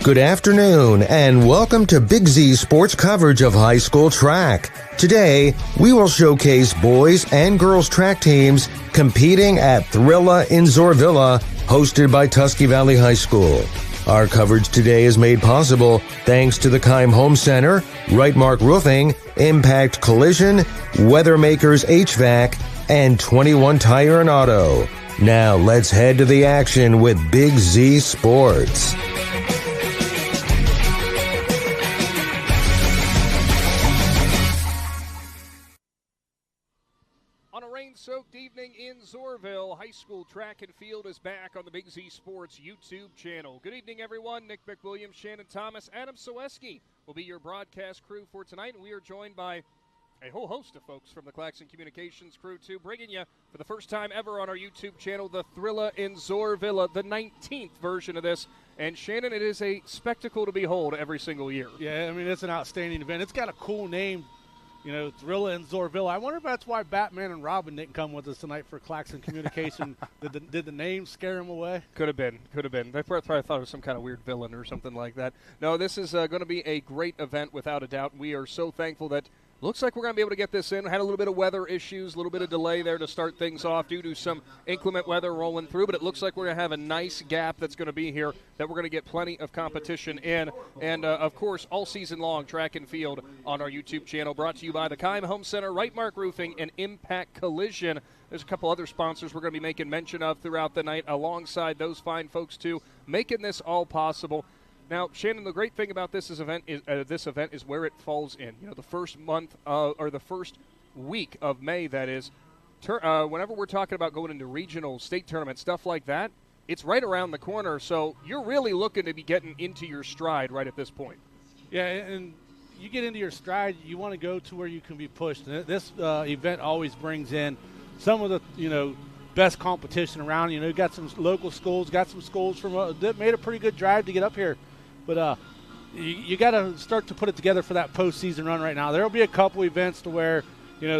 Good afternoon, and welcome to Big Z Sports coverage of high school track. Today, we will showcase boys and girls track teams competing at Thrilla in Zoarvilla, hosted by Tusky Valley High School. Our coverage today is made possible thanks to the Keim Home Center, Right Mark Roofing, Impact Collision, Weathermakers HVAC, and 21 Tire and Auto. Now, let's head to the action with Big Z Sports. Soaked evening in Zoarville. High school track and field is back on the Big Z Sports YouTube channel. Good evening, everyone. Nick McWilliams, Shannon Thomas, Adam Soeski will be your broadcast crew for tonight. And we are joined by a whole host of folks from the Claxon Communications crew, too, bringing you for the first time ever on our YouTube channel, the Thrilla in Zoarvilla, the 19th version of this. And, Shannon, it is a spectacle to behold every single year. Yeah, I mean, it's an outstanding event. It's got a cool name. You know, Thrilla and Zoarville. I wonder if that's why Batman and Robin didn't come with us tonight for Claxon Communication. Did the name scare him away? Could have been. They probably thought it was some kind of weird villain or something like that. No, this is going to be a great event without a doubt. We are so thankful that looks like we're going to be able to get this in. Had a little bit of weather issues, a little bit of delay there to start things off due to some inclement weather rolling through, but it looks like we're going to have a nice gap that's going to be here, that we're going to get plenty of competition in. And, of course, all season long, track and field on our YouTube channel, brought to you by the Keim Home Center, Right Mark Roofing, and Impact Collision. There's a couple other sponsors we're going to be making mention of throughout the night, alongside those fine folks, too, making this all possible. Now, Shannon, the great thing about this event is where it falls in. You know, the first month or the first week of May, that is. Whenever we're talking about going into regional, state tournaments, stuff like that, it's right around the corner. So you're really looking to be getting into your stride right at this point. Yeah, and you get into your stride, you want to go to where you can be pushed. And this event always brings in some of the, best competition around. You know, you got some local schools, got some schools that made a pretty good drive to get up here. But you got to start to put it together for that postseason run right now. There will be a couple events to where,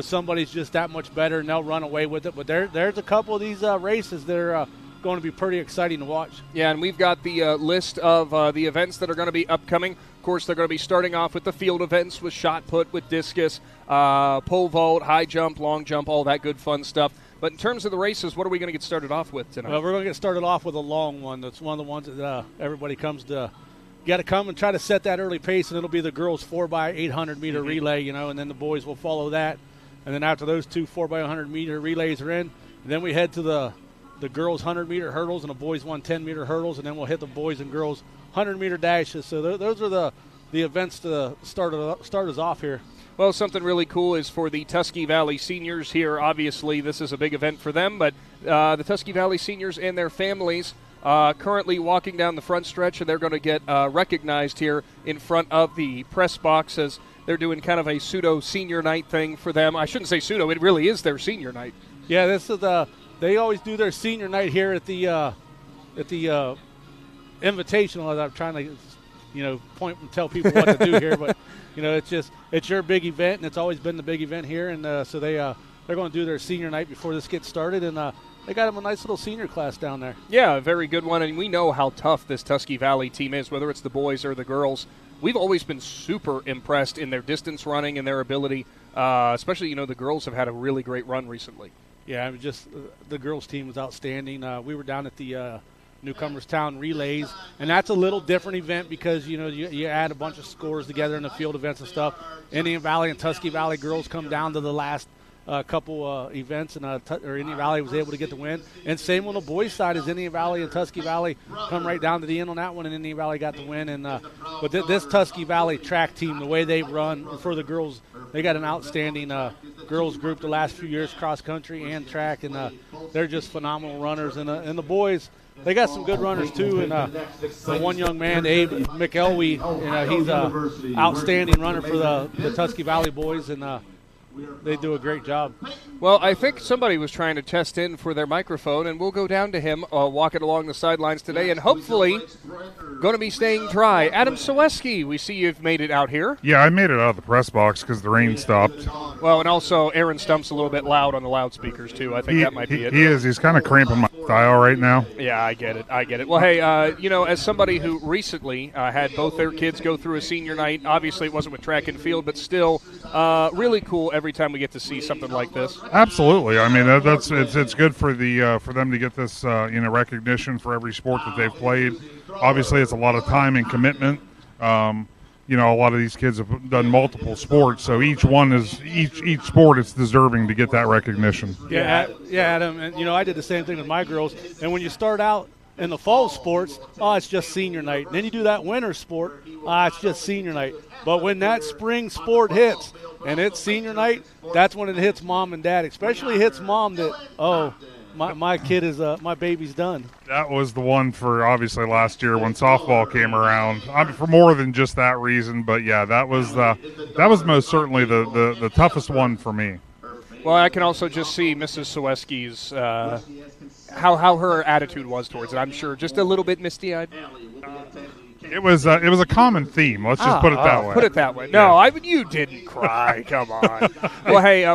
somebody's just that much better and they'll run away with it. But there's a couple of these races that are going to be pretty exciting to watch. Yeah, and we've got the list of the events that are going to be upcoming. Of course, they're going to be starting off with the field events with shot put, with discus, pole vault, high jump, long jump, all that good fun stuff. But in terms of the races, what are we going to get started off with tonight? Well, we're going to get started off with a long one. That's one of the ones that everybody comes to. You got to come and try to set that early pace, and it'll be the girls' 4x800 meter relay, and then the boys will follow that. And then after those two 4x100 meter relays are in, then we head to the girls' 100 meter hurdles and the boys' 110 meter hurdles, and then we'll hit the boys and girls 100 meter dashes. So those are the events to start us off here. Well, something really cool is for the Tusky Valley seniors here. Obviously, this is a big event for them, but the Tusky Valley seniors and their families currently walking down the front stretch, and they're going to get recognized here in front of the press box as they're doing kind of a pseudo-senior night thing for them. I shouldn't say pseudo. It really is their senior night. Yeah, this is they always do their senior night here at the Invitational, as I'm trying to, point and tell people what to do here. But, it's your big event, and it's always been the big event here. And so they're going to do their senior night before this gets started. And they got them a nice little senior class down there. Yeah, a very good one. And we know how tough this Tusky Valley team is, whether it's the boys or the girls. We've always been super impressed in their distance running and their ability, especially, the girls have had a really great run recently. Yeah, the girls' team was outstanding. We were down at the Newcomers Town Relays, and that's a little different event because, you add a bunch of scores together in the field events and stuff. Indian Valley and Tusky Valley girls come down to the last couple events, and Indian Valley was able to get the win. And same on the boys' side as Indian Valley and Tusky Valley come right down to the end on that one, and Indian Valley got the win. And but this Tusky Valley track team, the way they run for the girls, they got an outstanding girls group the last few years, cross country and track, and they're just phenomenal runners. And the boys, they got some good runners too. And the one young man, Abe McElwee, he's an outstanding runner for the Tusky Valley boys, and they do a great job. Well, I think somebody was trying to test in for their microphone, and we'll go down to him walking along the sidelines today, and hopefully going to be staying dry. Adam Soeski, we see you've made it out here. Yeah, I made it out of the press box because the rain stopped. Well, and also Aaron Stump's a little bit loud on the loudspeakers, too. I think that might be it. He is. He's kind of cramping my style right now. Yeah, I get it. Well, hey, as somebody who recently had both their kids go through a senior night, obviously it wasn't with track and field, but still really cool every time we get to see something like this. Absolutely. I mean, it's good for them to get this recognition for every sport that they've played. Obviously, it's a lot of time and commitment. A lot of these kids have done multiple sports, so each sport is deserving to get that recognition. Yeah, Adam, and I did the same thing with my girls. And when you start out in the fall sports, it's just senior night. And then you do that winter sport, it's just senior night. But when that spring sport hits and it's senior night, that's when it hits mom and dad. Especially hits mom that, my kid is my baby's done. That was the one for obviously last year when softball came around. I mean, for more than just that reason, but yeah, that was most certainly the toughest one for me. Well, I can also just see Mrs. Sawecki's how her attitude was towards it. I'm sure just a little bit misty-eyed. It was a common theme. Let's just put it that way. Put it that way. No, you didn't cry. Come on. Well, hey,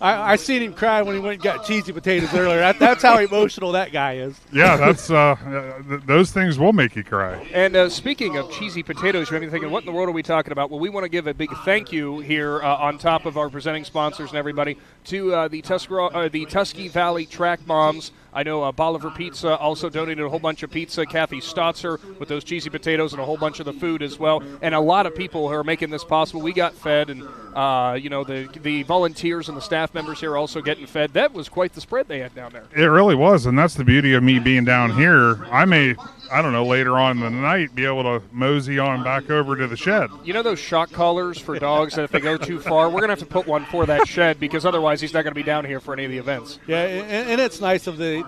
I seen him cry when he went and got cheesy potatoes earlier. That's how emotional that guy is. Yeah, that's those things will make you cry. And speaking of cheesy potatoes, you may be thinking, what in the world are we talking about? Well, we want to give a big thank you here on top of our presenting sponsors and everybody to the Tusky Valley Track Moms. I know Bolivar Pizza also donated a whole bunch of pizza. Kathy Stotzer with those cheesy potatoes and a whole bunch of the food as well. And a lot of people who are making this possible. We got fed, and the volunteers and the staff members here are also getting fed. That was quite the spread they had down there. It really was, and that's the beauty of me being down here. I may, later on in the night be able to mosey on back over to the shed. You know those shock collars for dogs that if they go too far, we're going to have to put one for that shed because otherwise he's not going to be down here for any of the events. Yeah, and it's nice of the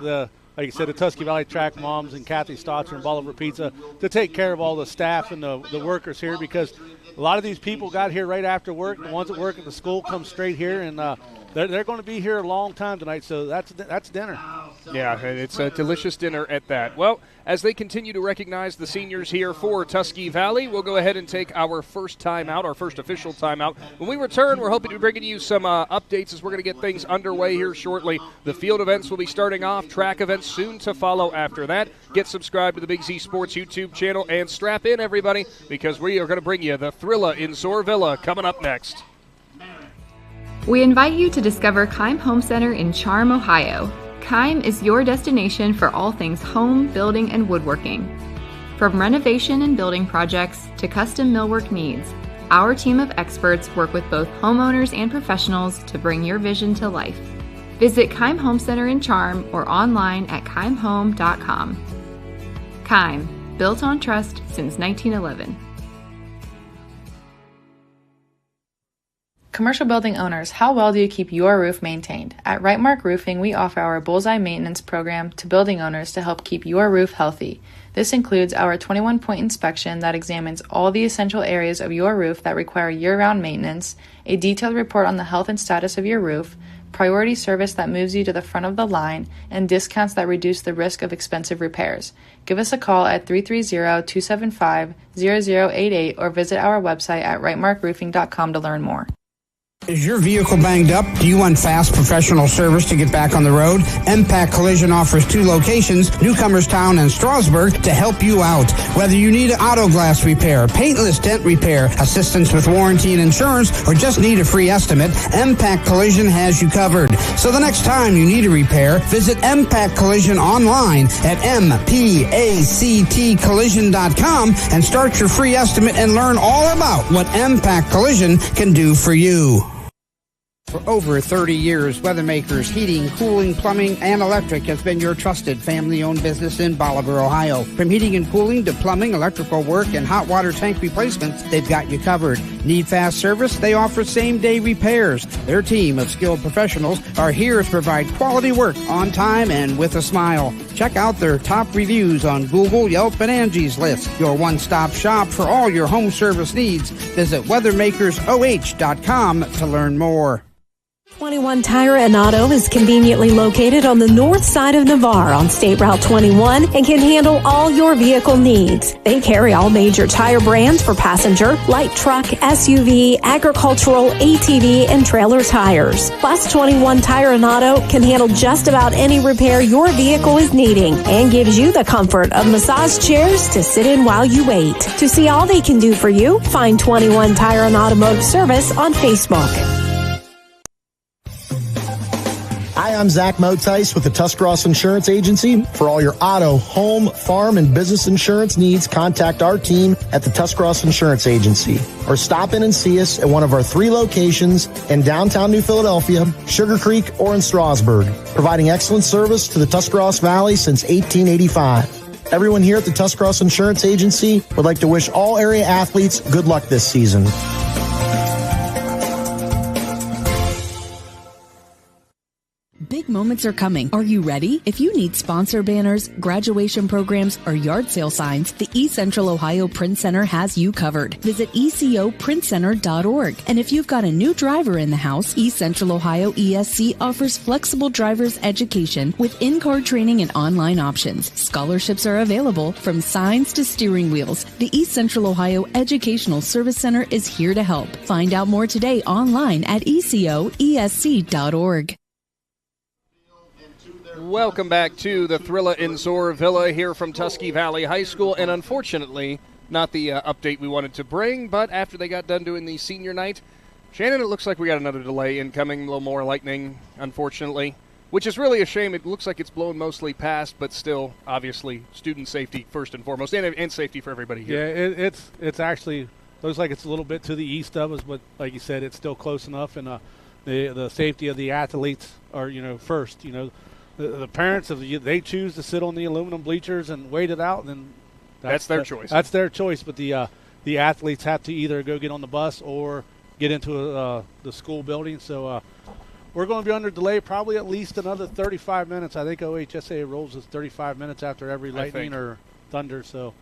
like you said, the Tusky Valley Track Moms and Kathy Stotzer and Bolivar Pizza to take care of all the staff and the workers here, because a lot of these people got here right after work. The ones that work at the school come straight here, and they're going to be here a long time tonight, so that's dinner. Yeah, it's a delicious dinner at that. Well, as they continue to recognize the seniors here for Tusky Valley, we'll go ahead and take our first timeout, our first official timeout. When we return, we're hoping to be bringing you some updates as we're going to get things underway here shortly. The field events will be starting off, track events soon to follow after that. Get subscribed to the Big Z Sports YouTube channel and strap in, everybody, because we are going to bring you the Thrilla in Zoarvilla coming up next. We invite you to discover Keim Home Center in Charm, Ohio. Keim is your destination for all things home, building, and woodworking. From renovation and building projects to custom millwork needs, our team of experts work with both homeowners and professionals to bring your vision to life. Visit Keim Home Center in Charm or online at keimhome.com. Keim, built on trust since 1911. Commercial building owners, how well do you keep your roof maintained? At Rightmark Roofing, we offer our Bullseye Maintenance Program to building owners to help keep your roof healthy. This includes our 21-point inspection that examines all the essential areas of your roof that require year-round maintenance, a detailed report on the health and status of your roof, priority service that moves you to the front of the line, and discounts that reduce the risk of expensive repairs. Give us a call at 330-275-0088 or visit our website at rightmarkroofing.com to learn more. Is your vehicle banged up? Do you want fast professional service to get back on the road? MPAC Collision offers 2 locations, Newcomerstown and Strasburg, to help you out. Whether you need auto glass repair, paintless dent repair, assistance with warranty and insurance, or just need a free estimate, MPAC Collision has you covered. So the next time you need a repair, visit MPAC Collision online at mpactcollision.com and start your free estimate and learn all about what MPAC Collision can do for you. For over 30 years, Weathermakers Heating, Cooling, Plumbing, and Electric has been your trusted family-owned business in Bolivar, Ohio. From heating and cooling to plumbing, electrical work, and hot water tank replacements, they've got you covered. Need fast service? They offer same-day repairs. Their team of skilled professionals are here to provide quality work on time and with a smile. Check out their top reviews on Google, Yelp, and Angie's List. Your one-stop shop for all your home service needs. Visit weathermakersoh.com to learn more. 21 Tire and Auto is conveniently located on the north side of Navarre on State Route 21 and can handle all your vehicle needs. They carry all major tire brands for passenger, light truck, SUV, agricultural, ATV, and trailer tires. Plus, 21 Tire and Auto can handle just about any repair your vehicle is needing and gives you the comfort of massage chairs to sit in while you wait. To see all they can do for you, find 21 Tire and Automotive Service on Facebook. Hi, I'm Zach Motice with the Tuscarawas Insurance Agency. For all your auto, home, farm, and business insurance needs, contact our team at the Tuscarawas Insurance Agency. Or stop in and see us at one of our 3 locations in downtown New Philadelphia, Sugar Creek, or in Strasburg, providing excellent service to the Tuscarawas Valley since 1885. Everyone here at the Tuscarawas Insurance Agency would like to wish all area athletes good luck this season. Big moments are coming. Are you ready? If you need sponsor banners, graduation programs, or yard sale signs, the East Central Ohio Print Center has you covered. Visit ecoprintcenter.org. And if you've got a new driver in the house, East Central Ohio ESC offers flexible driver's education with in-car training and online options. Scholarships are available from signs to steering wheels. The East Central Ohio Educational Service Center is here to help. Find out more today online at ecoesc.org. Welcome back to the Thrilla in Zoarvilla here from Tusky Valley High School, and unfortunately, not the update we wanted to bring, but after they got done doing the senior night, Shannon, it looks like we got another delay incoming, a little more lightning, unfortunately, which is really a shame. It looks like it's blown mostly past, but still, obviously, student safety first and foremost, and safety for everybody here. Yeah, it's actually looks like it's a little bit to the east of us, but like you said, it's still close enough, and the safety of the athletes are, first, The parents, if they choose to sit on the aluminum bleachers and wait it out, then that's their choice. That's their choice. But the athletes have to either go get on the bus or get into the school building. So we're going to be under delay probably at least another 35 minutes. I think OHSAA rolls is 35 minutes after every lightning or thunder. So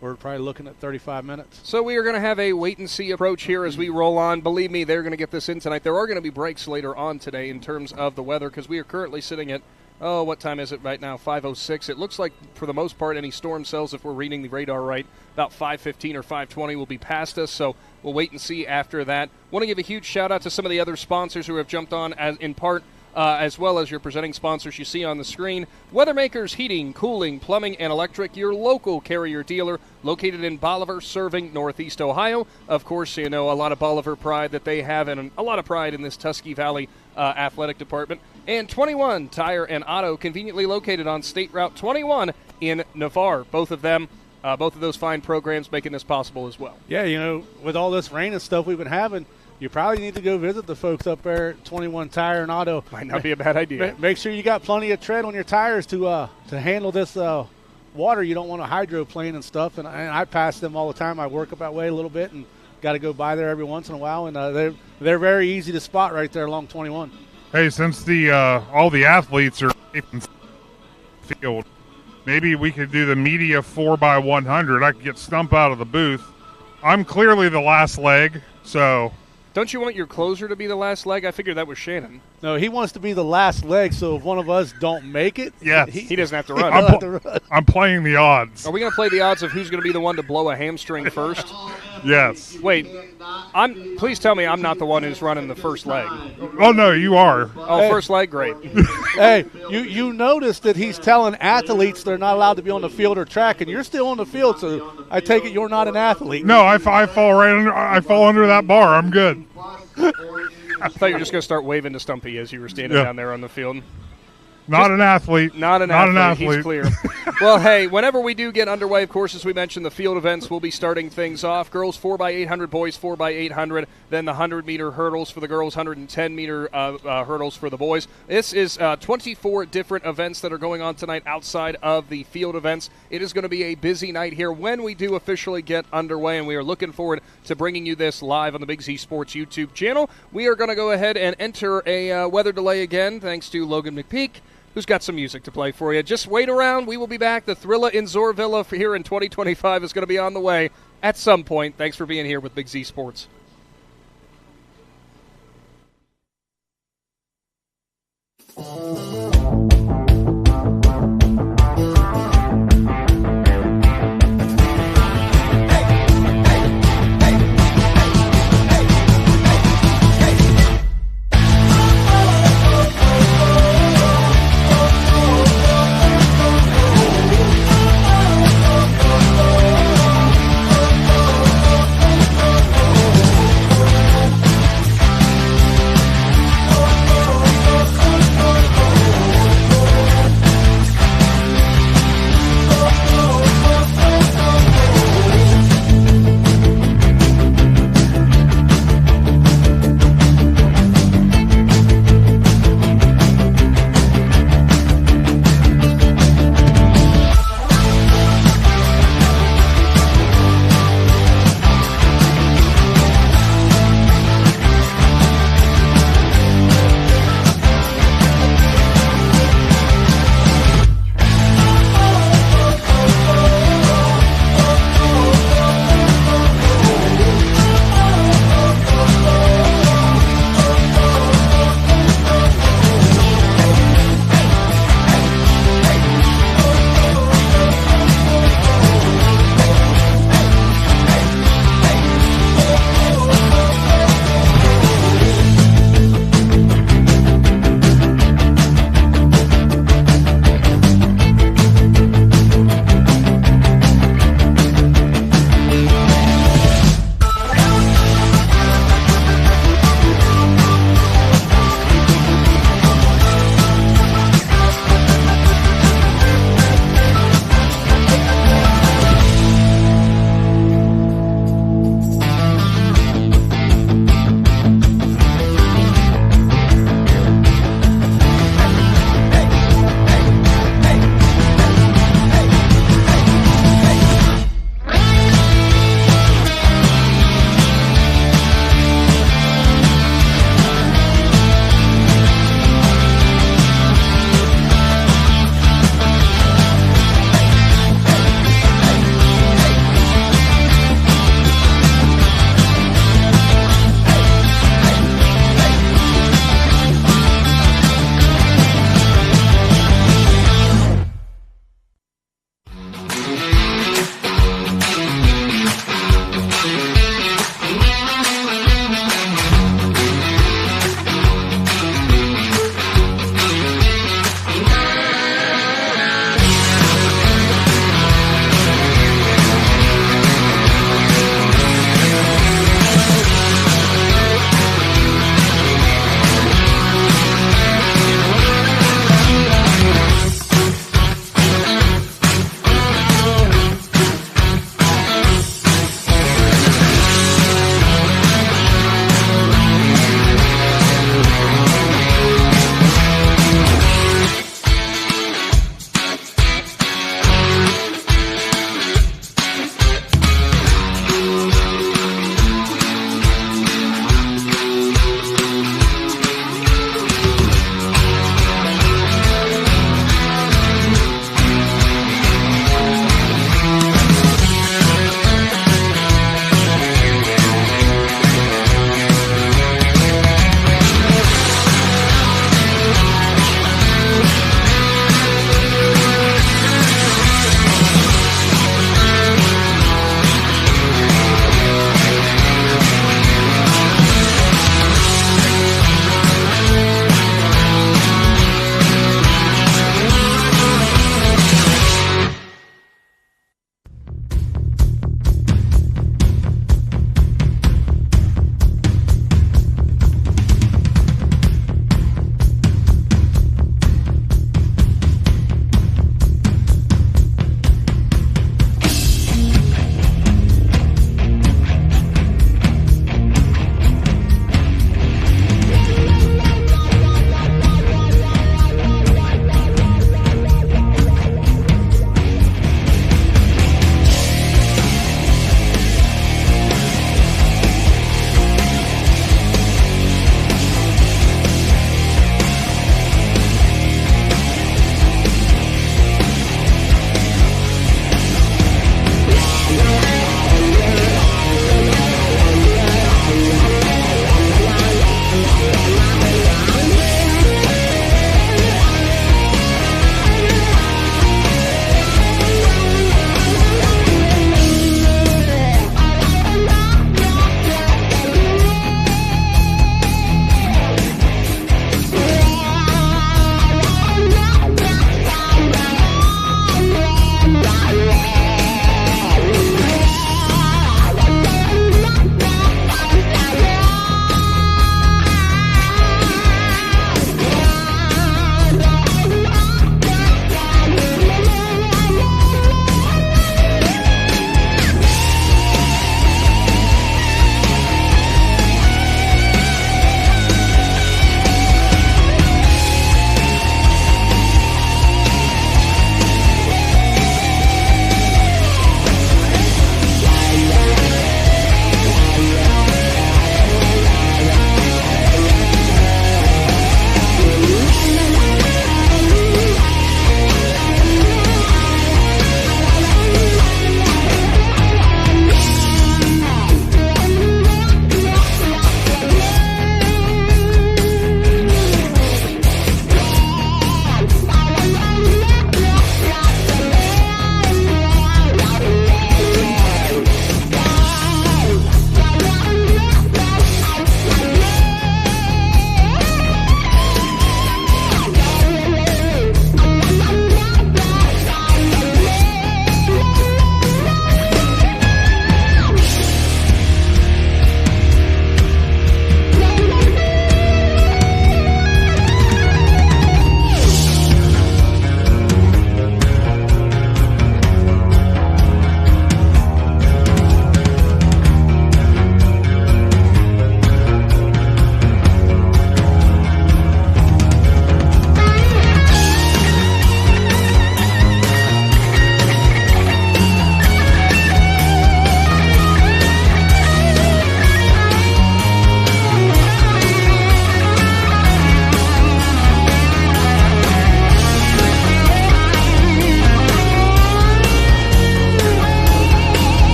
we're probably looking at 35 minutes. So we are going to have a wait-and-see approach here as we roll on. Believe me, they're going to get this in tonight. There are going to be breaks later on today in terms of the weather because we are currently sitting at, what time is it right now? 5:06. It looks like, for the most part, any storm cells, if we're reading the radar right, about 5:15 or 5:20 will be past us. So we'll wait and see after that. Want to give a huge shout-out to some of the other sponsors who have jumped on in part, as well as your presenting sponsors you see on the screen. Weathermakers Heating, Cooling, Plumbing, and Electric, your local Carrier dealer located in Bolivar, serving Northeast Ohio. Of course, a lot of Bolivar pride that they have, and a lot of pride in this Tusky Valley athletic department. And 21 Tire and Auto, conveniently located on State Route 21 in Navarre. Both of those fine programs making this possible as well. Yeah, with all this rain and stuff we've been having, you probably need to go visit the folks up there at 21 Tire and Auto. Might not be a bad idea. Make sure you got plenty of tread on your tires to handle this water. You don't want to hydroplane and stuff. And I pass them all the time. I work up that way a little bit and got to go by there every once in a while. And they're very easy to spot right there along 21. Hey, since all the athletes are in the field, maybe we could do the media 4x100. I could get Stump out of the booth. I'm clearly the last leg, so. Don't you want your closer to be the last leg? I figured that was Shannon. No, he wants to be the last leg, so if one of us don't make it, he doesn't have to run. I'm playing the odds. Are we going to play the odds of who's going to be the one to blow a hamstring first? Yes. Wait, please tell me I'm not the one who's running the first leg. Oh, no, you are. Oh, first leg, great. Hey, you notice that he's telling athletes they're not allowed to be on the field or track, and you're still on the field, so I take it you're not an athlete. No, I fall under that bar. I'm good. I thought you were just going to start waving to Stumpy as you were standing down there on the field. Not an athlete. Not an athlete. He's clear. Well, hey, whenever we do get underway, of course, as we mentioned, the field events will be starting things off. Girls 4x800, boys 4x800, then the 100-meter hurdles for the girls, 110-meter hurdles for the boys. This is 24 different events that are going on tonight outside of the field events. It is going to be a busy night here when we do officially get underway, and we are looking forward to bringing you this live on the Big Z Sports YouTube channel. We are going to go ahead and enter a weather delay again, thanks to Logan McPeek, who's got some music to play for you. Just wait around. We will be back. The Thrilla in Zoarvilla for here in 2025 is going to be on the way at some point. Thanks for being here with Big Z Sports.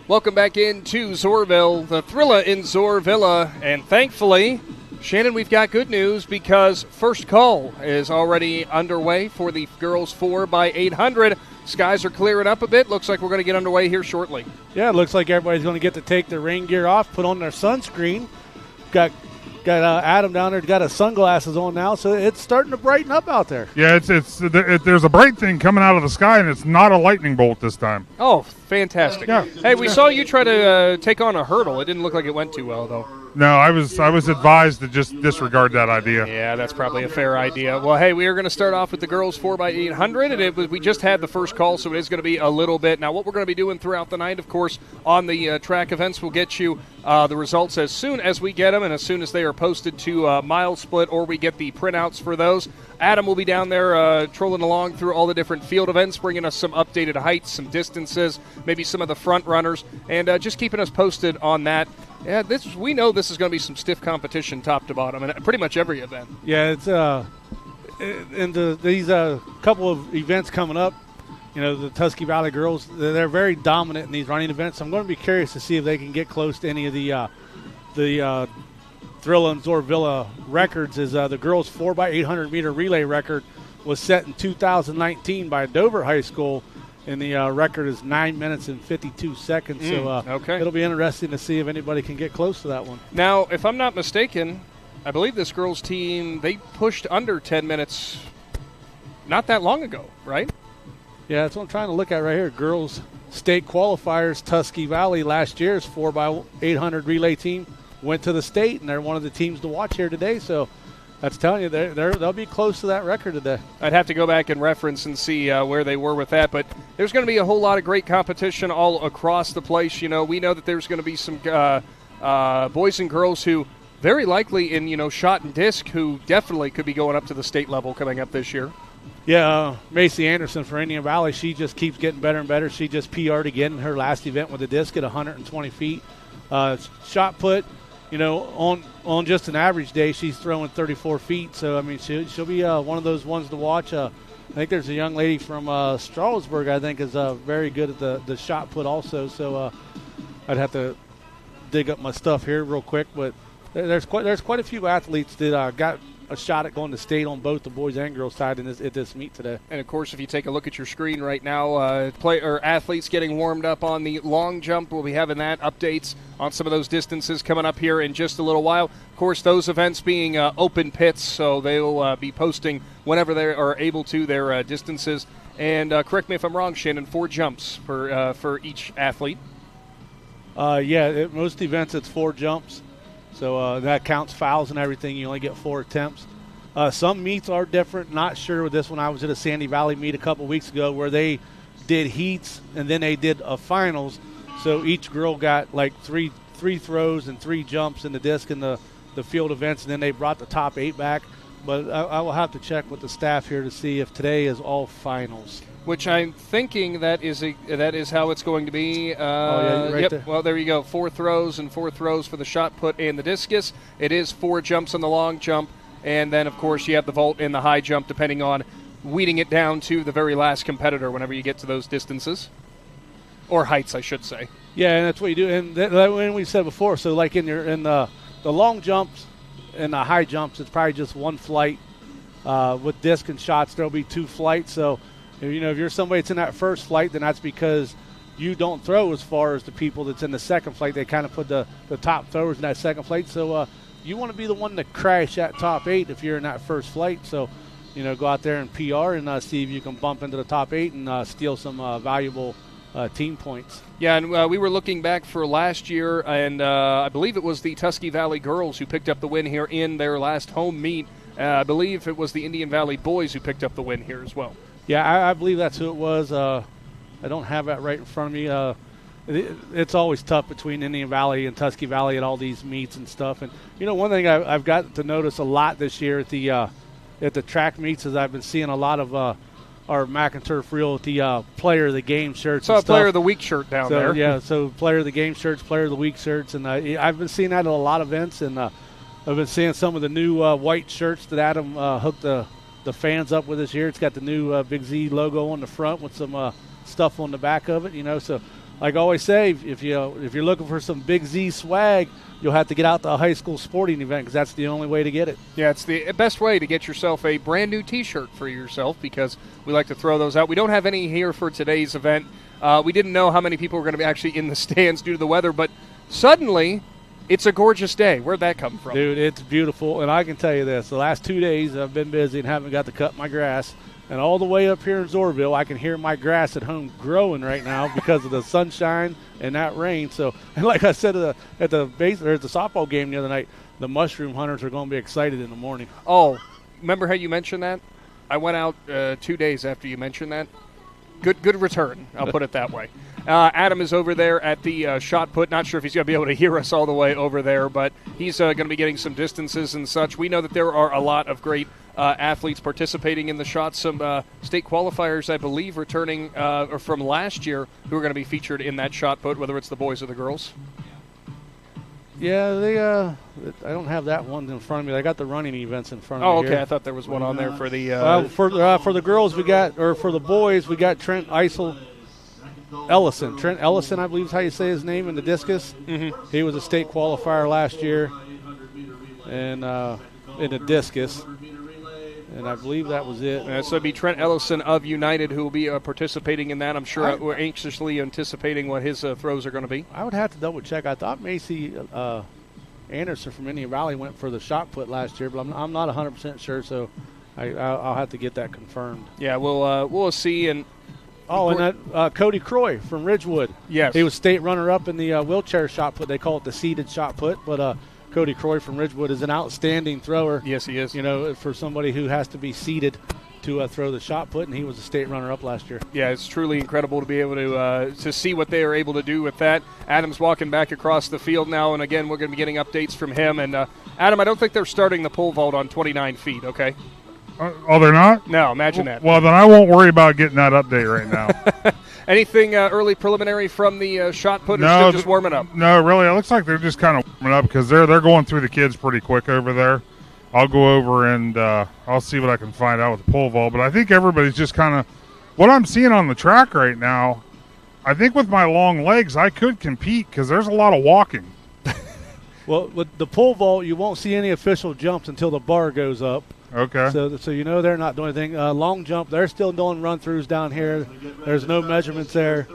Welcome back into Zoarville, the Thrilla in Zoarvilla, and thankfully, Shannon, we've got good news because first call is already underway for the girls 4x800. Skies are clearing up a bit. Looks like we're going to get underway here shortly. Yeah, it looks like everybody's going to get to take their rain gear off, put on their sunscreen. Got Adam down there, got his sunglasses on now, so it's starting to brighten up out there. Yeah, there's a bright thing coming out of the sky, and it's not a lightning bolt this time. Oh, fantastic. Yeah. Hey, we saw you try to take on a hurdle. It didn't look like it went too well, though. No, I was advised to just disregard that idea. Yeah, that's probably a fair idea. Well, hey, we are going to start off with the girls 4x800, and we just had the first call, so it is going to be a little bit. Now, what we're going to be doing throughout the night, of course, on the track events, we'll get you the results as soon as we get them and as soon as they are posted to Mile Split or we get the printouts for those. Adam will be down there trolling along through all the different field events, bringing us some updated heights, some distances, maybe some of the front runners, and just keeping us posted on that. Yeah, we know this is going to be some stiff competition top to bottom, and pretty much every event. Yeah, it's these couple of events coming up. You know, the Tusky Valley girls, they're very dominant in these running events. So I'm going to be curious to see if they can get close to any of the Thrilla and Zoarvilla records. As the girls' 4x800 meter relay record was set in 2019 by Dover High School. And the record is 9 minutes and 52 seconds. So it'll be interesting to see if anybody can get close to that one. Now, if I'm not mistaken, I believe this girls' team, they pushed under 10 minutes not that long ago, right? Yeah, that's what I'm trying to look at right here. Girls state qualifiers, Tusky Valley last year's 4x800 relay team went to the state, and they're one of the teams to watch here today. So that's telling you they'll be close to that record today. I'd have to go back and reference and see where they were with that, but there's going to be a whole lot of great competition all across the place. You know, we know that there's going to be some boys and girls who very likely in shot and disc who definitely could be going up to the state level coming up this year. Yeah, Macy Anderson for Indian Valley, she just keeps getting better and better. She just PR'd again in her last event with a disc at 120 feet. Shot put. On just an average day, she's throwing 34 feet. So, I mean, she'll be one of those ones to watch. I think there's a young lady from Strasburg, I think, is very good at the shot put also. So I'd have to dig up my stuff here real quick. But there's quite a few athletes that got a shot at going to state on both the boys and girls side at this meet today. And, of course, if you take a look at your screen right now, athletes getting warmed up on the long jump. We'll be having that, updates on some of those distances coming up here in just a little while. Of course, those events being open pits, so they'll be posting whenever they are able to their distances. And correct me if I'm wrong, Shannon, 4 jumps for each athlete. Most events it's 4 jumps. So that counts fouls and everything. You only get 4 attempts. Some meets are different. Not sure with this one. I was at a Sandy Valley meet a couple weeks ago where they did heats and then they did a finals. So each girl got like three throws and 3 jumps in the disc in the field events, and then they brought the top 8 back. But I will have to check with the staff here to see if today is all finals. Which I'm thinking that is how it's going to be. There. Well, there you go. 4 throws and 4 throws for the shot put and the discus. It is 4 jumps on the long jump, and then, of course, you have the vault and the high jump, depending on weeding it down to the very last competitor whenever you get to those distances. Or heights, I should say. Yeah, and that's what you do. And when we said before, so like in the long jumps and the high jumps, it's probably just 1 flight. With disc and shots, there'll be 2 flights. So, if you're somebody that's in that first flight, then that's because you don't throw as far as the people that's in the second flight. They kind of put the top throwers in that second flight. So you want to be the one to crash that top 8 if you're in that first flight. So, go out there and PR and see if you can bump into the top 8 and steal some valuable team points. Yeah, and we were looking back for last year, and I believe it was the Tusky Valley girls who picked up the win here in their last home meet. I believe it was the Indian Valley boys who picked up the win here as well. Yeah, I believe that's who it was. I don't have that right in front of me. It's always tough between Indian Valley and Tusky Valley at all these meets and stuff. And, one thing I've got to notice a lot this year at the track meets is I've been seeing a lot of our McInturf reel with the player of the game shirts. So a player of the week shirt down there. Yeah, so player of the game shirts, player of the week shirts. And I've been seeing that at a lot of events. And I've been seeing some of the new white shirts that Adam hooked the fans up with this year. It's got the new Big Z logo on the front with some stuff on the back of it, So like I always say, if you're looking for some Big Z swag, you'll have to get out to a high school sporting event because that's the only way to get it. Yeah, it's the best way to get yourself a brand new T-shirt for yourself because we like to throw those out. We don't have any here for today's event. We didn't know how many people were going to be actually in the stands due to the weather, but suddenly it's a gorgeous day. Where'd that come from? Dude, it's beautiful, and I can tell you this. The last 2 days I've been busy and haven't got to cut my grass. And all the way up here in Zoarville, I can hear my grass at home growing right now because of the sunshine and that rain. So, and like I said at the softball game the other night, the mushroom hunters are going to be excited in the morning. Oh, remember how you mentioned that? I went out 2 days after you mentioned that. Good return, I'll put it that way. Adam is over there at the shot put. Not sure if he's going to be able to hear us all the way over there, but he's going to be getting some distances and such. We know that there are a lot of great athletes participating in the shots. Some state qualifiers, I believe, returning from last year who are going to be featured in that shot put, whether it's the boys or the girls. Yeah, I don't have that one in front of me. I got the running events in front of me. Oh, okay. Here. I thought there was one on there for the. For the girls, for the boys, we got Trent Ellison. Trent Ellison, I believe is how you say his name in the discus. Mm-hmm. He was a state qualifier last year, and in the discus. And I believe that was it. So it'd be Trent Ellison of United who will be participating in that. I'm sure we're anxiously anticipating what his throws are going to be. I would have to double check. I thought Macy Anderson from Indian Valley went for the shot put last year, but I'm not 100% sure. So I'll have to get that confirmed. Yeah, we'll see. And that Cody Croy from Ridgewood. Yes, he was state runner-up in the wheelchair shot put. They call it the seated shot put, but. Cody Croy from Ridgewood is an outstanding thrower. Yes, he is. You know, for somebody who has to be seated to throw the shot put, and he was a state runner-up last year. Yeah, it's truly incredible to be able to see what they are able to do with that. Adam's walking back across the field now, and again, we're going to be getting updates from him. And Adam, I don't think they're starting the pole vault on 29 feet, okay? Oh, they're not? No, imagine that. Well, then I won't worry about getting that update right now. Anything early preliminary from the shot put, or still just warming up? No, really. It looks like they're just kind of warming up because they're going through the kids pretty quick over there. I'll go over and I'll see what I can find out with the pole vault. But I think everybody's just kind of – what I'm seeing on the track right now, I think with my long legs I could compete because there's a lot of walking. Well, with the pole vault, you won't see any official jumps until the bar goes up. Okay. So you know they're not doing anything. Long jump, they're still doing run-throughs down here. There's no measurements there.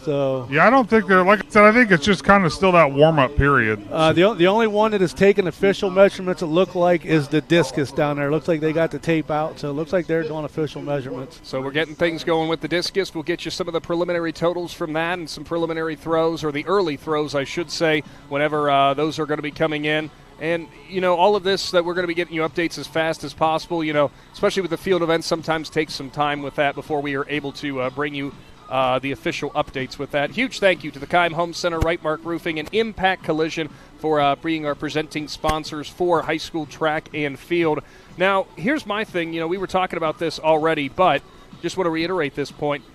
So yeah, I don't think they're, like I said, I think it's just kind of still that warm-up period. The only one that has taken official measurements, it look like, is the discus down there. It looks like they got the tape out, so it looks like they're doing official measurements. So we're getting things going with the discus. We'll get you some of the preliminary totals from that and some preliminary throws, or the early throws, I should say, whenever those are going to be coming in. And, you know, all of this that we're going to be getting you updates as fast as possible, you know, especially with the field events, sometimes takes some time with that before we are able to bring you the official updates with that. Huge thank you to the Keim Home Center, Right Mark Roofing, and Impact Collision for being our presenting sponsors for high school track and field. Now, here's my thing. You know, we were talking about this already, but just want to reiterate this point.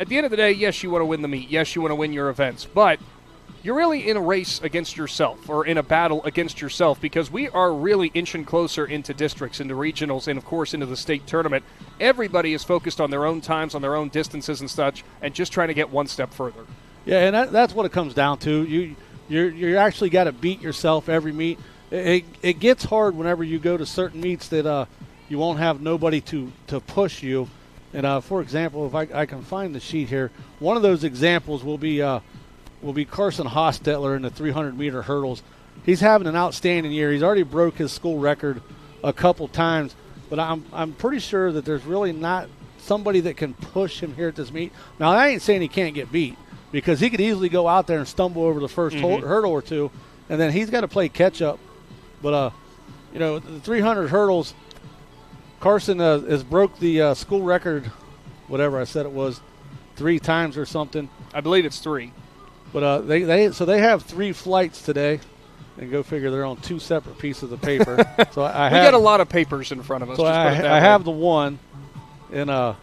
At the end of the day, yes, you want to win the meet. Yes, you want to win your events. But you're really in a race against yourself, or in a battle against yourself, because we are really inching closer into districts, into regionals, and, of course, into the state tournament. Everybody is focused on their own times, on their own distances and such, and just trying to get one step further. Yeah, and that's what it comes down to. You actually got to beat yourself every meet. It gets hard whenever you go to certain meets that you won't have nobody to push you. And, for example, if I can find the sheet here, one of those examples will be Carson Hostetler in the 300-meter hurdles. He's having an outstanding year. He's already broke his school record a couple times, but I'm pretty sure that there's really not somebody that can push him here at this meet. Now, I ain't saying he can't get beat, because he could easily go out there and stumble over the first hurdle or two, and then he's got to play catch-up. But, you know, the 300 hurdles, Carson has broke the school record, whatever I said it was, 3 times or something. I believe it's 3. But they have 3 flights today, and go figure they're on 2 separate pieces of paper. So we got a lot of papers in front of us. So I have the one, and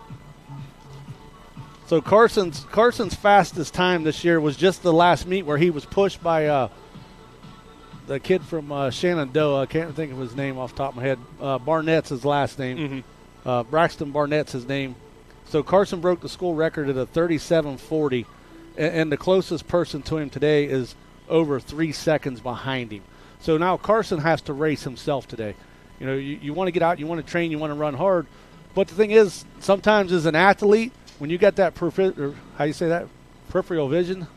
so Carson's fastest time this year was just the last meet where he was pushed by the kid from Shenandoah. I can't think of his name off the top of my head. Barnett's his last name. Braxton Barnett's his name. So Carson broke the school record at a 37:40, and the closest person to him today is over 3 seconds behind him. So now Carson has to race himself today. You know, you want to get out, you want to train, you want to run hard. But the thing is, sometimes as an athlete, when you got that peripheral vision,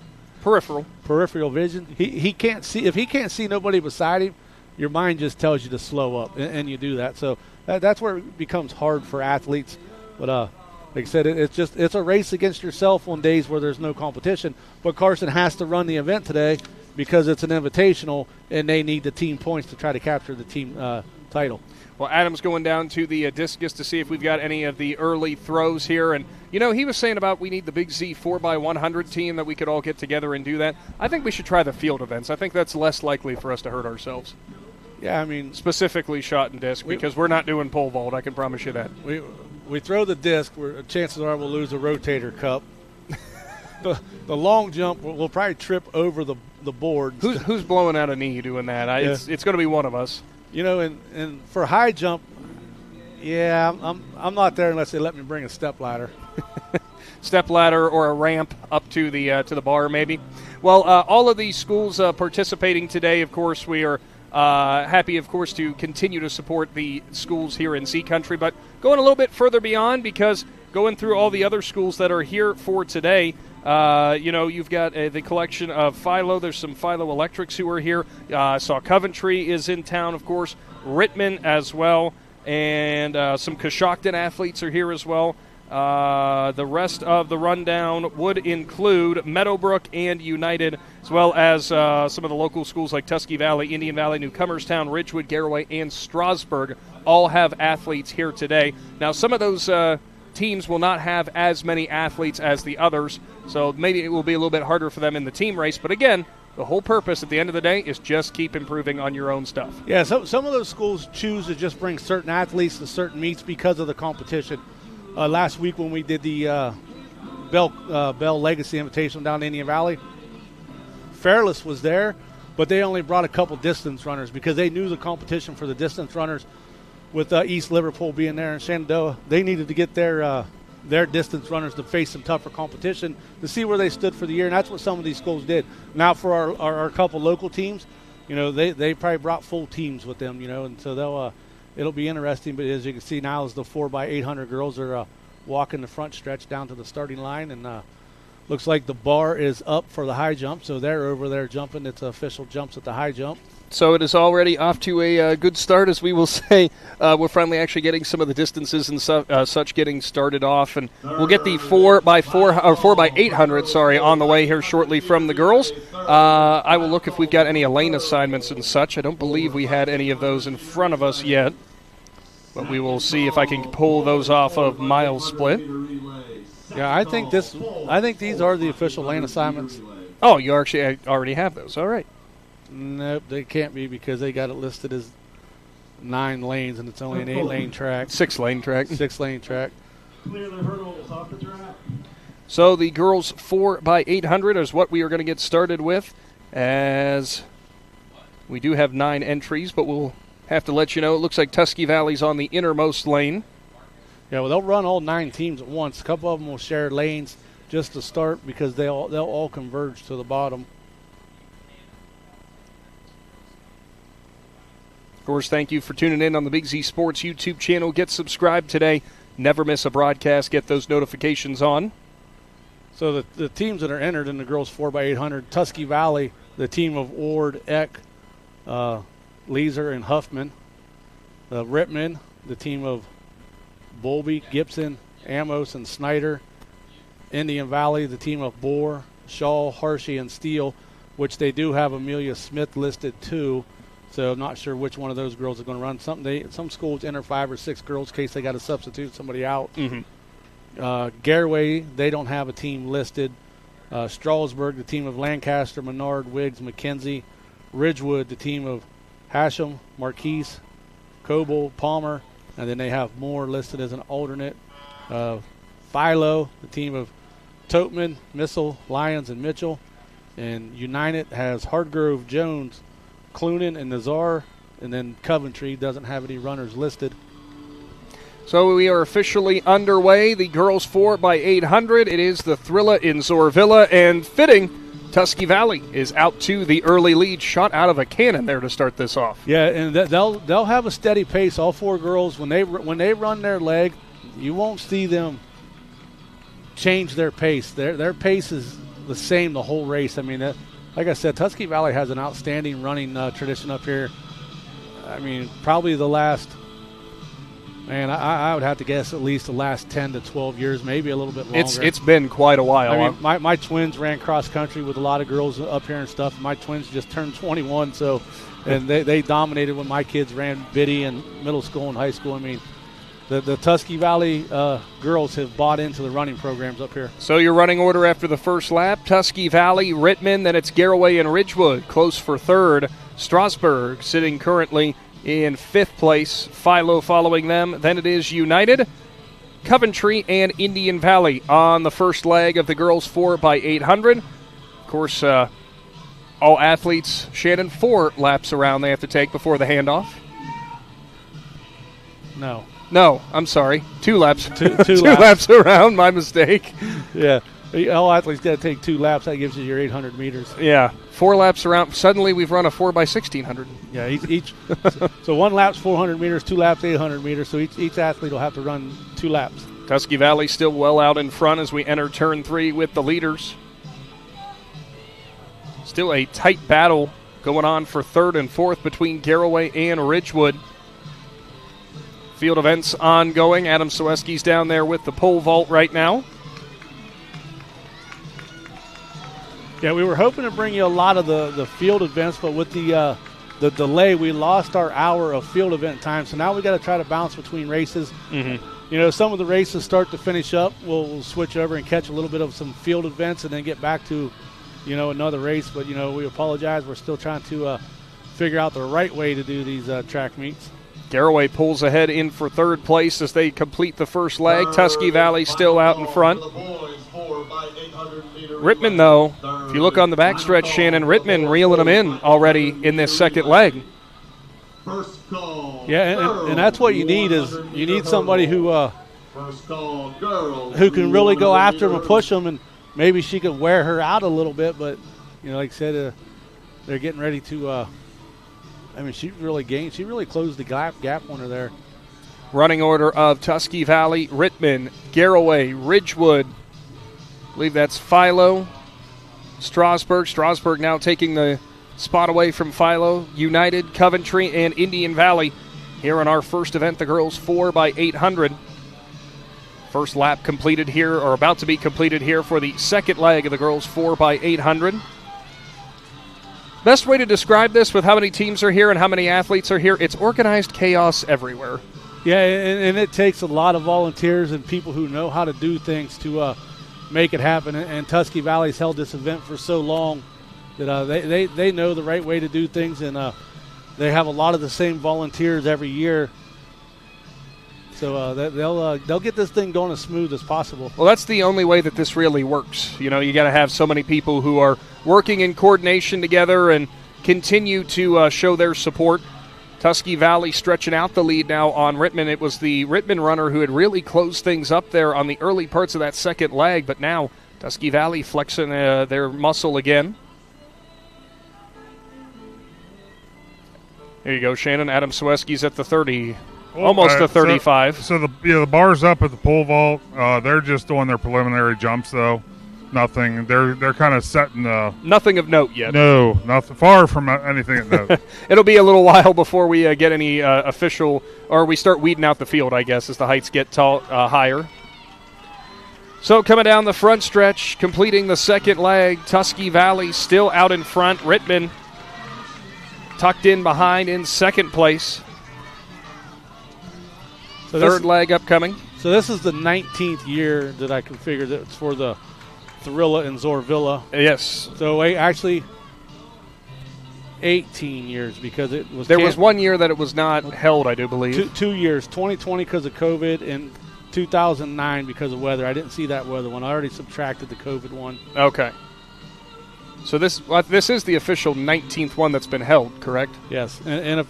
he can't see. If he can't see nobody beside him, your mind just tells you to slow up, and you do that. So that's where it becomes hard for athletes. But like I said, it's a race against yourself on days where there's no competition. But Carson has to run the event today because it's an invitational, and they need the team points to try to capture the team title. Well, Adam's going down to the discus to see if we've got any of the early throws here. And, you know, he was saying about we need the Big Z 4x100 team that we could all get together and do that. I think we should try the field events. I think that's less likely for us to hurt ourselves. Yeah, I mean, specifically shot and disc, because we're not doing pole vault, I can promise you that. We throw the disc, where chances are we'll lose a rotator cup. The long jump, we'll probably trip over the board. Who's blowing out a knee doing that? Yeah. It's going to be one of us. You know, and for high jump, yeah, I'm not there unless they let me bring a step ladder. Step ladder or a ramp up to the bar, maybe. Well, all of these schools participating today, of course, we are happy, of course, to continue to support the schools here in Z Country, but going a little bit further beyond, because going through all the other schools that are here for today, you know, you've got the collection of Philo. There's some Philo Electrics who are here. Saw Coventry is in town, of course. Rittman as well. And some Coshocton athletes are here as well. The rest of the rundown would include Meadowbrook and United, as well as some of the local schools like Tusky Valley, Indian Valley, Newcomerstown, Ridgewood, Garaway, and Strasburg all have athletes here today. Now, some of those teams will not have as many athletes as the others, so maybe it will be a little bit harder for them in the team race. But again, the whole purpose at the end of the day is just keep improving on your own stuff. Yeah, so some of those schools choose to just bring certain athletes to certain meets because of the competition. Last week when we did the Bell Legacy Invitational down in Indian Valley, Fairless was there, but they only brought a couple distance runners because they knew the competition for the distance runners. With East Liverpool being there in Shenandoah, they needed to get their distance runners to face some tougher competition to see where they stood for the year, and that's what some of these schools did. Now for our couple local teams, you know, they probably brought full teams with them, you know, and so it'll be interesting. But as you can see now, as the 4x800 girls are walking the front stretch down to the starting line, and looks like the bar is up for the high jump, so they're over there jumping. It's official jumps at the high jump. So it is already off to a good start, as we will say. We're finally actually getting some of the distances and such getting started off, and we'll get the 4x800 on the way here shortly from the girls. I will look if we've got any lane assignments and such. I don't believe we had any of those in front of us yet, but we will see if I can pull those off of Miles Split. Yeah, I think these are the official lane assignments. Oh, you actually already have those. All right. Nope, they can't be because they got it listed as 9 lanes, and it's only an 8-lane track. 6-lane track. 6-lane track. Clear the hurdles off the track. So the girls 4x800 is what we are going to get started with, as we do have 9 entries, but we'll have to let you know. It looks like Tusky Valley's on the innermost lane. Yeah, well, they'll run all 9 teams at once. A couple of them will share lanes just to start because they'll all converge to the bottom. Of course, thank you for tuning in on the Big Z Sports YouTube channel. Get subscribed today. Never miss a broadcast. Get those notifications on. So the teams that are entered in the girls 4x800, Tusky Valley, the team of Ord, Eck, Leeser, and Huffman. Rittman, the team of Bowlby, Gibson, Amos, and Snyder. Indian Valley, the team of Bohr, Shaw, Hershey, and Steele, which they do have Amelia Smith listed too. So I'm not sure which one of those girls are going to run. Some schools enter 5 or 6 girls in case they got to substitute somebody out. Mm-hmm. Garaway, they don't have a team listed. Strasburg, the team of Lancaster, Menard, Wiggs, McKenzie. Ridgewood, the team of Hashem, Marquise, Coble, Palmer. And then they have Moore listed as an alternate. Philo, the team of Toteman, Missile, Lyons, and Mitchell. And United has Hardgrove, Jones, Clunan, and Nazar. And then Coventry doesn't have any runners listed. So we are officially underway. The girls 4x800. It is the Thrilla in Zoarvilla, and fitting, Tusky Valley is out to the early lead, shot out of a cannon there to start this off. Yeah, and they'll have a steady pace. All four girls, when they run their leg, you won't see them change their pace. Their pace is the same the whole race. I mean, like I said, Tusky Valley has an outstanding running tradition up here. I mean, probably the last. Man, I would have to guess at least the last 10 to 12 years, maybe a little bit longer. It's been quite a while. I mean, my twins ran cross country with a lot of girls up here and stuff. My twins just turned 21, and they dominated when my kids ran biddy in middle school and high school. I mean, the Tusky Valley girls have bought into the running programs up here. So your running order after the first lap: Tusky Valley, Rittman, then it's Garraway and Ridgewood, close for third. Strasburg sitting currently in fifth place, Philo following them. Then it is United, Coventry, and Indian Valley on the first leg of the girls 4x800. Of course, all athletes, Shannon, 4 laps around they have to take before the handoff. No, I'm sorry. 2 laps. Two laps around, my mistake. Yeah. All athletes got to take 2 laps. That gives you your 800 meters. Yeah, 4 laps around. Suddenly we've run a 4x1600. Yeah, each so 1 lap's 400 meters, 2 laps 800 meters. So each athlete will have to run 2 laps. Tusky Valley still well out in front as we enter turn 3 with the leaders. Still a tight battle going on for third and fourth between Garraway and Ridgewood. Field events ongoing. Adam Soweski's down there with the pole vault right now. Yeah, we were hoping to bring you a lot of the field events, but with the delay, we lost our hour of field event time. So now we got to try to bounce between races. Mm-hmm. You know, some of the races start to finish up. We'll switch over and catch a little bit of some field events and then get back to, another race. But, we apologize. We're still trying to figure out the right way to do these track meets. Garraway pulls ahead in for third place as they complete the first leg. Tusky Valley still out in front. Rittman, though, if you look on the backstretch, Shannon, Rittman reeling them in already in this second leg. Yeah, and that's what you need somebody who can really go after them and push them, and maybe she could wear her out a little bit. But like I said, they're getting ready to. She really closed the gap on her there. Running order of Tusky Valley, Rittman, Garraway, Ridgewood. I believe that's Philo, Strasburg. Strasburg now taking the spot away from Philo. United, Coventry, and Indian Valley here on our first event, the girls 4x800. First lap completed here, or about to be completed here for the second leg of the girls 4x800. Best way to describe this with how many teams are here and how many athletes are here, it's organized chaos everywhere. Yeah, and it takes a lot of volunteers and people who know how to do things to make it happen. And Tusky Valley's held this event for so long that they know the right way to do things, and they have a lot of the same volunteers every year. So they'll get this thing going as smooth as possible. Well, that's the only way that this really works. You got to have so many people who are working in coordination together and continue to show their support. Tusky Valley stretching out the lead now on Rittman. It was the Rittman runner who had really closed things up there on the early parts of that second leg, but now Tusky Valley flexing their muscle again. There you go, Shannon. Adam Soweski's at the 30. Almost the 35. So the bar's up at the pole vault. They're just doing their preliminary jumps, though. Nothing. They're kind of setting. Nothing of note yet. No, nothing. Far from anything of note. It'll be a little while before we get any official, or we start weeding out the field, I guess, as the heights get higher. So coming down the front stretch, completing the second leg, Tusky Valley still out in front. Rittman tucked in behind in second place. So third leg upcoming. So this is the 19th year that I configured it for the Thrilla in Zoarvilla. Yes. So actually 18 years because it was. There was 1 year that it was not held, I do believe. 2 years, 2020 because of COVID and 2009 because of weather. I didn't see that weather one. I already subtracted the COVID one. Okay. So this is the official 19th one that's been held, correct? Yes, and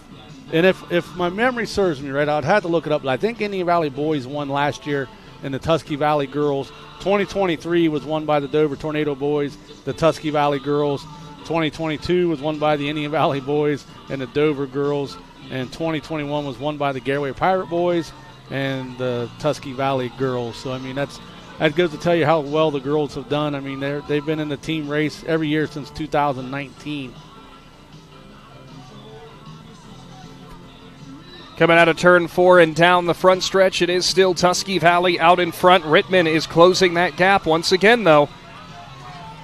And if my memory serves me right, I'd have to look it up, but I think Indian Valley boys won last year, and the Tusky Valley girls. 2023 was won by the Dover Tornado boys, the Tusky Valley girls. 2022 was won by the Indian Valley boys and the Dover girls. And 2021 was won by the Garaway Pirate boys and the Tusky Valley girls. So, I mean, that goes to tell you how well the girls have done. I mean, they've been in the team race every year since 2019. Coming out of turn 4 and down the front stretch, it is still Tusky Valley out in front. Rittman is closing that gap once again, though,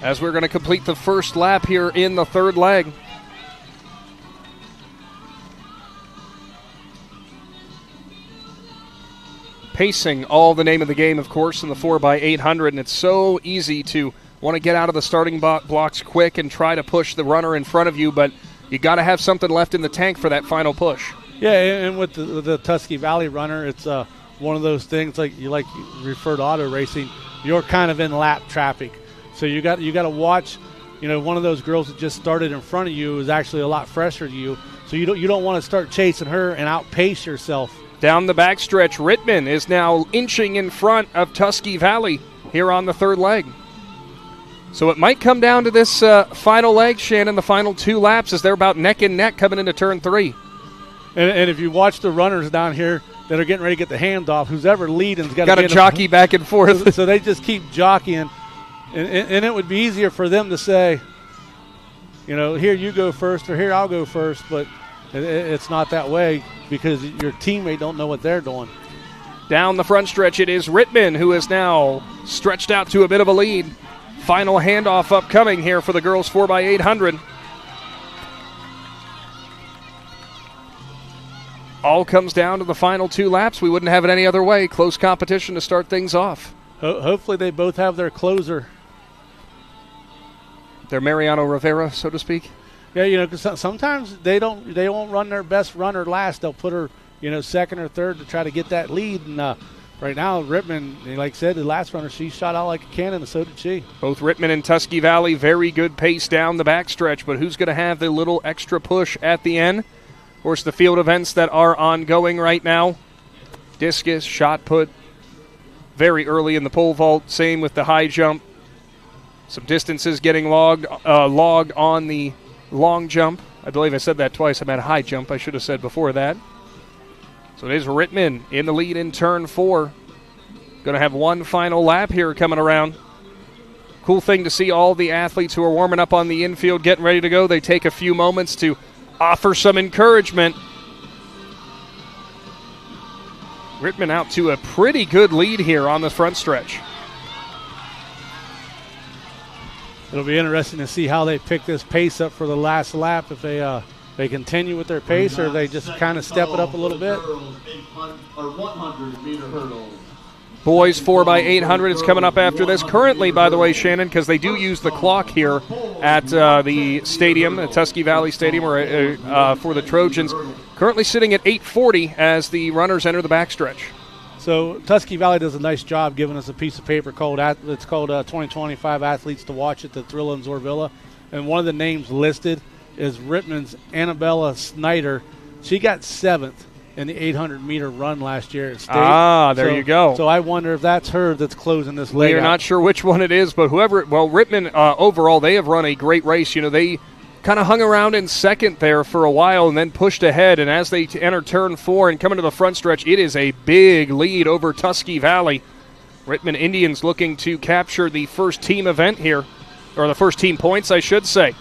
as we're going to complete the first lap here in the third leg. Pacing, all the name of the game, of course, in the 4x800, and it's so easy to want to get out of the starting blocks quick and try to push the runner in front of you, but you got to have something left in the tank for that final push. Yeah, and with the Tusky Valley runner, it's one of those things like you refer to auto racing. You're kind of in lap traffic, so you got to watch. You know, one of those girls that just started in front of you is actually a lot fresher than you, so you don't want to start chasing her and outpace yourself. Down the backstretch, Rittman is now inching in front of Tusky Valley here on the third leg. So it might come down to this final leg, Shannon, the final 2 laps, as they're about neck and neck coming into turn 3. And if you watch the runners down here that are getting ready to get the handoff, who's ever leading's got to jockey back and forth. So they just keep jockeying. And it would be easier for them to say, you know, here you go first or here I'll go first, but it's not that way because your teammate don't know what they're doing. Down the front stretch, it is Rittman who is now stretched out to a bit of a lead. Final handoff upcoming here for the girls 4x800. All comes down to the final 2 laps. We wouldn't have it any other way. Close competition to start things off. Hopefully they both have their closer. Their Mariano Rivera, so to speak. Yeah, you know, because sometimes they won't run their best runner last. They'll put her, you know, second or third to try to get that lead. And right now, Rittman, like I said, the last runner, she shot out like a cannon, and so did she. Both Rittman and Tusky Valley, very good pace down the backstretch. But who's going to have the little extra push at the end? Of course, the field events that are ongoing right now. Discus, shot put, very early in the pole vault. Same with the high jump. Some distances getting logged on the long jump. I believe I said that twice. I meant high jump. I should have said before that. So it is Rittman in the lead in turn 4. Going to have one final lap here coming around. Cool thing to see all the athletes who are warming up on the infield getting ready to go. They take a few moments to offer some encouragement. Rittman out to a pretty good lead here on the front stretch. It'll be interesting to see how they pick this pace up for the last lap, if they continue with their pace or they just kind of step it up a little bit. Boys 4x800 is coming up after this. Currently, by the way, Shannon, because they do use the clock here at the stadium, the Tusky Valley Stadium, or for the Trojans, currently sitting at 8:40 as the runners enter the backstretch. So Tusky Valley does a nice job giving us a piece of paper called 2025 Athletes to Watch at the Thrilla in Zoarvilla, and one of the names listed is Rittman's Annabella Snyder. She got 7th in the 800-meter run last year at state. There you go. So I wonder if that's her that's closing this leg. We're not sure which one it is, but Rittman, overall, they have run a great race. You know, they kind of hung around in second there for a while and then pushed ahead, and as they enter turn 4 and come into the front stretch, it is a big lead over Tusky Valley. Rittman Indians looking to capture the first team event here, or the first team points, I should say.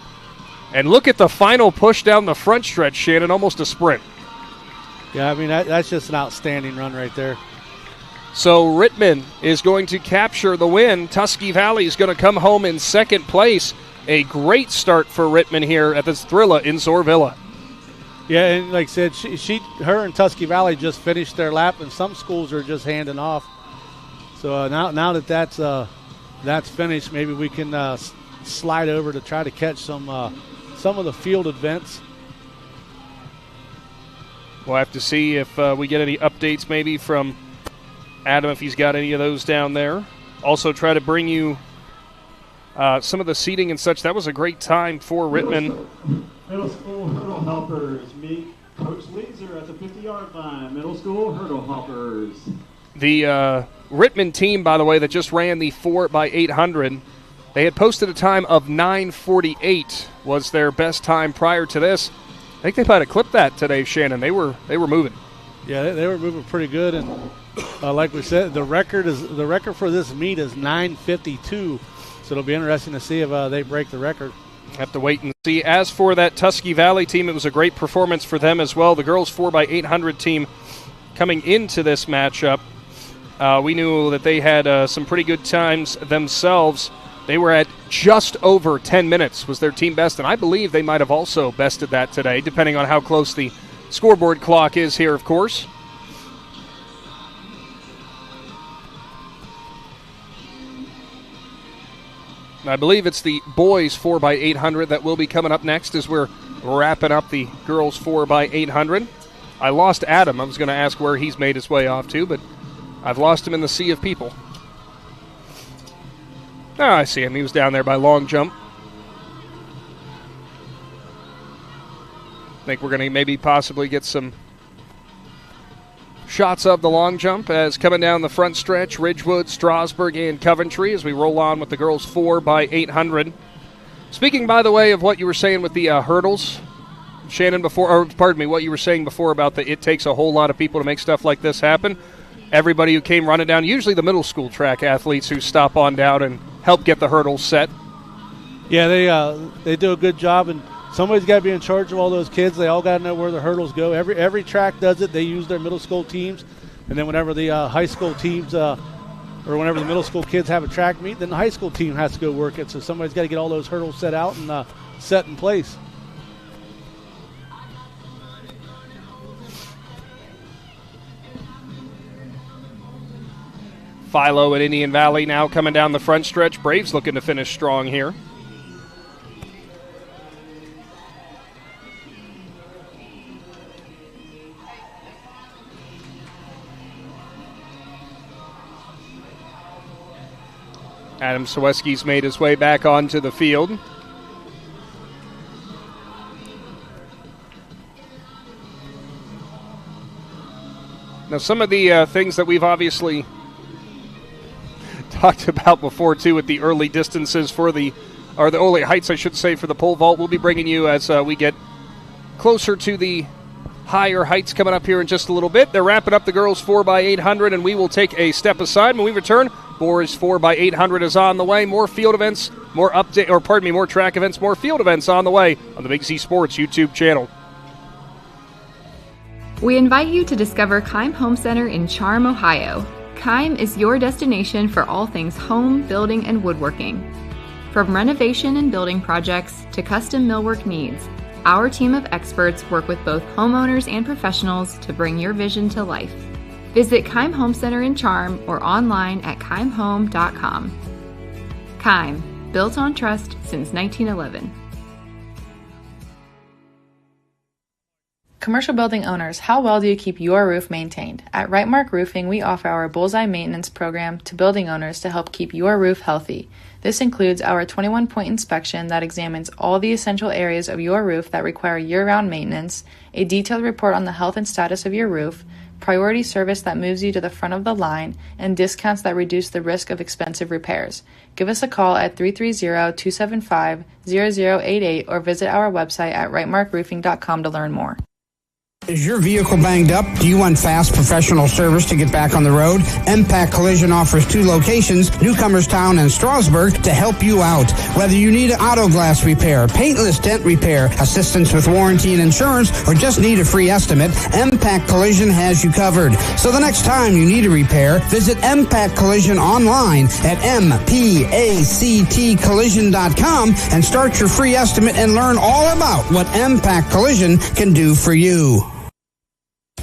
And look at the final push down the front stretch, Shannon, almost a sprint. Yeah, I mean, that's just an outstanding run right there. So Rittman is going to capture the win. Tusky Valley is going to come home in second place. A great start for Rittman here at this Thrilla in Zoarvilla. Yeah, and like I said, her and Tusky Valley just finished their lap, and some schools are just handing off. So now that that's finished, maybe we can slide over to try to catch some of the field events. We'll have to see if we get any updates maybe from Adam, if he's got any of those down there. Also try to bring you some of the seating and such. That was a great time for Rittman. Middle school helper is Meek, Coach Leeser at the 50-yard line. Middle school hurdle hoppers. The Rittman team, by the way, that just ran the 4x800, they had posted a time of 9:48 was their best time prior to this. I think they might have clipped that today, Shannon. They were moving. Yeah, they were moving pretty good, and like we said, the record for this meet is 9:52. So it'll be interesting to see if they break the record. Have to wait and see. As for that Tusky Valley team, it was a great performance for them as well. The girls 4x800 team coming into this matchup, we knew that they had some pretty good times themselves. They were at just over 10 minutes was their team best, and I believe they might have also bested that today, depending on how close the scoreboard clock is here, of course. I believe it's the boys 4x800 that will be coming up next as we're wrapping up the girls 4x800. I lost Adam. I was going to ask where he's made his way off to, but I've lost him in the sea of people. Oh, I see him. He was down there by long jump. I think we're going to maybe possibly get some shots of the long jump as coming down the front stretch, Ridgewood, Strasburg, and Coventry as we roll on with the girls 4x800. Speaking, by the way, of what you were saying with the hurdles, Shannon, what you were saying before about it takes a whole lot of people to make stuff like this happen. Everybody who came running down, usually the middle school track athletes who stop on down and help get the hurdles set. Yeah, they do a good job, and somebody's got to be in charge of all those kids. They all got to know where the hurdles go. Every track does it. They use their middle school teams, and then whenever the high school teams or whenever the middle school kids have a track meet, then the high school team has to go work it. So somebody's got to get all those hurdles set out and set in place. Philo at Indian Valley now coming down the front stretch. Braves looking to finish strong here. Adam Sawecki's made his way back onto the field. Now, some of the things that we've obviously talked about before, too, with the early distances or the early heights, I should say, for the pole vault, we'll be bringing you as we get closer to the higher heights coming up here in just a little bit. They're wrapping up the girls 4x800, and we will take a step aside. When we return, boys 4x800 is on the way. More field events, more track events, more field events on the way on the Big Z Sports YouTube channel. We invite you to discover Keim Home Center in Charm, Ohio. Keim is your destination for all things home, building, and woodworking. From renovation and building projects to custom millwork needs, our team of experts work with both homeowners and professionals to bring your vision to life. Visit Keim Home Center in Charm or online at keimhome.com. Keim, built on trust since 1911. Commercial building owners, how well do you keep your roof maintained? At Rightmark Roofing, we offer our Bullseye Maintenance program to building owners to help keep your roof healthy. This includes our 21-point inspection that examines all the essential areas of your roof that require year-round maintenance, a detailed report on the health and status of your roof, priority service that moves you to the front of the line, and discounts that reduce the risk of expensive repairs. Give us a call at 330-275-0088 or visit our website at rightmarkroofing.com to learn more. Is your vehicle banged up? Do you want fast professional service to get back on the road? Impact Collision offers 2 locations, Newcomerstown and Strasburg, to help you out. Whether you need auto glass repair, paintless dent repair, assistance with warranty and insurance, or just need a free estimate, Impact Collision has you covered. So the next time you need a repair, visit Impact Collision online at mpactcollision.com and start your free estimate and learn all about what Impact Collision can do for you.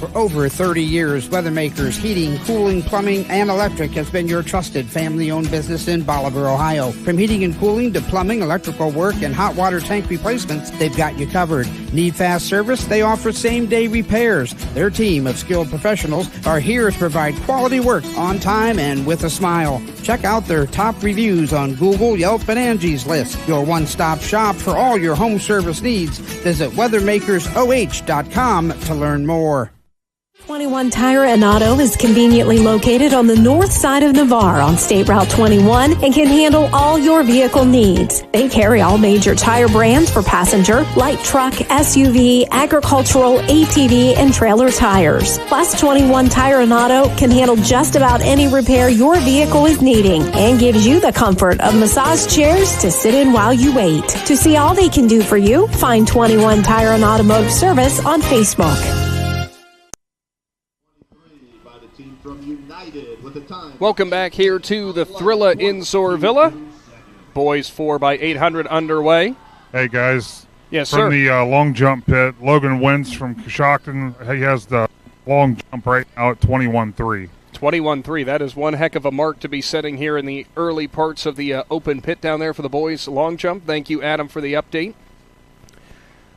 For over 30 years, Weathermakers Heating, Cooling, Plumbing, and Electric has been your trusted family-owned business in Bolivar, Ohio. From heating and cooling to plumbing, electrical work, and hot water tank replacements, they've got you covered. Need fast service? They offer same-day repairs. Their team of skilled professionals are here to provide quality work on time and with a smile. Check out their top reviews on Google, Yelp, and Angie's List. Your one-stop shop for all your home service needs. Visit weathermakersoh.com to learn more. 21 Tire and Auto is conveniently located on the north side of Navarre on State Route 21 and can handle all your vehicle needs. They carry all major tire brands for passenger, light truck, SUV, agricultural, ATV, and trailer tires. Plus, 21 Tire and Auto can handle just about any repair your vehicle is needing and gives you the comfort of massage chairs to sit in while you wait. To see all they can do for you, find 21 Tire and Automotive Service on Facebook. Welcome back here to the Thrilla in Zoarvilla. Boys 4x800 underway. Hey, guys. Yes, from sir. the long jump pit, Logan wins from Coshocton. He has the long jump right now at 21-3. 21-3. That is one heck of a mark to be setting here in the early parts of the open pit down there for the boys long jump. Thank you, Adam, for the update.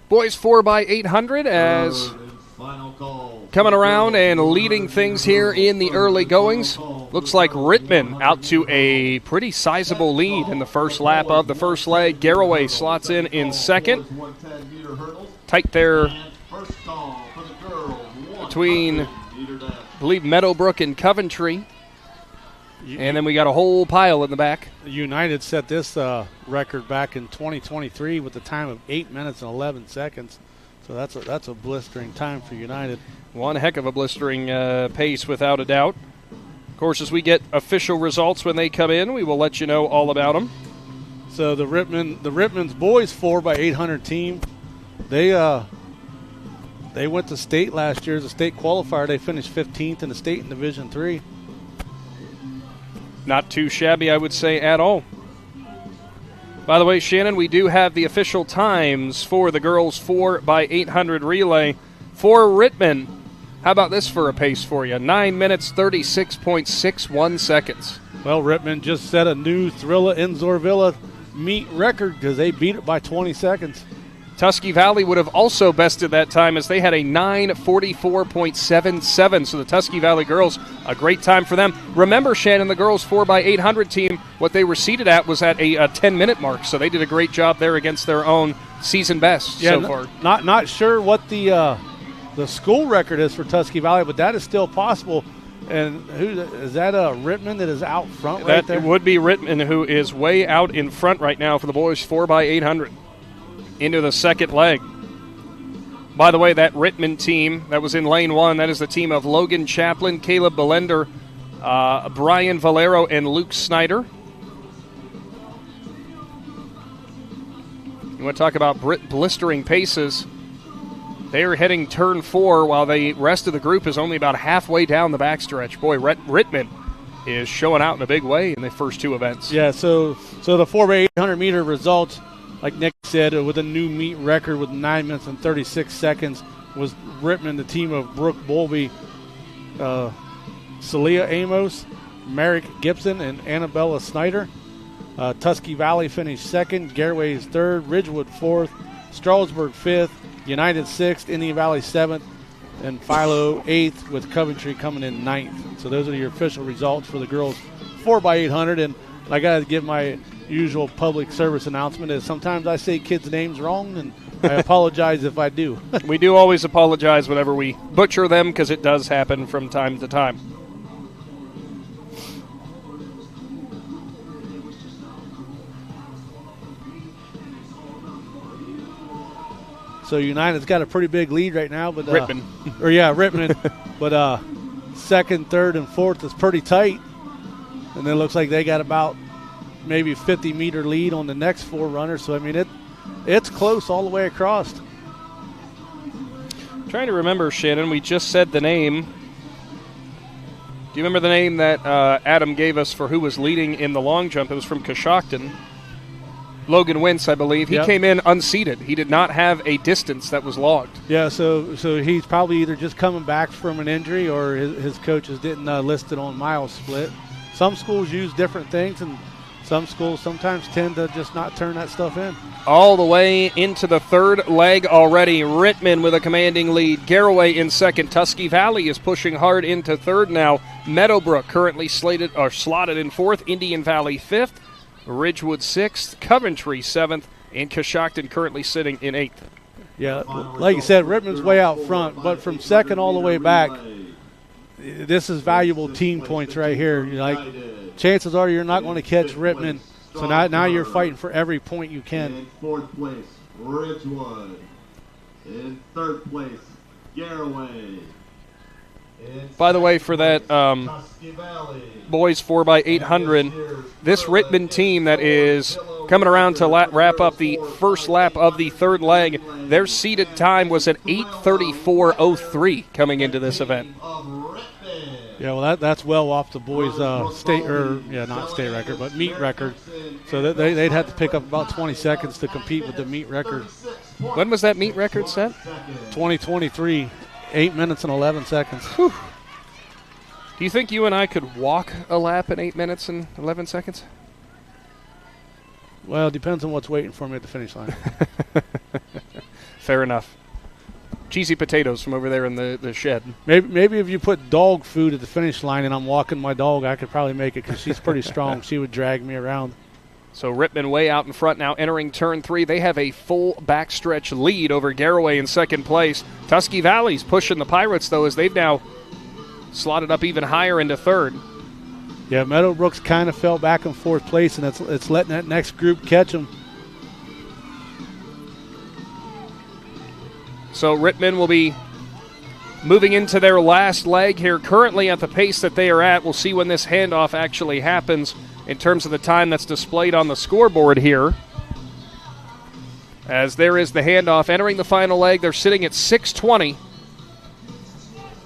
Boys 4x800 as coming around and leading things here in the early goings. Looks like Rittman out to a pretty sizable lead in the first lap of the first leg. Garraway slots in second. Tight there between, I believe, Meadowbrook and Coventry. And then we got a whole pile in the back. United set this record back in 2023 with a time of 8 minutes and 11 seconds. So that's a blistering time for United. One heck of a blistering pace, without a doubt. Of course, as we get official results when they come in, we will let you know all about them. So the Rittman's boys 4x800 team, they went to state last year as a state qualifier. They finished 15th in the state in Division III. Not too shabby, I would say, at all. By the way, Shannon, we do have the official times for the girls 4x800 relay. For Rittman, how about this for a pace for you? 9 minutes, 36.61 seconds. Well, Rittman just set a new Thrilla in Zoarvilla meet record because they beat it by 20 seconds. Tusky Valley would have also bested that time as they had a 9:44.77. So the Tusky Valley girls, a great time for them. Remember, Shannon, the girls 4x800 team, what they were seated at was at a 10-minute mark. So they did a great job there against their own season best so far. Not sure what the school record is for Tusky Valley, but that is still possible. And who is that? Rittman that is out front right there? That would be Rittman, who is way out in front right now for the boys 4x800. Into the second leg. By the way, that Rittman team that was in lane one, that is the team of Logan Chaplin, Caleb Belender, Brian Valero, and Luke Snyder. You want to talk about blistering paces? They are heading turn 4 while the rest of the group is only about halfway down the backstretch. Boy, Rittman is showing out in a big way in the first two events. Yeah, so the 4x800 meter results, like Nick said, with a new meet record with 9 minutes and 36 seconds, was Rittman, the team of Brooke Bolby, Celia Amos, Merrick Gibson, and Annabella Snyder. Tusky Valley finished second, Garraway's third, Ridgewood fourth, Strasburg fifth, United sixth, Indian Valley seventh, and Philo eighth, with Coventry coming in ninth. So those are your official results for the girls 4x800. And I got to give my usual public service announcement is sometimes I say kids' names wrong, and I apologize if I do. We do always apologize whenever we butcher them because it does happen from time to time. So United's got a pretty big lead right now, but Rittman. Rittman. But second, third, and fourth is pretty tight, and it looks like they got about maybe 50-meter lead on the next four runners. So, I mean, it's close all the way across. I'm trying to remember, Shannon, we just said the name. Do you remember the name that Adam gave us for who was leading in the long jump? It was from Coshocton. Logan Wentz, I believe. He Yep. came in unseated. He did not have a distance that was logged. Yeah, so he's probably either just coming back from an injury or his coaches didn't list it on mile split. Some schools use different things, and some schools sometimes tend to just not turn that stuff in. All the way into the third leg already. Rittman with a commanding lead. Garraway in second. Tusky Valley is pushing hard into third now. Meadowbrook currently slotted in fourth. Indian Valley fifth. Ridgewood sixth. Coventry seventh. And Coshocton currently sitting in eighth. Yeah, like you said, Rittman's way out front, but from second all the way back, this is valuable team points right here. Chances are you're not going to catch Rittman, so now you're fighting for every point you can. In fourth place, Ridgewood. In third place, Garraway. By the way, for that boys 4x800, this Rittman team that is coming around to wrap up the first lap of the third leg, their seeded time was at 8:34:03 coming into this event. Yeah, well, that's well off the boys' not state record, but meet record. So they'd have to pick up about 20 seconds to compete with the meet record. When was that meet record set? 2023, 8 minutes and 11 seconds. Whew. Do you think you and I could walk a lap in 8 minutes and 11 seconds? Well, it depends on what's waiting for me at the finish line. Fair enough. Cheesy potatoes from over there in the shed. Maybe if you put dog food at the finish line and I'm walking my dog, I could probably make it because she's pretty strong. She would drag me around. So Rittman way out in front now, entering turn 3. They have a full backstretch lead over Garraway in second place. Tusky Valley's pushing the Pirates, though, as they've now slotted up even higher into third. Yeah, Meadowbrook's kind of fell back in fourth place, and it's letting that next group catch them. So Rittman will be moving into their last leg here, currently at the pace that they are at. We'll see when this handoff actually happens in terms of the time that's displayed on the scoreboard here. As there is the handoff entering the final leg, they're sitting at 6:20.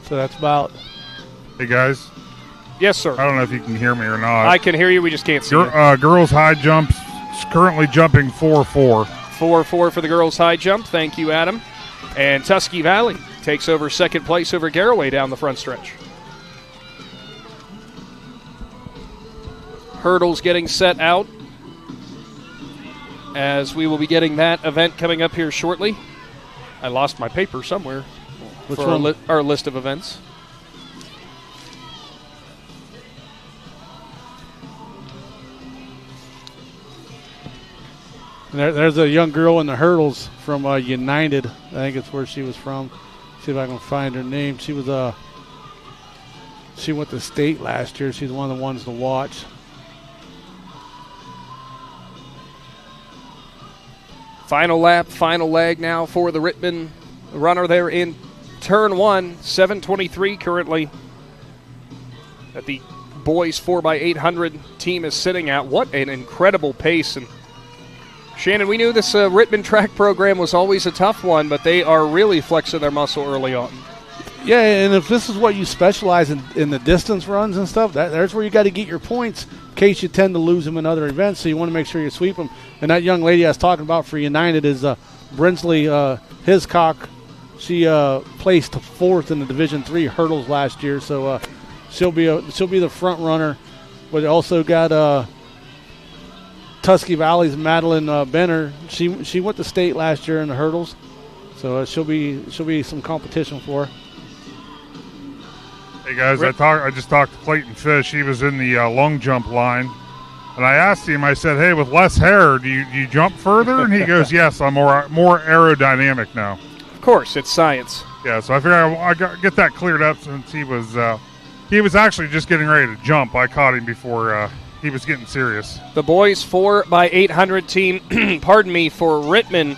So that's about... Hey, guys. Yes, sir. I don't know if you can hear me or not. I can hear you. We just can't see you. Girls high jumps currently jumping 4-4. 4-4 for the girls high jump. Thank you, Adam. And Tusky Valley takes over second place over Garraway down the front stretch. Hurdles getting set out, as we will be getting that event coming up here shortly. I lost my paper somewhere. Which for one? Our list of events. And there's a young girl in the hurdles from United. I think it's where she was from. See if I can find her name. She was she went to state last year. She's one of the ones to watch. Final lap, final leg now for the Rittman runner there in turn 1. 7:23 currently that the boys 4x800 team is sitting at. What an incredible pace. And Shannon, we knew this Rittman track program was always a tough one, but they are really flexing their muscle early on. Yeah, and if this is what you specialize in the distance runs and stuff, there's where you got to get your points in case you tend to lose them in other events, so you want to make sure you sweep them. And that young lady I was talking about for United is Brinsley Hiscock. She placed fourth in the Division III hurdles last year, so she'll be the front runner. But also got Tusky Valley's Madeline Benner. She went to state last year in the hurdles, so she'll be some competition for her. Hey guys, I just talked to Clayton Fish. He was in the long jump line, and I asked him. I said, "Hey, with less hair, do you jump further?" And he goes, "Yes, I'm more aerodynamic now." Of course, it's science. Yeah, so I figured I got get that cleared up since he was actually just getting ready to jump. I caught him before he was getting serious. The boys 4x800 team, pardon me, for Rittman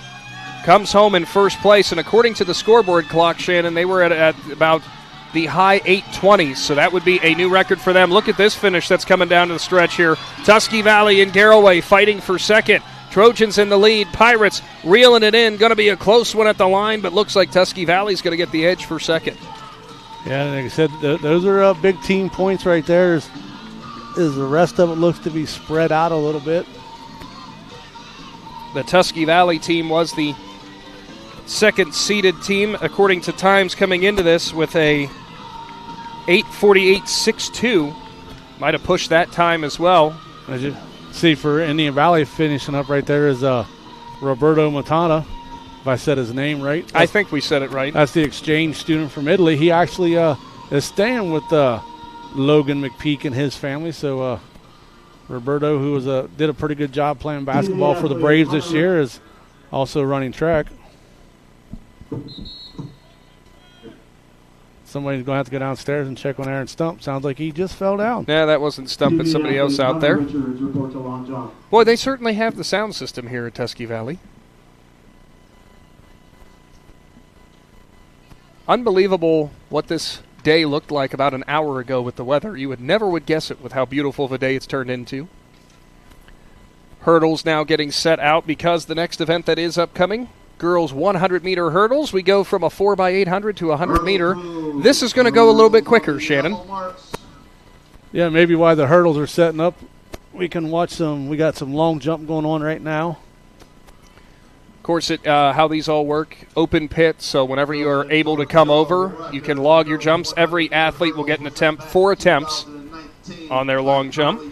comes home in first place, and according to the scoreboard clock, Shannon, they were at about the high 820s, so that would be a new record for them. Look at this finish that's coming down to the stretch here. Tusky Valley and Garraway fighting for second. Trojans in the lead. Pirates reeling it in. Going to be a close one at the line, but looks like Tusky Valley's going to get the edge for second. Yeah, like I said, those are big team points right there. Is the rest of it looks to be spread out a little bit. The Tusky Valley team was the second-seeded team, according to times coming into this, with a 8:48.62. Might have pushed that time as well. As you see, for Indian Valley finishing up right there is Roberto Matana, if I said his name right. I think we said it right. That's the exchange student from Italy. He actually is staying with Logan McPeek and his family. So Roberto, who did a pretty good job playing basketball for the Braves this year, is also running track. Somebody's going to have to go downstairs and check on Aaron Stump. Sounds like he just fell down. Yeah, that wasn't Stump, it's somebody else out there. Boy, they certainly have the sound system here at Tusky Valley. Unbelievable what this day looked like about an hour ago with the weather. You never would guess it with how beautiful of a day it's turned into. Hurdles now getting set out because the next event that is upcoming, girls 100-meter hurdles. We go from a 4x800 to a 100-meter. This is going to go a little bit quicker, Shannon. Yeah, maybe while the hurdles are setting up, we can watch some. We got some long jump going on right now. Of course, how these all work, open pit, so whenever you are able to come over, you can log your jumps. Every athlete will get an attempt, 4 attempts on their long jump.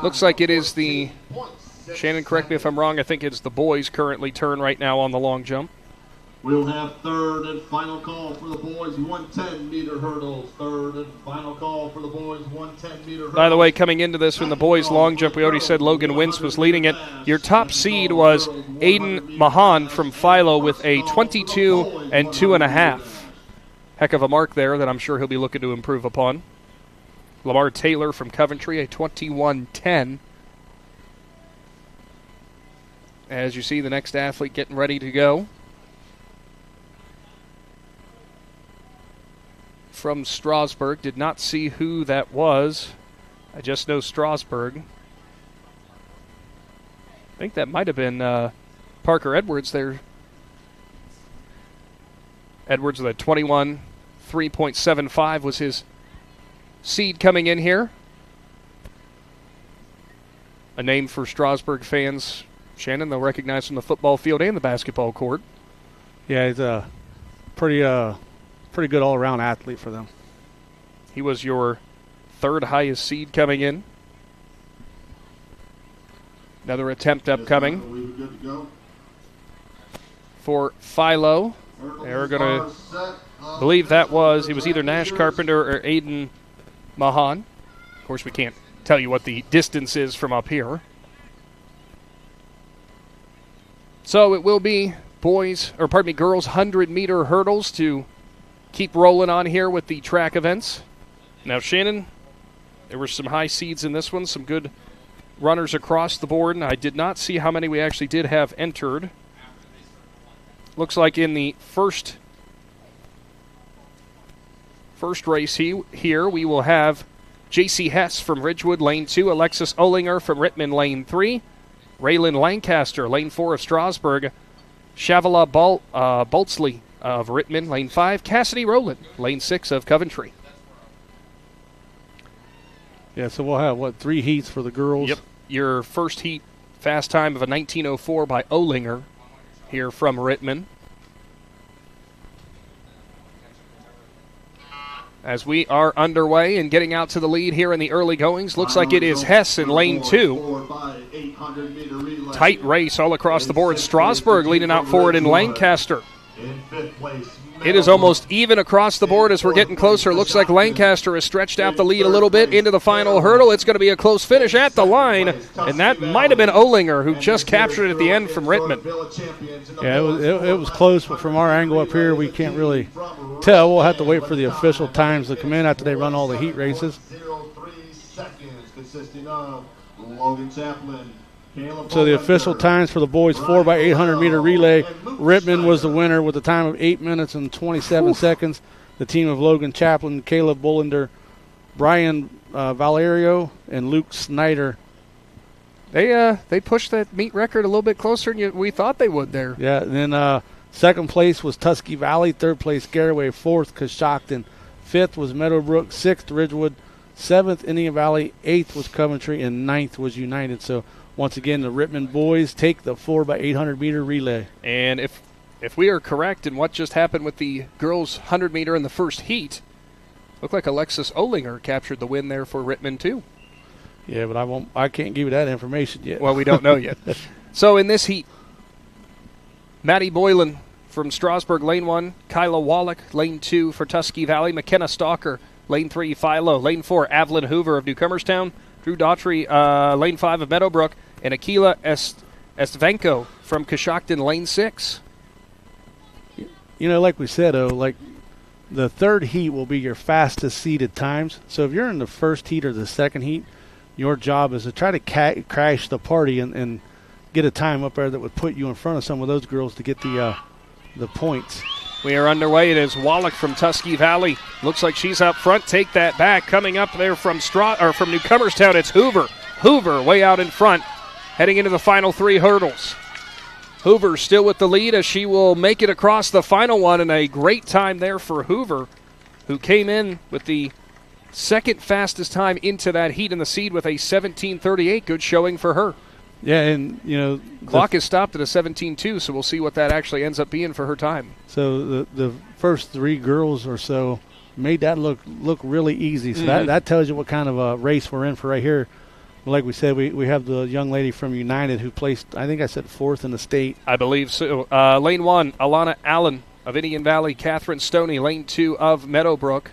Looks like it is the, Shannon, correct me if I'm wrong, I think it's the boys currently turn right now on the long jump. We'll have third and final call for the boys 110-meter hurdles. Third and final call for the boys 110-meter hurdles. By the way, coming into this from the boys' long jump, we already said Logan Wentz was leading it. Your top seed was Aiden Mahan from Philo with a 22 and 2.5. Heck of a mark there that I'm sure he'll be looking to improve upon. Lamar Taylor from Coventry, a 21-10. As you see, the next athlete getting ready to go. From Strasburg, did not see who that was. I just know Strasburg. I think that might have been Parker Edwards there. Edwards with a 21, 3.75 was his seed coming in here. A name for Strasburg fans, Shannon, they'll recognize from the football field and the basketball court. Yeah, he's a pretty good all-around athlete for them. He was your third highest seed coming in. Another attempt upcoming for Philo. They're going to believe that was, it was either Nash Carpenter or Aiden Mahan. Of course, we can't tell you what the distance is from up here. So it will be girls 100-meter hurdles to keep rolling on here with the track events. Now, Shannon, there were some high seeds in this one, some good runners across the board, and I did not see how many we actually did have entered. Looks like in the first race here, we will have J.C. Hess from Ridgewood, lane 2, Alexis Olinger from Rittman, lane 3, Raylan Lancaster, lane 4 of Strasburg, Shavala Boltzley of Rittman, lane 5, Cassidy Rowland, lane 6 of Coventry. Yeah, so we'll have, 3 heats for the girls? Yep. Your first heat fast time of a 19:04 by Olinger here from Rittman. As we are underway and getting out to the lead here in the early goings, looks like it is Hess in lane 2. Tight race all across the board. Strasburg leading out forward in Lancaster. It is almost even across the board as we're getting closer. Looks like Lancaster has stretched out the lead a little bit into the final hurdle. It's going to be a close finish at the line, and that might have been Olinger who just captured it at the end from Rittman. Yeah, it was close, but from our angle up here, we can't really tell. We'll have to wait for the official times to come in after they run all the heat races. 0.03 seconds consisting of Logan Chaplin. So the official times for the boys 4x800 meter relay, Rittman was the winner with a time of 8 minutes and 27 seconds. The team of Logan Chaplin, Caleb Bullender, Brian Valerio, and Luke Snyder. They pushed that meet record a little bit closer than we thought they would there. Yeah, and then second place was Tusky Valley, third place Garraway, fourth Coshocton, fifth was Meadowbrook, sixth Ridgewood, 7th Indian Valley, 8th was Coventry, and 9th was United. So once again, the Rittman boys take the 4x800 meter relay. And if we are correct in what just happened with the girls 100 meter in the first heat, looked like Alexis Olinger captured the win there for Rittman too. Yeah, but I can't give you that information yet. Well, we don't know yet. So in this heat, Maddie Boylan from Strasburg, lane 1. Kyla Wallach, lane 2 for Tusky Valley. McKenna Stalker, lane 3. Philo, lane 4. Evelyn Hoover of Newcomerstown. Drew Daughtry, lane 5 of Meadowbrook. And Akila Estvenko from Coshocton, lane 6. You know, like we said, the third heat will be your fastest seeded times. So if you're in the first heat or the second heat, your job is to try to crash the party and get a time up there that would put you in front of some of those girls to get the points. We are underway. It is Wallach from Tusky Valley. Looks like she's up front. Take that back. Coming up there from Newcomerstown, it's Hoover. Hoover way out in front, heading into the final 3 hurdles. Hoover still with the lead as she will make it across the final one, and a great time there for Hoover, who came in with the second fastest time into that heat in the seed with a 17:38. Good showing for her. Yeah, and, you know, clock is stopped at a 17:2, so we'll see what that actually ends up being for her time. So the first 3 girls or so made that look really easy. So that tells you what kind of a race we're in for right here. Like we said, we have the young lady from United who placed, I think I said 4th in the state. I believe so. Lane 1, Alana Allen of Indian Valley. Catherine Stoney, lane 2 of Meadowbrook.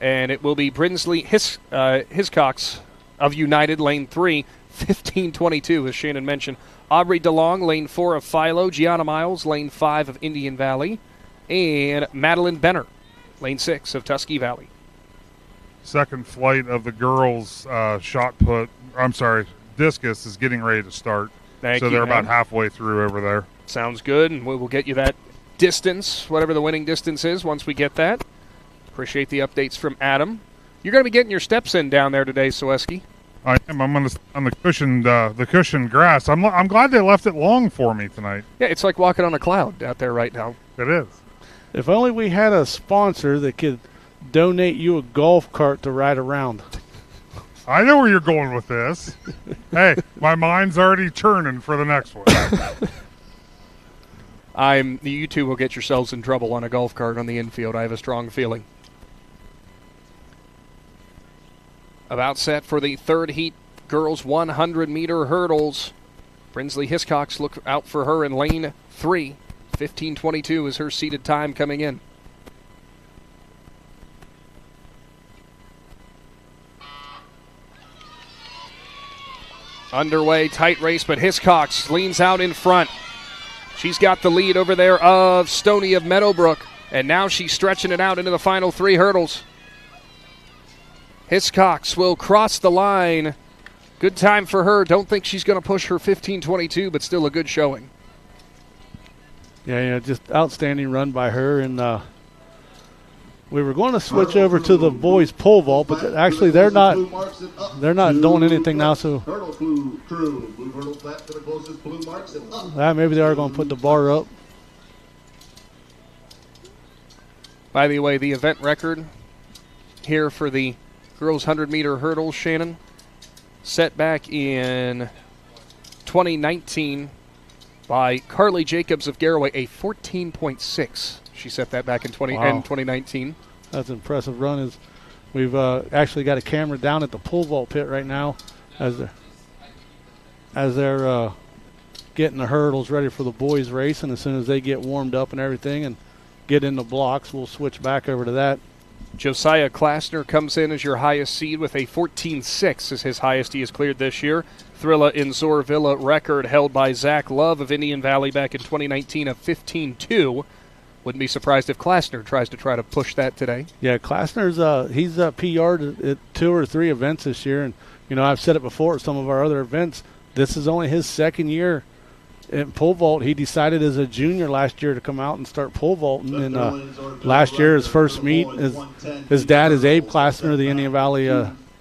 And it will be Brinsley Hiscox of United, lane 3. 15:22, as Shannon mentioned. Aubrey DeLong, lane 4 of Philo. Gianna Miles, lane 5 of Indian Valley. And Madeline Benner, lane 6 of Tusky Valley. Second flight of the girls' discus is getting ready to start. Thank you, they're about halfway through over there. Sounds good, and we will get you that distance, whatever the winning distance is, once we get that. Appreciate the updates from Adam. You're going to be getting your steps in down there today, Soeski. I am. I'm on the cushioned grass. I'm glad they left it long for me tonight. Yeah, it's like walking on a cloud out there right now. It is. If only we had a sponsor that could donate you a golf cart to ride around. I know where you're going with this. Hey, my mind's already churning for the next one. You two will get yourselves in trouble on a golf cart on the infield. I have a strong feeling. About set for the third heat, girls 100-meter hurdles. Brinsley Hiscox, look out for her in lane 3. 15:22 is her seated time coming in. Underway, tight race, but Hiscox leans out in front. She's got the lead over there of Stoney of Meadowbrook, and now she's stretching it out into the final 3 hurdles. Hiscox will cross the line. Good time for her. Don't think she's going to push her 15:22, but still a good showing. Yeah, just outstanding run by her. And we were going to switch over to the boys pole vault, but actually they're not doing anything now. So maybe they are going to put the bar up. By the way, the event record here for the girls 100-meter hurdles, Shannon, set back in 2019 by Carly Jacobs of Garraway, a 14.6. She set that back in 2019. That's an impressive run. We've actually got a camera down at the pole vault pit right now as they're getting the hurdles ready for the boys race, and as soon as they get warmed up and everything and get in the blocks, we'll switch back over to that. Josiah Klassner comes in as your highest seed with a 14.6 is his highest he has cleared this year. Thrilla in Zoarvilla record held by Zach Love of Indian Valley back in 2019 of 15.2. Wouldn't be surprised if Klassner tries to push that today. Yeah, Klassner's he's PR'd at 2 or 3 events this year, and I've said it before at some of our other events. This is only his second year in pole vault. He decided as a junior last year to come out and start pole vaulting. And last year, his first meet, his dad is Abe Klassner, the Indian Valley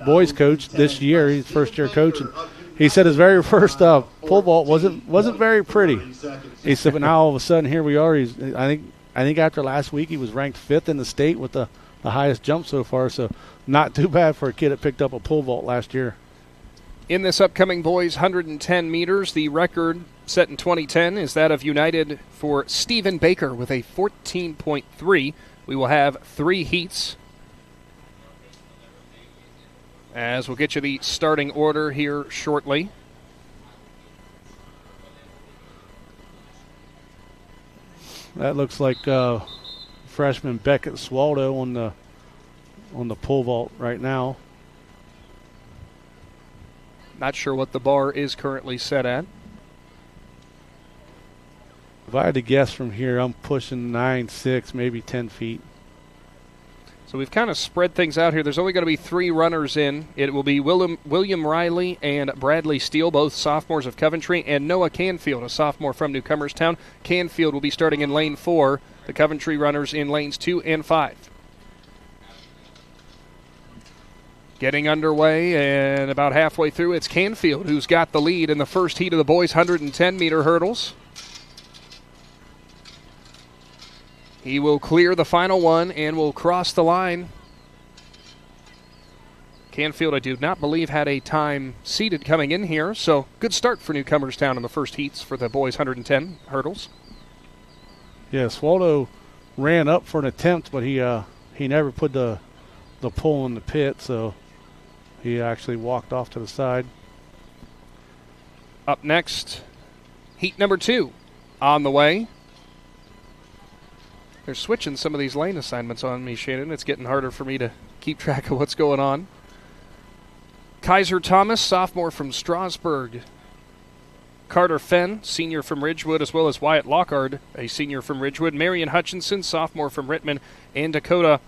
boys coach. This year, he's first-year coach. And he said his very first pole vault wasn't very pretty. He said, but now all of a sudden here we are. I think after last week he was ranked 5th in the state with a the highest jump so far, so not too bad for a kid that picked up a pole vault last year. In this upcoming boys 110 meters, the record set in 2010 is that of United for Stephen Baker with a 14.3. We will have 3 heats, as we'll get you the starting order here shortly. That looks like freshman Beckett Swaldo on the pole vault right now. Not sure what the bar is currently set at. If I had to guess from here, I'm pushing 9.6, maybe 10 feet. So we've kind of spread things out here. There's only going to be 3 runners in. It will be William Riley and Bradley Steele, both sophomores of Coventry, and Noah Canfield, a sophomore from Newcomerstown. Canfield will be starting in lane 4, the Coventry runners in lanes 2 and 5. Getting underway, and about halfway through, it's Canfield who's got the lead in the first heat of the boys' 110-meter hurdles. He will clear the final one and will cross the line. Canfield, I do not believe, had a time seated coming in here, so good start for Newcomerstown in the first heats for the boys' 110 hurdles. Yeah, Swaldo ran up for an attempt, but he never put the pole in the pit, so he actually walked off to the side. Up next, heat number 2 on the way. They're switching some of these lane assignments on me, Shannon. It's getting harder for me to keep track of what's going on. Kaiser Thomas, sophomore from Strasburg. Carter Fenn, senior from Ridgewood, as well as Wyatt Lockhart, a senior from Ridgewood. Marion Hutchinson, sophomore from Rittman. And Dakota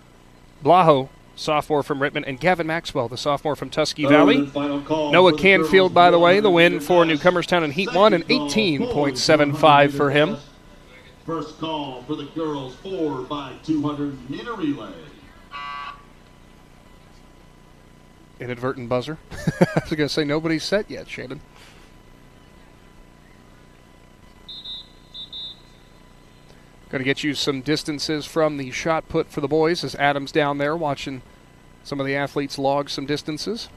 Blaho, sophomore from Rittman. And Gavin Maxwell, the sophomore from Tusky Valley. Noah Canfield, by the way, the win for Newcomerstown in Heat 1, and 18.75 for him. First call for the girls 4x200 meter relay. Inadvertent buzzer. I was going to say nobody's set yet, Shannon. Going to get you some distances from the shot put for the boys as Adam's down there watching some of the athletes log some distances.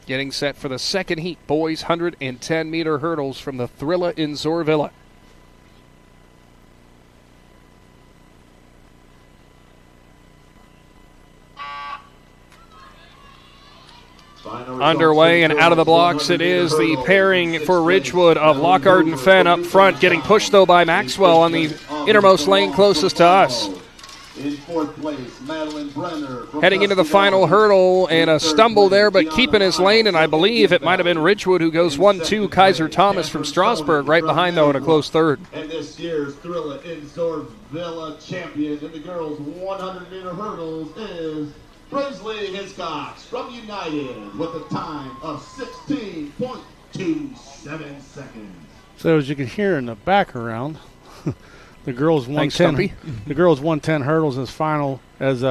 Getting set for the second heat, boys 110-meter hurdles from the Thrilla in Zoarvilla. Underway and out of the blocks, it is the pairing for Ridgewood of Lockhart and Fenn up front, getting pushed, though, by Maxwell on the innermost lane closest to us. In fourth place, Madeline Brenner. Heading into the final hurdle, and a stumble there, but keeping his lane, and I believe it might have been Ridgewood who goes 1-2. Kaiser Thomas from Strasburg right behind, though, in a close third. And this year's Thrilla in Zoarvilla champion in the girls' 100-meter hurdles is Brinsley Hiscox from United with a time of 16.27 seconds. So as you can hear in the background, the girls 110 hurdles is final, as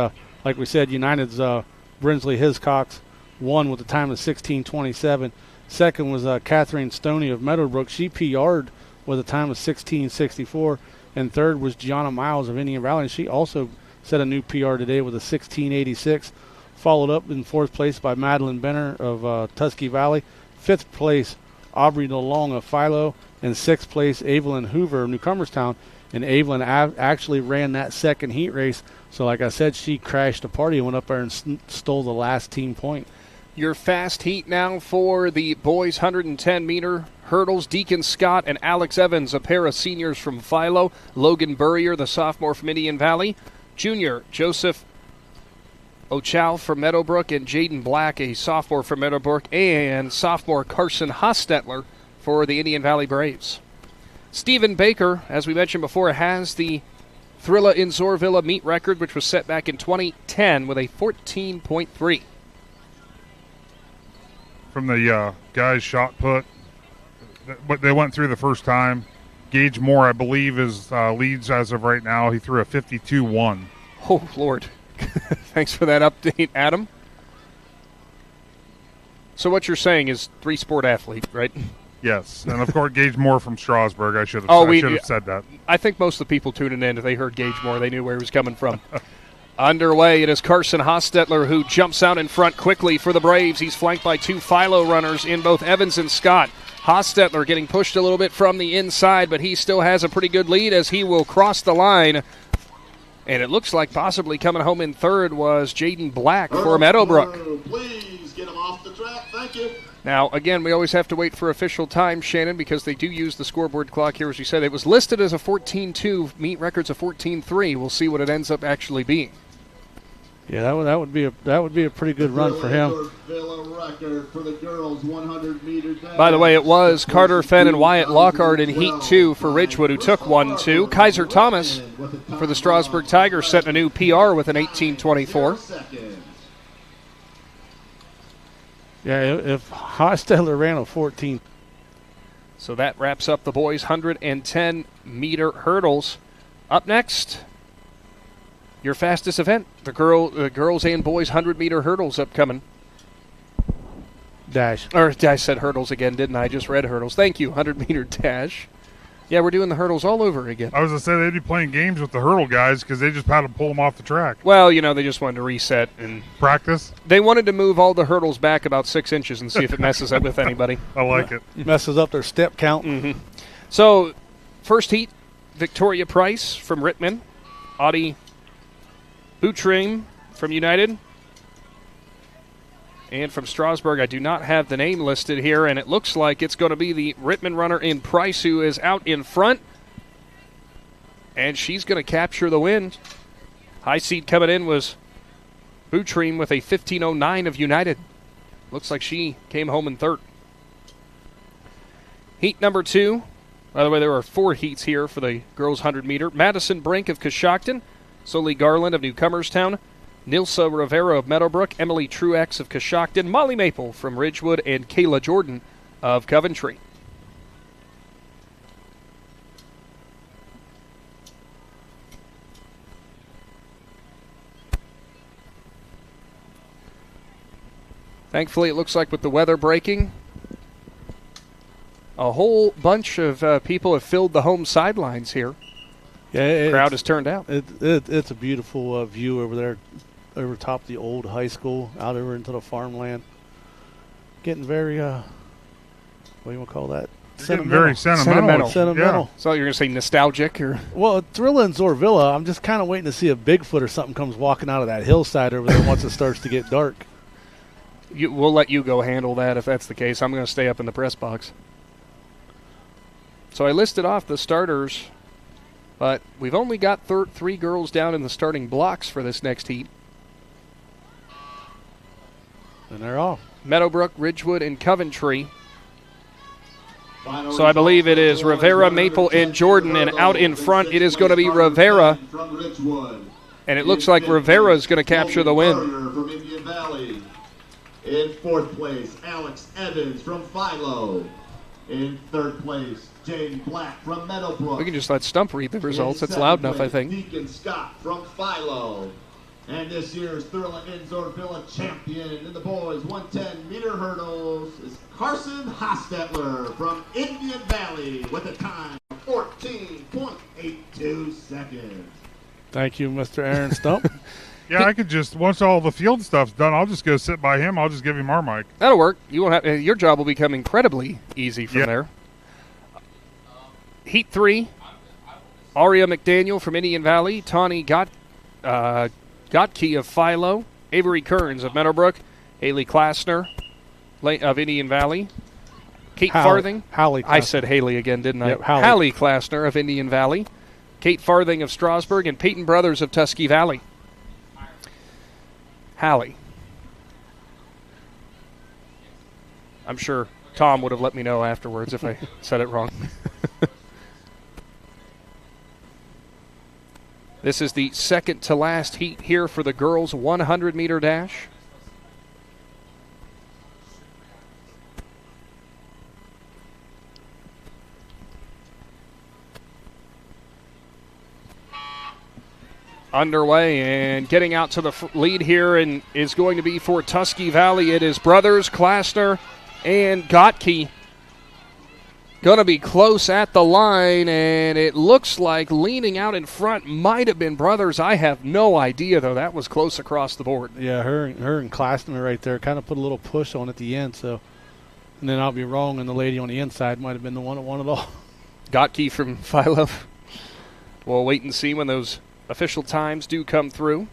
like we said, United's Brinsley Hiscox won with a time of 16:27. Second was Catherine Stoney of Meadowbrook. She PR'd with a time of 16:64. And third was Gianna Miles of Indian Valley. And she also set a new PR today with a 16:86. Followed up in fourth place by Madeline Benner of Tusky Valley. Fifth place, Aubrey DeLong of Philo. And sixth place, Evelyn Hoover of Newcomerstown. And Evelyn actually ran that second heat race. So like I said, she crashed the party and went up there and stole the last team point. Your fast heat now for the boys' 110-meter hurdles. Deacon Scott and Alex Evans, a pair of seniors from Philo. Logan Burrier, the sophomore from Indian Valley. Junior Joseph Ochow from Meadowbrook, and Jaden Black, a sophomore from Meadowbrook. And sophomore Carson Hostetler for the Indian Valley Braves. Stephen Baker, as we mentioned before, has the Thrilla in Zoarvilla meet record, which was set back in 2010 with a 14.3. From the guys shot put, what they went through the first time, Gage Moore, I believe, is leads as of right now. He threw a 52-1. Oh, Lord. Thanks for that update, Adam. So what you're saying is 3-sport athlete, right? Yes, and of course Gage Moore from Strasburg. I should have said that. I think most of the people tuning in, if they heard Gage Moore, they knew where he was coming from. Underway, it is Carson Hostetler who jumps out in front quickly for the Braves. He's flanked by 2 Philo runners in both Evans and Scott. Hostetler getting pushed a little bit from the inside, but he still has a pretty good lead as he will cross the line. And it looks like possibly coming home in third was Jaden Black for Meadowbrook. Please get him off the track. Thank you. Now, again, we always have to wait for official time, Shannon, because they do use the scoreboard clock here, as you said. It was listed as a 14.2, meet records a 14.3. We'll see what it ends up actually being. Yeah, that would be a pretty good run for him. For the girls 100-meter dash. By the way, it was Carter Fenn and Wyatt Lockhart in Heat 2 for Ridgewood, who took 1-2. Kaiser Thomas for the Strasburg Tigers setting a new PR with an 18.24. Yeah, if Hostetler ran a 14. So that wraps up the boys' 110-meter hurdles. Up next, your fastest event, the girls and boys 100-meter hurdles upcoming. Dash. Or I said hurdles again, didn't I? I just read hurdles. Thank you, 100-meter dash. Yeah, we're doing the hurdles all over again. I was going to say they'd be playing games with the hurdle guys because they just had to pull them off the track. Well, they just wanted to reset and practice. They wanted to move all the hurdles back about 6 inches and see if it messes up with anybody. I like it. Messes up their step count. Mm-hmm. So, first heat, Victoria Price from Rittman, Audie Boutrim from United, and from Strasburg, I do not have the name listed here, and it looks like it's going to be the Rittman runner in Price who is out in front, and she's going to capture the win. High seed coming in was Boutrim with a 15.09 of United. Looks like she came home in third. Heat number 2. By the way, there are 4 heats here for the girls 100-meter. Madison Brink of Coshocton, Sully Garland of Newcomerstown, Nilsa Rivera of Meadowbrook, Emily Truex of Coshocton, Molly Maple from Ridgewood, and Kayla Jordan of Coventry. Thankfully, it looks like with the weather breaking, a whole bunch of people have filled the home sidelines here. Yeah, the crowd has turned out. It's a beautiful view over there, over top of the old high school, out over into the farmland. Getting very, what do you want to call that? Very sentimental. Yeah. So you're going to say nostalgic? Or? Well, Thrilla and Zoarvilla, I'm just kind of waiting to see a Bigfoot or something comes walking out of that hillside over there once it starts to get dark. We'll let you go handle that if that's the case. I'm going to stay up in the press box. So I listed off the starters, but we've only got 3 girls down in the starting blocks for this next heat. And they're off. Meadowbrook, Ridgewood, and Coventry. So I believe it is Rivera, Maple, and Jordan, and out in front it is going to be Rivera. And it looks like Rivera is going to capture the win. From Indian Valley. In 4th place, Alex Evans from Philo. In 3rd place, Jane Black from Meadowbrook. We can just let Stump read the results. It's loud enough, I think. Deacon Scott from Philo. And this year's Thrilla in Zoarvilla champion in the boys 110-meter hurdles is Carson Hostetler from Indian Valley with a time of 14.82 seconds. Thank you, Mr. Aaron Stump. Yeah, I could just, once all the field stuff's done, I'll just go sit by him. I'll just give him our mic. That'll work. You won't have, your job will become incredibly easy from there. Heat 3, Aria McDaniel from Indian Valley, Tawny Gotke of Philo, Avery Kearns of Meadowbrook, Haley Klassner of Indian Valley, Kate Farthing. I said Haley again, didn't I? Yep, Hallie Klassner of Indian Valley, Kate Farthing of Strasburg, and Peyton Brothers of Tusky Valley. Hallie. I'm sure Tom would have let me know afterwards if I said it wrong. This is the second to last heat here for the girls 100-meter dash. underway, and getting out to the lead here and is going to be for Tusky Valley. It is brothers Klasner and Gottke. Going to be close at the line, and it looks like leaning out in front might have been brothers. I have no idea, though. That was close across the board. Yeah, her and Klasner right there kind of put a little push on at the end. So, and then I'll be wrong, and the lady on the inside might have been the one that won it all. Gottke from Philo. We'll wait and see when those official times do come through.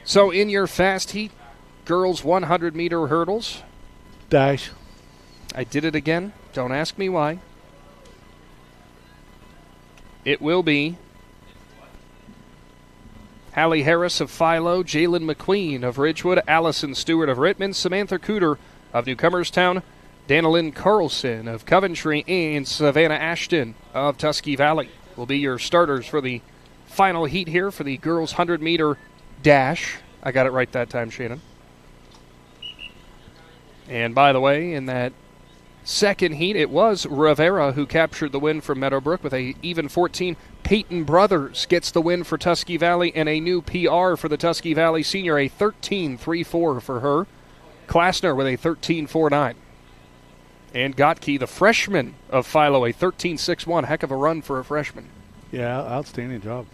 So in your fast heat, girls 100-meter hurdles. Dash. I did it again. Don't ask me why. It will be Hallie Harris of Philo, Jalen McQueen of Ridgewood, Allison Stewart of Rittman, Samantha Cooter of Newcomerstown, Danilyn Carlson of Coventry, and Savannah Ashton of Tusky Valley will be your starters for the final heat here for the girls 100-meter dash. I got it right that time, Shannon. And by the way, in that second heat, it was Rivera who captured the win from Meadowbrook with a even 14. Peyton Brothers gets the win for Tusky Valley and a new PR for the Tusky Valley senior, a 13.34 for her. Klasner with a 13.49. And Gottke, the freshman of Philo, a 13.61. Heck of a run for a freshman. Yeah, outstanding job.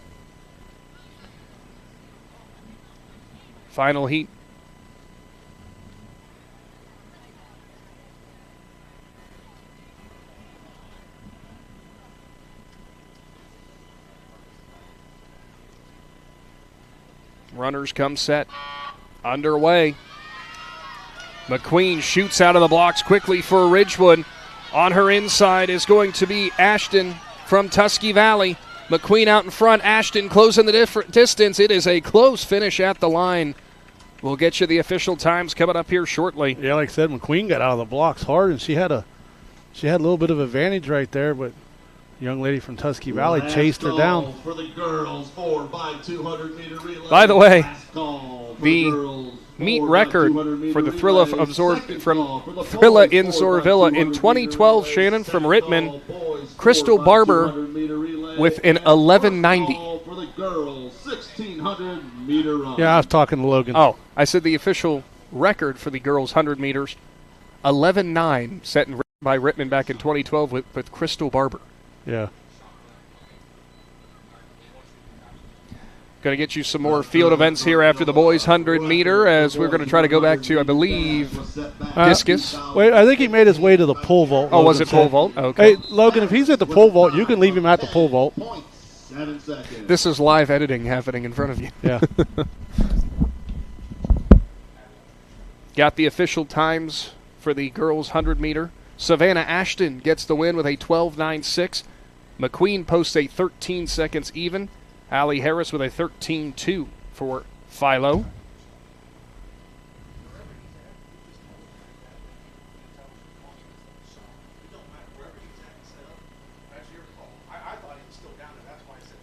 Final heat. Runners come set. Underway. McQueen shoots out of the blocks quickly for Ridgewood. On her inside is going to be Ashton from Tusky Valley. McQueen out in front. Ashton closing the distance. It is a close finish at the line. We'll get you the official times coming up here shortly. Yeah, like I said, McQueen got out of the blocks hard, and she had a little bit of advantage right there, but the young lady from Tusky Valley chased her down. For the girls, 4x200 meter relay. By the way, the meet record for the Thrilla of Thrilla in Zoarvilla in 2012, Shannon from Rittman, Crystal Barber with an 11.90. For the girls, 1600 meter run. Yeah, I was talking to Logan. Oh, I said the official record for the girls 100 meters, 11.9, set by Rittman back in 2012 with Crystal Barber. Yeah. Going to get you some more field events here after the boys 100 meter, as we're going to try to go back to, I believe, discus. Wait, I think he made his way to the pole vault. Oh, was it pole vault? Okay. Hey, Logan, if he's at the pole vault, you can leave him at the pole vault. This is live editing happening in front of you. Yeah. Got the official times for the girls 100 meter. Savannah Ashton gets the win with a 12.96. McQueen posts a 13 seconds even. Hallie Harris with a 13.2 for Philo.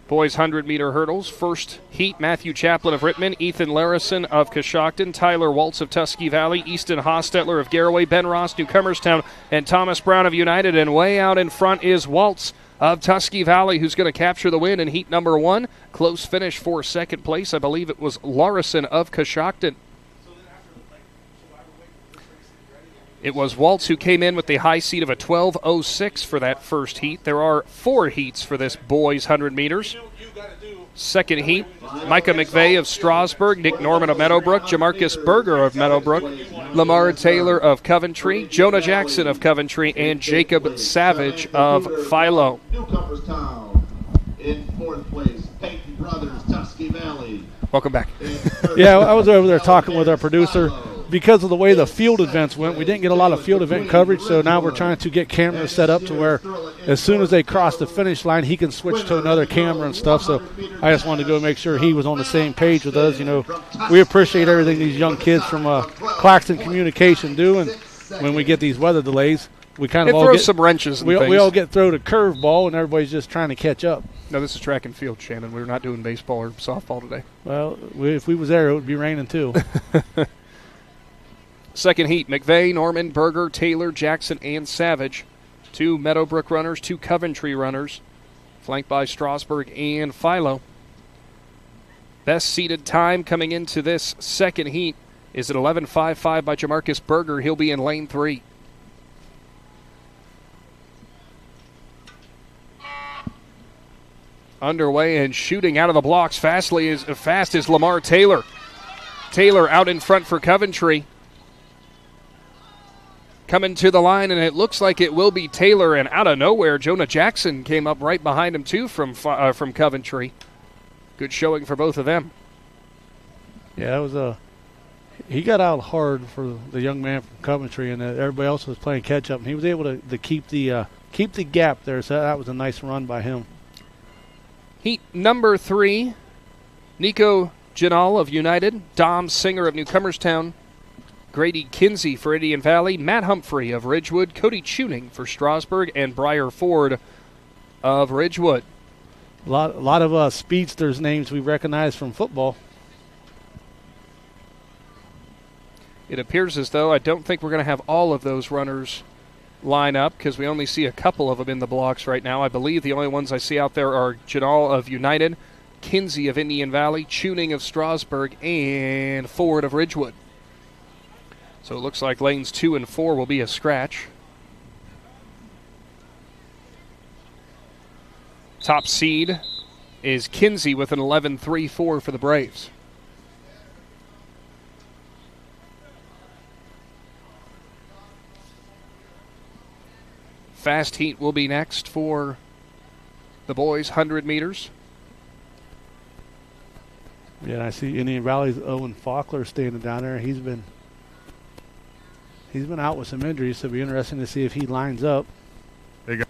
Boys 100-meter hurdles. First heat, Matthew Chaplin of Rittman, Ethan Larison of Coshocton, Tyler Waltz of Tusky Valley, Easton Hostetler of Garraway, Ben Ross, Newcomerstown, and Thomas Brown of United. And way out in front is Waltz of Tusky Valley, who's going to capture the win in heat number 1. Close finish for second place. I believe it was Larison of Coshocton. It was Waltz who came in with the high seat of a 12.06 for that first heat. There are 4 heats for this boys 100 meters. Second heat, Micah McVeigh of Strasburg, Nick Norman of Meadowbrook, Jamarcus Berger of Meadowbrook, Lamar Taylor of Coventry, Jonah Jackson of Coventry, and Jacob Savage of Philo. Newcomerstown in 4th place, Peyton Brothers, Tusky Valley. Welcome back. Yeah, I was over there talking with our producer. Because of the way the field events went, we didn't get a lot of field event coverage, so now we're trying to get cameras set up to where as soon as they cross the finish line, he can switch to another camera and stuff. So I just wanted to go make sure he was on the same page with us. You know, we appreciate everything these young kids from Claxon Communication do, and when we get these weather delays, we kind of all get some wrenches. We all get thrown a curveball, and everybody's just trying to catch up. No, this is track and field, Shannon. We're not doing baseball or softball today. Well, if we was there, it would be raining too. Second heat, McVeigh, Norman, Berger, Taylor, Jackson, and Savage. 2 Meadowbrook runners, 2 Coventry runners. flanked by Strasburg and Philo. Best seeded time coming into this second heat is at 11.55 by Jamarcus Berger. He'll be in lane 3. Underway and shooting out of the blocks fast as Lamar Taylor. Taylor out in front for Coventry. Coming to the line, and it looks like it will be Taylor, and out of nowhere, Jonah Jackson came up right behind him too from Coventry. Good showing for both of them. Yeah, it was he got out hard for the young man from Coventry, and everybody else was playing catch up, and he was able to keep the gap there. So that was a nice run by him. Heat number 3, Nico Janal of United, Dom Singer of Newcomerstown, Grady Kinsey for Indian Valley, Matt Humphrey of Ridgewood, Cody Tuning for Strasburg, and Briar Ford of Ridgewood. A lot of speedsters names we recognize from football. It appears as though I don't think we're going to have all of those runners line up because we only see a couple of them in the blocks right now. I believe the only ones I see out there are Janal of United, Kinsey of Indian Valley, Tuning of Strasburg, and Ford of Ridgewood. So it looks like lanes 2 and 4 will be a scratch. Top seed is Kinsey with an 11.34 for the Braves. Fast heat will be next for the boys, 100 meters. Yeah, I see Indian Valley's Owen Faulkner standing down there. He's been out with some injuries, so it'll be interesting to see if he lines up. They got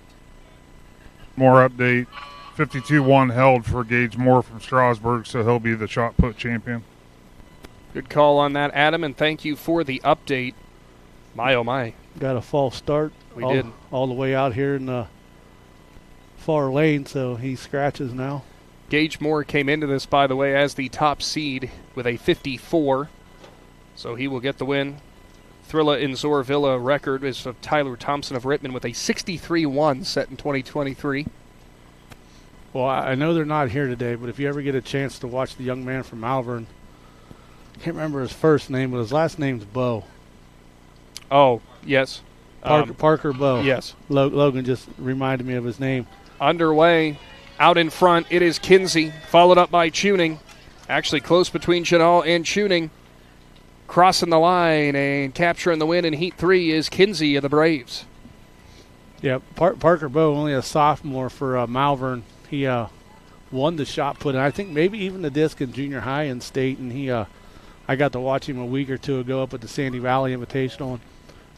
more update. 52-1 held for Gage Moore from Strasburg, so he'll be the shot put champion. Good call on that, Adam, and thank you for the update. My, oh my. Got a false start. We did. All the way out here in the far lane, so he scratches now. Gage Moore came into this, by the way, as the top seed with a 54, so he will get the win. Thrilla in Zoarvilla record is of Tyler Thompson of Rittman with a 63-1 set in 2023. Well, I know they're not here today, but if you ever get a chance to watch the young man from Malvern, I can't remember his first name, but his last name's Bowe. Oh, yes. Parker Bowe. Yes. Logan just reminded me of his name. Underway, out in front, it is Kinsey, followed up by Tuning. Actually close between Janal and Tuning. Crossing the line and capturing the win in Heat 3 is Kinsey of the Braves. Yeah, Parker Bowe, only a sophomore for Malvern. He won the shot put, and I think maybe even the disc in junior high and state. And I got to watch him a week or two ago up at the Sandy Valley Invitational, and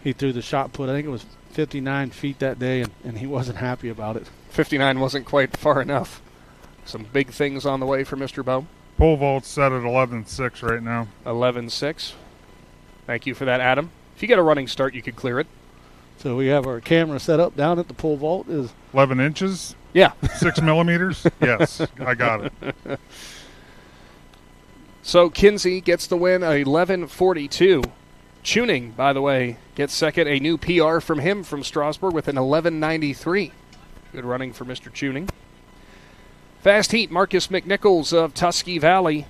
he threw the shot put. I think it was 59 feet that day, and he wasn't happy about it. 59 wasn't quite far enough. Some big things on the way for Mr. Bowe. Pole vault's set at 11.6 right now. 11.6. Thank you for that, Adam. If you get a running start, you could clear it. So we have our camera set up down at the pole vault. Is 11 inches? Yeah. 6 millimeters? Yes, I got it. So Kinsey gets the win, 11.42. Tuning, by the way, gets second. A new PR from him from Strasburg with an 11.93. Good running for Mr. Tuning. Fast heat, Marcus McNichols of Tusky Valley,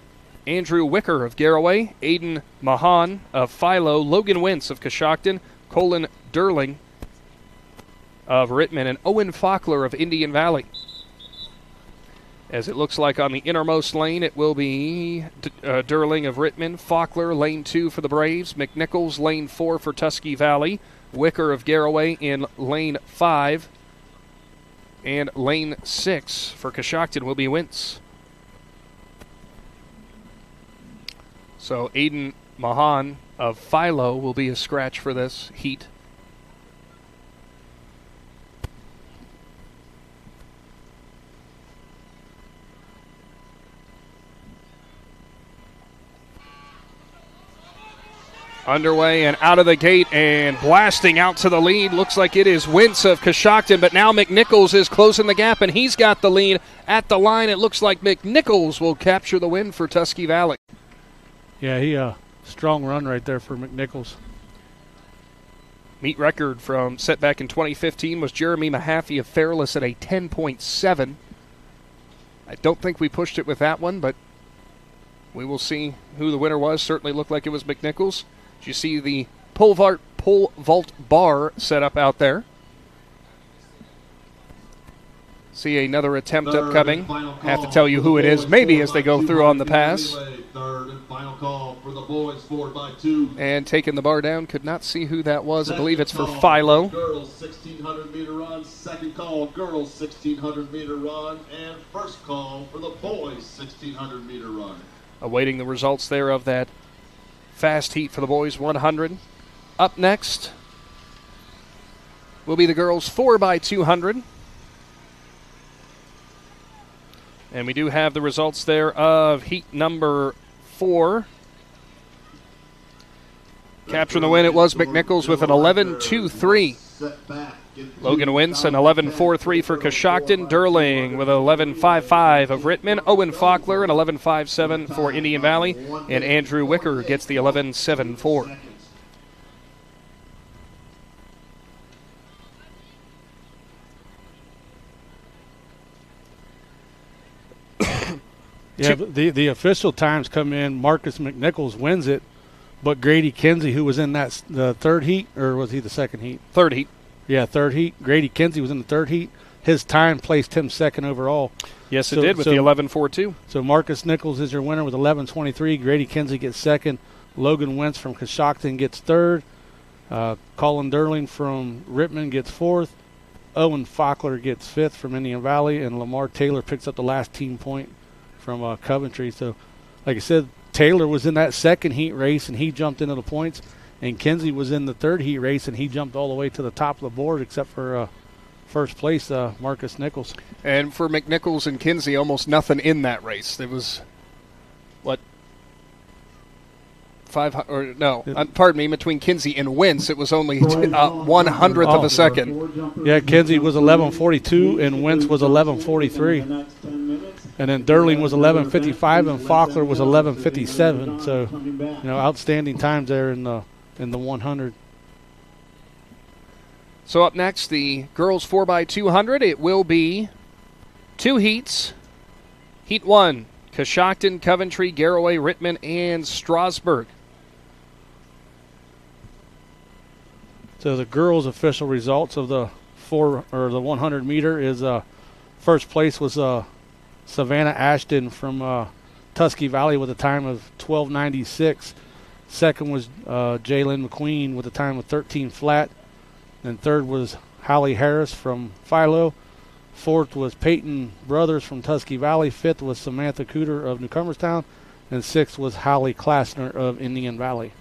Andrew Wicker of Garraway, Aiden Mahan of Philo, Logan Wentz of Coshocton, Colin Durling of Rittman, and Owen Faulkner of Indian Valley. As it looks like on the innermost lane, it will be Durling of Rittman, Faulkner, lane 2 for the Braves, McNichols, lane 4 for Tusky Valley, Wicker of Garraway in lane 5, and lane 6 for Coshocton will be Wentz. So Aiden Mahan of Philo will be a scratch for this heat. Underway and out of the gate and blasting out to the lead. Looks like it is Wentz of Coshocton, but now McNichols is closing the gap, and he's got the lead at the line. It looks like McNichols will capture the win for Tusky Valley. Yeah, he strong run right there for McNichols. Meet record from set back in 2015 was Jeremy Mahaffey of Fairless at a 10.7. I don't think we pushed it with that one, but we will see who the winner was. Certainly looked like it was McNichols. Did you see the pole vault bar set up out there? See another attempt upcoming. Have to tell you who it is, maybe as they go through on the pass. Third and final call for the boys 4x2. And taking the bar down, could not see who that was. I believe it's for Philo. Girls 1600 meter run. Second call, girls 1600 meter run. And first call for the boys 1600 meter run. Awaiting the results there of that fast heat for the boys 100. Up next will be the girls 4x200. And we do have the results there of heat number 4. Capturing the win, it was McNichols with an 11-2-3. Logan wins an 11-4-3 for Coshocton. Durling with an 11-5-5 of Rittman. Owen Faulkner an 11-5-7 for Indian Valley. And Andrew Wicker gets the 11-7-4. Yeah, the official times come in. Marcus McNichols wins it, but Grady Kinsey, who was in the third heat, or was he the second heat? Third heat. Yeah, third heat. Grady Kinsey was in the third heat. His time placed him second overall. Yes, it did with the 11-4-2. So Marcus Nichols is your winner with 11-23. Grady Kinsey gets second. Logan Wentz from Coshocton gets third. Colin Durling from Rittman gets fourth. Owen Faulkner gets fifth from Indian Valley, and Lamar Taylor picks up the last team point from Coventry. So, like I said, Taylor was in that second heat race, and he jumped into the points. And Kinsey was in the third heat race, and he jumped all the way to the top of the board, except for first place, Marcus Nichols. And for McNichols and Kinsey, almost nothing in that race. There was, pardon me, between Kinsey and Wentz, it was only 1/100th of a second. Yeah, Kinsey was 11:42, and Wentz was 11:43. And then Durling was 11:55, and Faulkner was 11:57. So, outstanding times there in the 100. So up next, the girls 4x200. It will be 2 heats. Heat 1, Coshocton, Coventry, Garraway, Rittman, and Strasburg. So the girls' official results of the 100 meter is first place was Savannah Ashton from Tusky Valley with a time of 12:96. Second was Jalen McQueen with a time of 13 flat. And third was Hallie Harris from Philo. Fourth was Peyton Brothers from Tusky Valley. Fifth was Samantha Cooter of Newcomerstown. And sixth was Hallie Klassner of Indian Valley.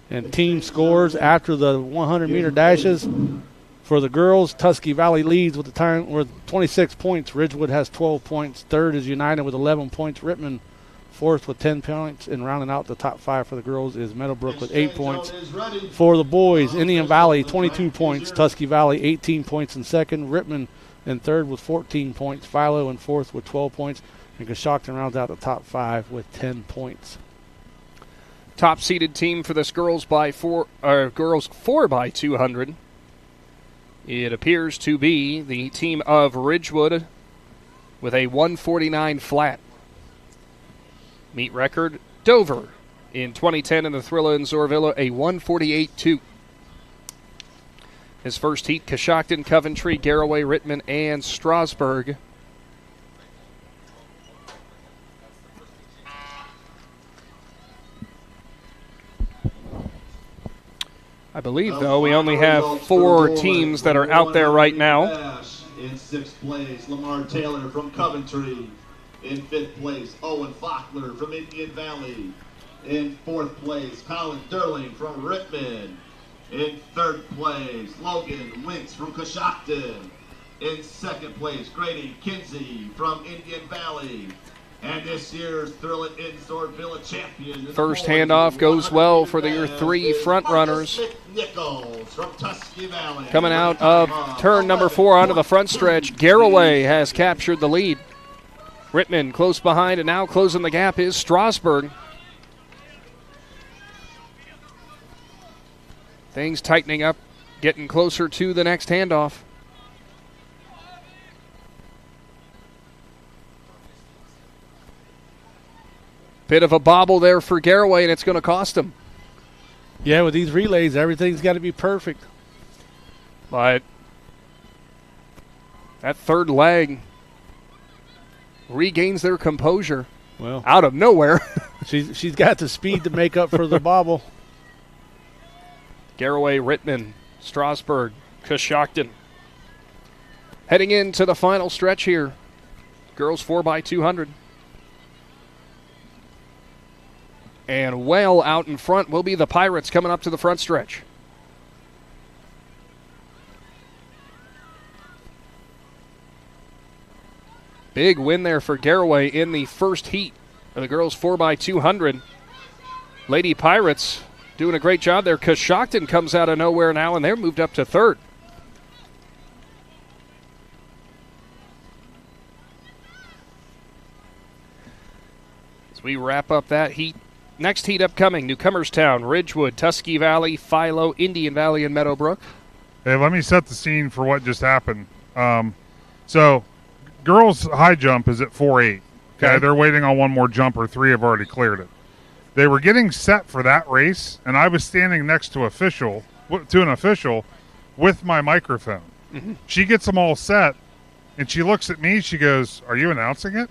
And team scores after the 100-meter dashes. For the girls, Tusky Valley leads with 26 points. Ridgewood has 12 points. Third is United with 11 points. Rittman fourth with 10 points. And rounding out the top 5 for the girls is Meadowbrook with 8 points. For the boys, Indian Valley 22 points. Tusky Valley 18 points in second. Rittman in third with 14 points. Philo in fourth with 12 points. And Coshocton rounds out the top 5 with 10 points. Top-seeded team for this girls 4x200. It appears to be the team of Ridgewood with a 149 flat. Meet record, Dover in 2010 in the Thrilla in Zoarvilla, a 148-2. His first heat, Coshocton, Coventry, Garraway, Rittman, and Strasburg. I believe, though, we only have 4 teams that are out there right now. In 6th place, Lamar Taylor from Coventry. In 5th place, Owen Faulkner from Indian Valley. In 4th place, Colin Durling from Rittman. In 3rd place, Logan Wentz from Coshocton. In 2nd place, Grady Kinsey from Indian Valley. And this year's Thrilla in Zoarvilla champion. First handoff goes well for your 3 front runners. Coming out of turn number 4 onto the front stretch, Garraway has captured the lead. Rittman close behind, and now closing the gap is Strasburg. Things tightening up getting closer to the next handoff. Bit of a bobble there for Garraway, and it's going to cost him. Yeah, with these relays, everything's got to be perfect. But that third leg regains their composure. Well, out of nowhere. she's got the speed to make up for the bobble. Garraway, Rittman, Strasburg, Coshocton. Heading into the final stretch here. Girls 4x200. And well out in front will be the Pirates coming up to the front stretch. Big win there for Garraway in the first heat of the girls 4x200. Lady Pirates doing a great job there. Coshocton comes out of nowhere now, and they're moved up to third. As we wrap up that heat, next heat upcoming, Newcomerstown, Ridgewood, Tusky Valley, Philo, Indian Valley, and Meadowbrook. Hey, let me set the scene for what just happened. So, girls' high jump is at 4.8. Okay, they're waiting on one more jumper. 3 have already cleared it. They were getting set for that race, and I was standing next to an official with my microphone. Mm-hmm. She gets them all set, and she looks at me. She goes, "Are you announcing it?"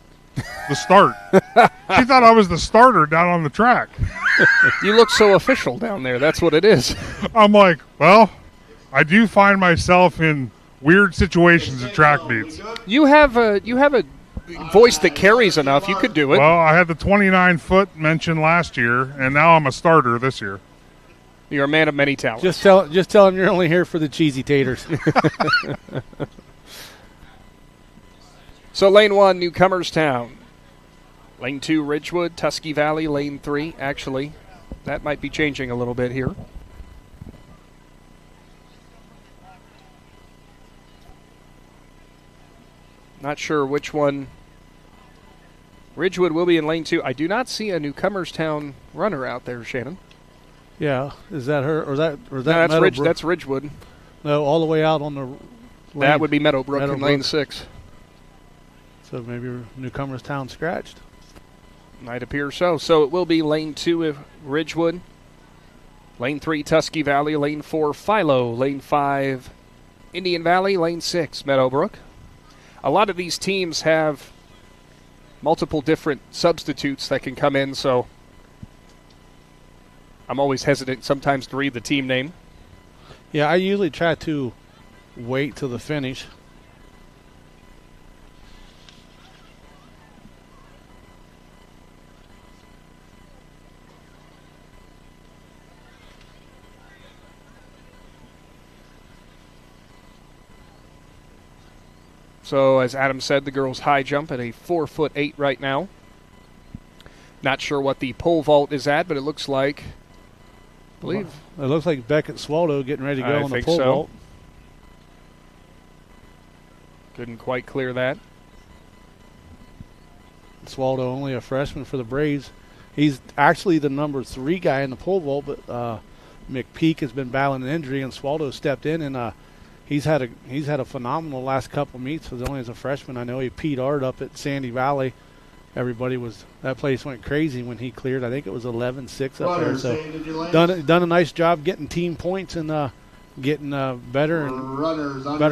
The start. She thought I was the starter down on the track. You look so official down there. That's what it is. I'm like, well, I do find myself in weird situations at track meets. You have a voice that carries enough. You could do it. Well, I had the 29-foot mention last year, and now I'm a starter this year. You're a man of many talents. Just tell them you're only here for the cheesy taters. So lane 1, Newcomerstown. Lane 2, Ridgewood, Tusky Valley. Lane 3, actually, that might be changing a little bit here. Not sure which one. Ridgewood will be in lane 2. I do not see a Newcomerstown runner out there, Shannon. Yeah, is that her or that no, that's Ridgewood. No, all the way out on the lane. That would be Meadowbrook in lane 6. So maybe Newcomerstown scratched. Might appear so. So it will be lane 2 of Ridgewood, lane 3 Tusky Valley, lane 4 Philo, lane 5 Indian Valley, lane 6 Meadowbrook. A lot of these teams have multiple different substitutes that can come in, so I'm always hesitant sometimes to read the team name. Yeah, I usually try to wait till the finish. So, as Adam said, the girls' high jump at a 4'8" right now. Not sure what the pole vault is at, but it looks like, I believe. It looks like Beckett Swallow getting ready to go on the pole vault. Couldn't quite clear that. Swallow only a freshman for the Braves. He's actually the number 3 guy in the pole vault, but McPeek has been battling an injury, and Swallow stepped in and. He's had a phenomenal last couple meets. Was only as a freshman. I know he PR'd up at Sandy Valley. That place went crazy when he cleared. I think it was 11-6 up there. So done a nice job getting team points and getting better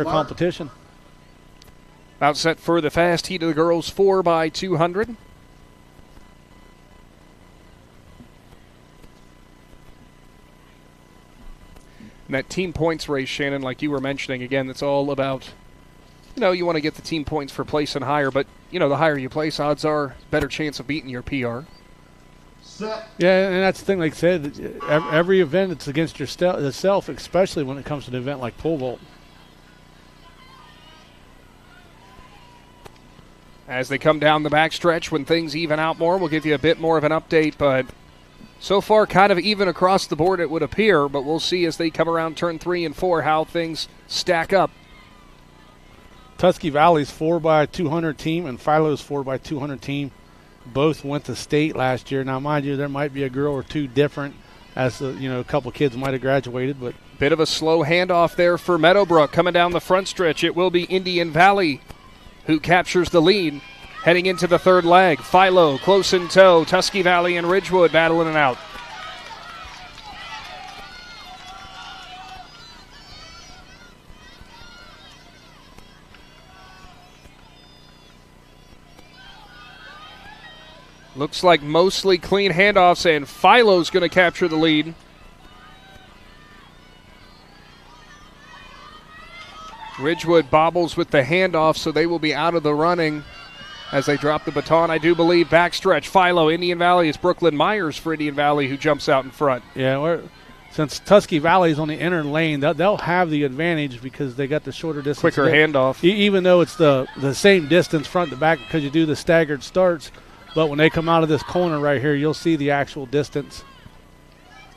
competition. About set for the fast heat of the girls 4x200. And that team points race, Shannon, like you were mentioning, again, it's all about, you want to get the team points for placing higher, but, the higher you place, odds are better chance of beating your PR. Yeah, and that's the thing, like I said, every event it's against yourself, especially when it comes to an event like pole vault. As they come down the backstretch, when things even out more, we'll give you a bit more of an update, but so far, kind of even across the board, it would appear, but we'll see as they come around turn 3 and 4 how things stack up. Tusky Valley's 4x200 team and Philo's 4x200 team both went to state last year. Now, mind you, there might be a girl or two different as a couple kids might have graduated. But bit of a slow handoff there for Meadowbrook. Coming down the front stretch, it will be Indian Valley who captures the lead. Heading into the third leg, Philo close in tow. Tusky Valley and Ridgewood battling it out. Looks like mostly clean handoffs, and Philo's going to capture the lead. Ridgewood bobbles with the handoff, so they will be out of the running as they drop the baton. I do believe backstretch. Philo, Indian Valley. It's Brooklyn Myers for Indian Valley who jumps out in front. Yeah, since Tusky Valley is on the inner lane, they'll have the advantage because they got the shorter distance. Quicker handoff. Even though it's the same distance front to back because you do the staggered starts. But when they come out of this corner right here, you'll see the actual distance.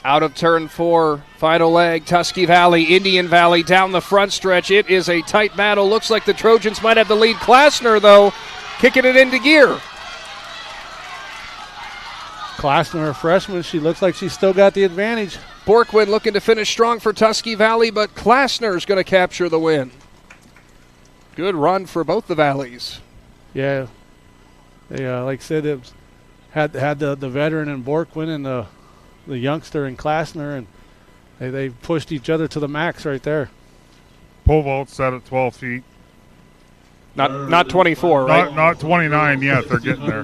Out of turn 4, final leg, Tusky Valley, Indian Valley down the front stretch. It is a tight battle. Looks like the Trojans might have the lead. Klassner, though, kicking it into gear. Klassner, a freshman, she looks like she's still got the advantage. Borkwin looking to finish strong for Tusky Valley, but Klassner is going to capture the win. Good run for both the Valleys. Yeah. They, like I said, it had the veteran in Borkwin and the youngster in Klassner, and they pushed each other to the max right there. Pole vault set at 12 feet. Not 24, right? Not 29 yet. They're getting there.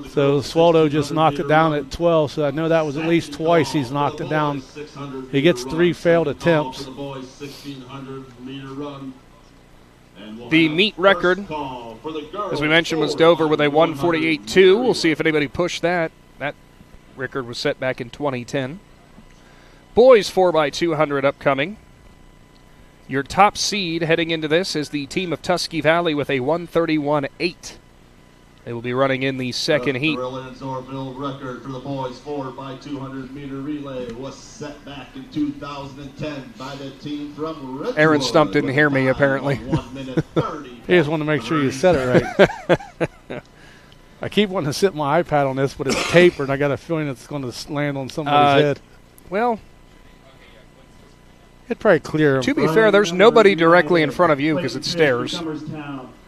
So Swaldo just knocked it down at 12, so I know that was at least twice he's knocked it down. He gets 3 failed attempts. The meet record, as we mentioned, was Dover with a 148.2. We'll see if anybody pushed that. That record was set back in 2010. Boys 4x200 upcoming. Your top seed heading into this is the team of Tusky Valley with a 131.8. They will be running in the second heat. Thrilla and Zoarville record for the boys 4x200 meter relay was set back in 2010 by the team from Ridgewood. Aaron Stump didn't hear me, apparently. He just wanted to make sure you said it right. I keep wanting to sit my iPad on this, but it's tapered, and I got a feeling it's going to land on somebody's head. Well, it'd probably clear. To be fair, there's nobody directly in front of you because it's stairs.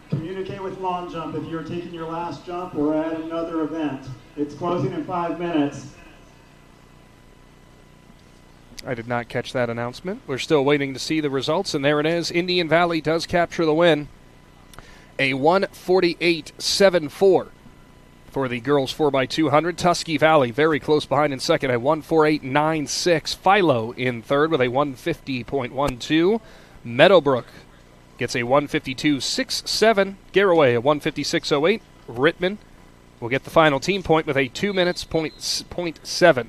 Communicate with Long Jump if you're taking your last jump or at another event. It's closing in 5 minutes. I did not catch that announcement. We're still waiting to see the results, and there it is. Indian Valley does capture the win. A 148.74 for the girls 4x200. Tusky Valley very close behind in second, a 148.96. Philo in third with a 150.12. Meadowbrook gets a 152.67. Garraway a 156.08. Rittman will get the final team point with a 2 minutes .7.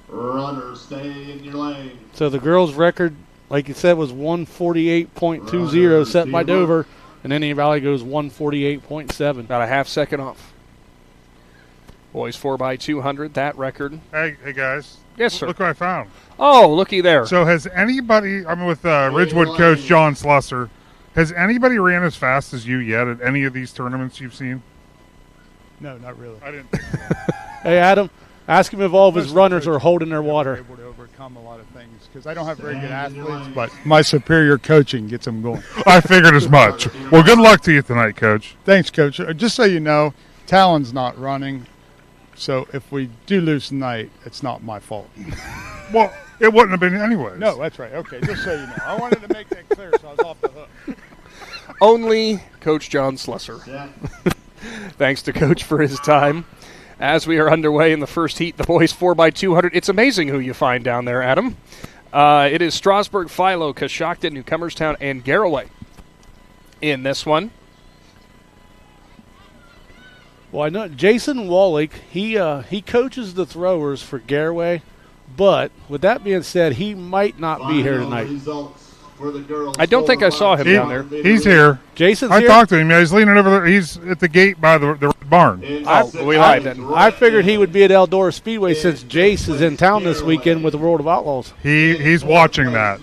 Runners, stay in your lane. So the girls' record, like you said, was 148.20 set by Dover, and Indian Valley goes 148.7. About a half second off. Boys 4x200, that record. Hey guys. Yes, sir. Look what I found. Oh, looky there. So has anybody, I'm with Ridgewood coach John Slusser, has anybody ran as fast as you yet at any of these tournaments you've seen? No, not really. I didn't. Hey, Adam, ask him if all of his runners are holding their water. Able to overcome a lot of things because I don't have very good athletes, but my superior coaching gets them going. I figured as much. Well, good luck to you tonight, Coach. Thanks, Coach. Just so you know, Talon's not running. So if we do lose tonight, it's not my fault. Well, it wouldn't have been anyways. No, that's right. Okay, just so you know. I wanted to make that clear so I was off the hook. Only Coach John Slusser. Yeah. Thanks to Coach for his time. As we are underway in the first heat, the boys 4x200. It's amazing who you find down there, Adam. It is Strasburg, Philo, Coshocton, Newcomerstown, and Garraway in this one. Well, I know Jason Wallach, he coaches the throwers for Garraway, but with that being said, he might not be here tonight. I don't think I saw him down there. He's here. Jason's here? I talked to him. Yeah, he's leaning over there. He's at the gate by the barn. We lied then. I figured he would be at Eldora Speedway since Jace is in town this weekend with the World of Outlaws. He's watching that.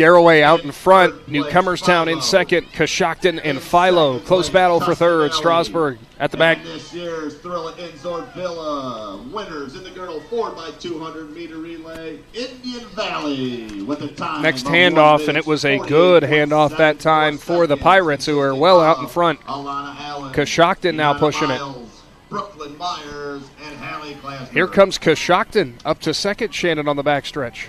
Garraway out in front. Newcomerstown in second. Coshocton and Philo. Close battle for third. Strasburg at the back. And this year's Thrilla in Zoarvilla. Winners in the girls 4x200 meter relay. Indian Valley with the time. Next handoff, and it was a good handoff that time for the Pirates, who are well out in front. Coshocton now pushing it. Brooklyn Myers and Hallie Klasner. Here comes Coshocton up to second. Shannon on the backstretch.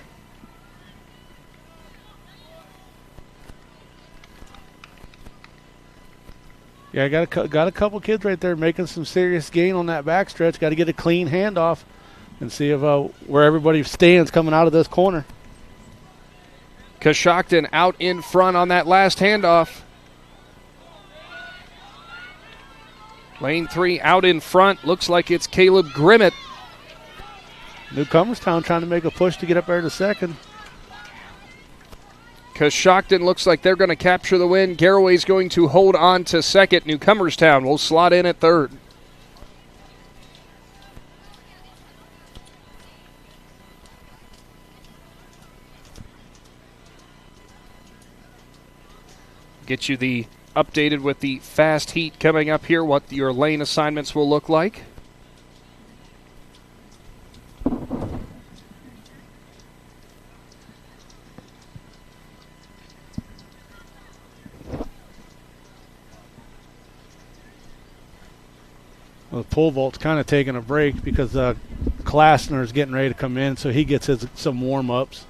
Yeah, got a couple kids right there making some serious gain on that backstretch. Got to get a clean handoff and see if where everybody stands coming out of this corner. Coshocton out in front on that last handoff. Lane 3 out in front. Looks like it's Caleb Grimmett. Newcomerstown trying to make a push to get up there to second. Coshocton looks like they're going to capture the win. Garraway's going to hold on to second. Newcomerstown will slot in at third. Get you the updated with the fast heat coming up here, what your lane assignments will look like. Well, the pole vault's kind of taking a break because Klasner is getting ready to come in, so he gets some warm-ups.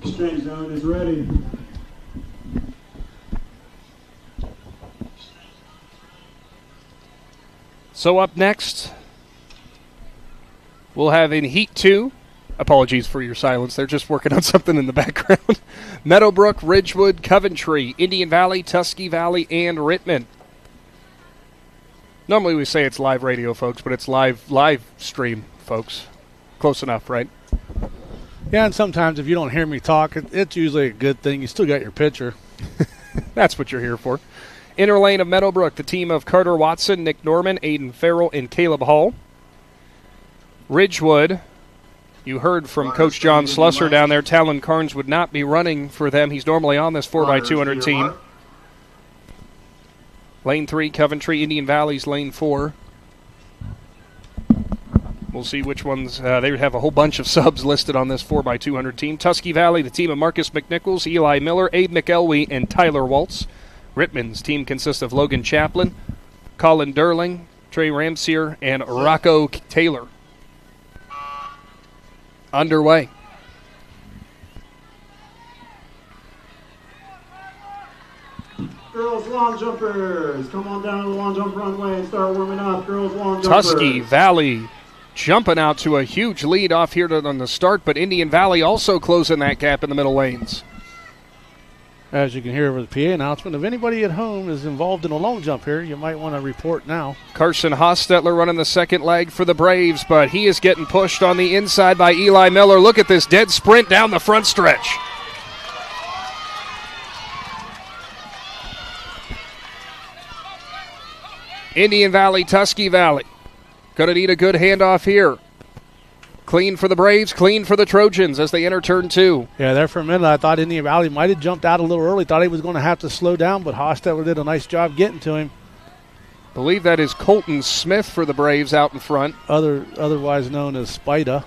Exchange zone is ready. So up next, we'll have in Heat 2, apologies for your silence, they're just working on something in the background, Meadowbrook, Ridgewood, Coventry, Indian Valley, Tusky Valley, and Rittman. Normally we say it's live radio, folks, but it's live stream, folks. Close enough, right? Yeah, and sometimes if you don't hear me talk, it's usually a good thing. You still got your picture. That's what you're here for. Inner lane of Meadowbrook, the team of Carter Watson, Nick Norman, Aiden Farrell, and Caleb Hall. Ridgewood, you heard from Coach John Slusser down there. Talon Carnes would not be running for them. He's normally on this 4x200 team. Lane 3, Coventry, Indian Valley's lane 4. We'll see which ones. They have a whole bunch of subs listed on this 4x200 team. Tusky Valley, the team of Marcus McNichols, Eli Miller, Abe McElwee, and Tyler Waltz. Rittman's team consists of Logan Chaplin, Colin Durling, Trey Ramsier, and Rocco Taylor. Underway. Girls long jumpers, come on down to the long jump runway and start warming up. Girls long jumpers. Tusky Valley jumping out to a huge lead off here on the start, but Indian Valley also closing that gap in the middle lanes. As you can hear over the PA announcement, if anybody at home is involved in a long jump here, you might want to report now. Carson Hostetler running the second leg for the Braves, but he is getting pushed on the inside by Eli Miller. Look at this dead sprint down the front stretch. Indian Valley, Tusky Valley. Going to need a good handoff here. Clean for the Braves, clean for the Trojans as they enter turn 2. Yeah, there for a minute I thought Indian Valley might have jumped out a little early. Thought he was going to have to slow down, but Hostetler did a nice job getting to him. Believe that is Colton Smith for the Braves out in front. Otherwise known as Spida.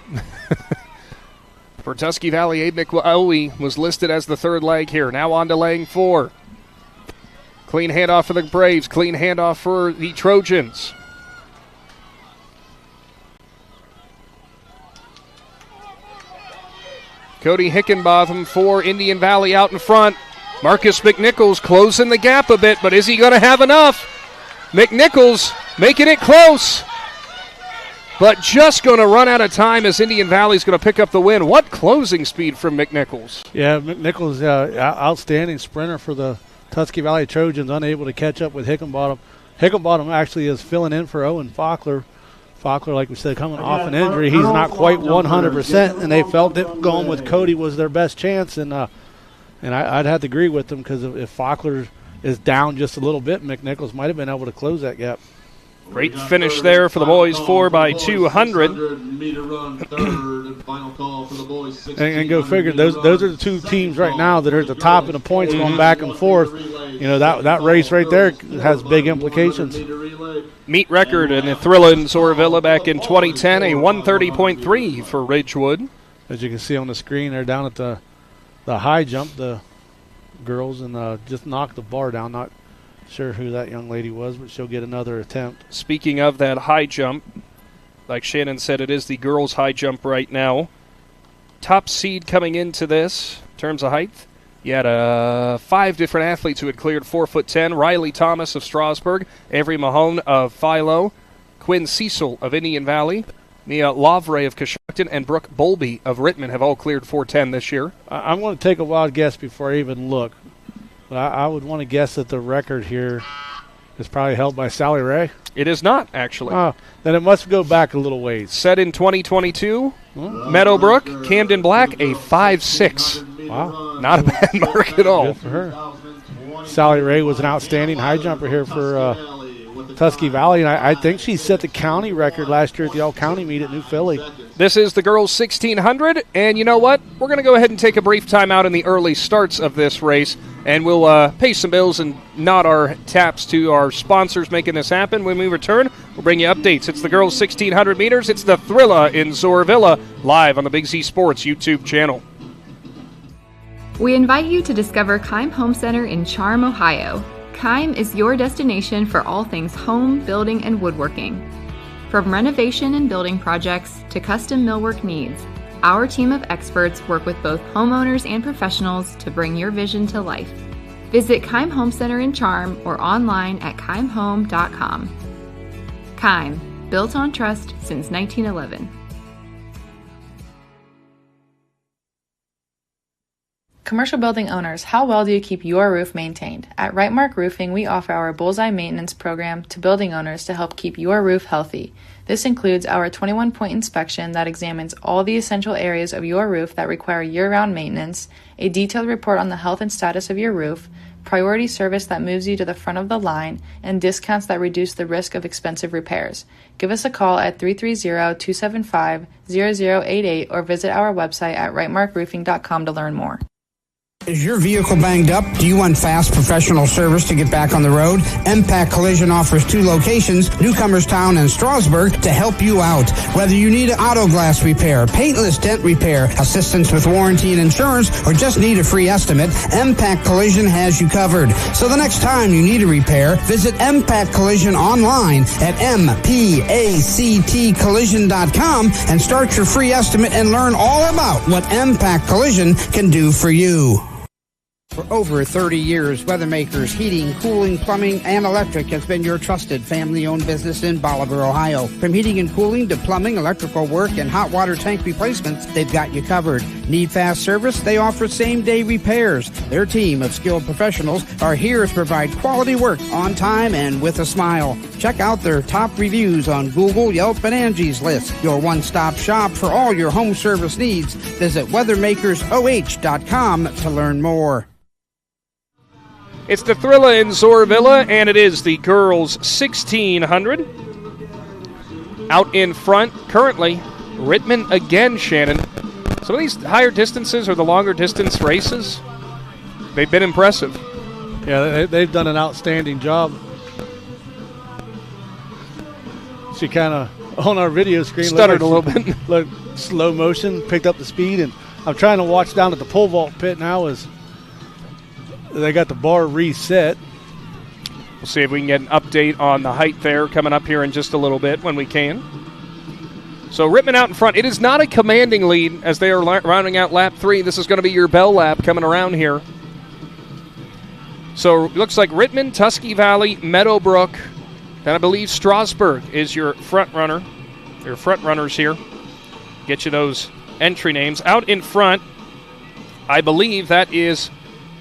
For Tusky Valley, Abe McElwee was listed as the third leg here. Now on to lane 4. Clean handoff for the Braves, clean handoff for the Trojans. Cody Hickenbotham for Indian Valley out in front. Marcus McNichols closing the gap a bit, but is he going to have enough? McNichols making it close, but just going to run out of time as Indian Valley's going to pick up the win. What closing speed from McNichols. Yeah, McNichols, outstanding sprinter for the Tusky Valley Trojans, unable to catch up with Hickenbottom. Hickenbottom actually is filling in for Owen Faulkner. Faulkner, like we said, coming off an injury. He's not quite 100%, and they felt that going with Cody was their best chance. And I'd have to agree with them, because if Faulkner is down just a little bit, McNichols might have been able to close that gap. Great finish there for the boys, 4 by 200. And go figure, those are the two teams right now that are at the top of the points going back and forth. You know, that race right there has big implications. Meet record in the Thrilla in Zoarvilla back in 2010, a 130.3 for Ridgewood. As you can see on the screen, they're down at the high jump, the girls, and just knocked the bar down. Not sure who that young lady was, but she'll get another attempt. Speaking of that high jump, like Shannon said, it is the girls' high jump right now. Top seed coming into this in terms of height. You had 5 different athletes who had cleared 4'10". Riley Thomas of Strasburg, Avery Mahone of Philo, Quinn Cecil of Indian Valley, Mia Lavre of Coshocton, and Brooke Bolby of Rittman have all cleared 4'10" this year. I'm going to take a wild guess before I even look. But I would want to guess that the record here is probably held by Sally Ray. It is not, actually. Oh, then it must go back a little ways. Set in 2022, Meadowbrook, Camden Black, a 5'6". Wow. Not a bad mark at all. Good for her. Sally Ray was an outstanding high jumper here for Tusky Valley, and I think she set the county record last year at the all-county meet at New Philly. This is the girls' 1600, and you know what? We're going to go ahead and take a brief time out in the early starts of this race, and we'll pay some bills and nod our taps to our sponsors making this happen. When we return, we'll bring you updates. It's the girls' 1600 meters. It's the Thrilla in Zoarvilla, live on the Big Z Sports YouTube channel. We invite you to discover Keim Home Center in Charm, Ohio. Keim is your destination for all things home, building, and woodworking. From renovation and building projects to custom millwork needs, our team of experts work with both homeowners and professionals to bring your vision to life. Visit Keim Home Center in Charm or online at keimhome.com. Keim, built on trust since 1911. Commercial building owners, how well do you keep your roof maintained? At Rightmark Roofing, we offer our Bullseye Maintenance Program to building owners to help keep your roof healthy. This includes our 21-point inspection that examines all the essential areas of your roof that require year-round maintenance, a detailed report on the health and status of your roof, priority service that moves you to the front of the line, and discounts that reduce the risk of expensive repairs. Give us a call at 330-275-0088 or visit our website at rightmarkroofing.com to learn more. Is your vehicle banged up? Do you want fast professional service to get back on the road? MPAC Collision offers 2 locations, Newcomerstown and Strasburg, to help you out. Whether you need auto glass repair, paintless dent repair, assistance with warranty and insurance, or just need a free estimate, MPAC Collision has you covered. So the next time you need a repair, visit MPAC Collision online at mpactcollision.com and start your free estimate and learn all about what MPAC Collision can do for you. For over 30 years, Weathermakers Heating, Cooling, Plumbing, and Electric has been your trusted family-owned business in Bolivar, Ohio. From heating and cooling to plumbing, electrical work, and hot water tank replacements, they've got you covered. Need fast service? They offer same-day repairs. Their team of skilled professionals are here to provide quality work on time and with a smile. Check out their top reviews on Google, Yelp, and Angie's List. Your one-stop shop for all your home service needs. Visit weathermakersoh.com to learn more. It's the Thrilla in Zoarvilla, and it is the girls' 1600. Out in front, currently, Rittman again, Shannon. Some of these higher distances or the longer distance races, they've been impressive. Yeah, they've done an outstanding job. She kind of, on our video screen, stuttered a little bit. Looked slow motion, picked up the speed, and I'm trying to watch down at the pole vault pit now as they got the bar reset. We'll see if we can get an update on the height there coming up here in just a little bit when we can. So Rittman out in front. It is not a commanding lead as they are rounding out lap 3. This is going to be your bell lap coming around here. So it looks like Rittman, Tusky Valley, Meadowbrook, then I believe Strasburg is your front runner. Your front runners here. Get you those entry names. Out in front, I believe that is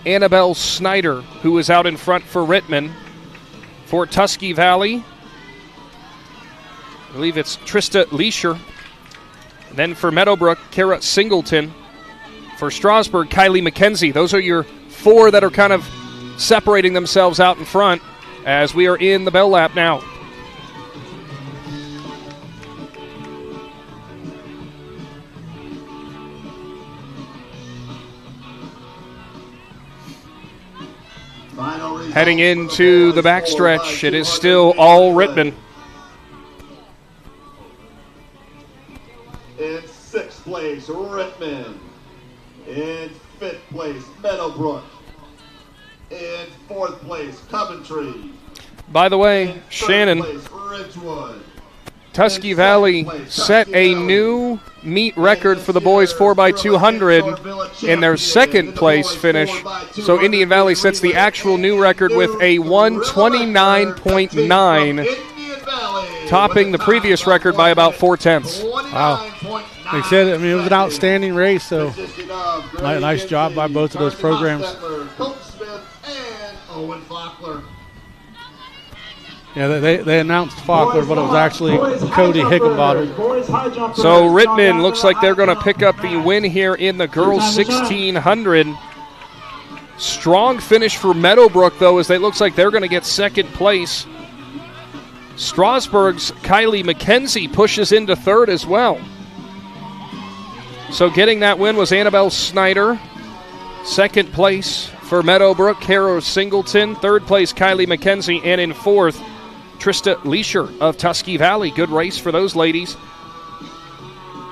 Annabelle Snyder, who is out in front for Rittman. For Tusky Valley, I believe it's Trista Leisure. Then for Meadowbrook, Kara Singleton. For Strasburg, Kylie McKenzie. Those are your 4 that are kind of separating themselves out in front as we are in the bell lap now. Heading into the backstretch, it is still all Rittman. In 6th place, Rittman. In 5th place, Meadowbrook. In 4th place, Coventry. By the way, Shannon, Tusky Valley set a new meet record for the boys 4x200 in their 2nd place finish. So Indian Valley sets the actual new record with a 1:29.9, topping the previous record by about 4/10. Wow. Like I said, I mean, it was an outstanding race, so nice job by both of those programs. Yeah, they announced Faulkner, but it was actually Cody Higginbottom. So Rittman looks like they're going to pick up the win here in the girls 1600. Strong finish for Meadowbrook, though, as it looks like they're going to get 2nd place. Strasburg's Kylie McKenzie pushes into 3rd as well. So getting that win was Annabelle Snyder. 2nd place for Meadowbrook, Kara Singleton. 3rd place, Kylie McKenzie. And in 4th, Trista Leisure of Tusky Valley. Good race for those ladies.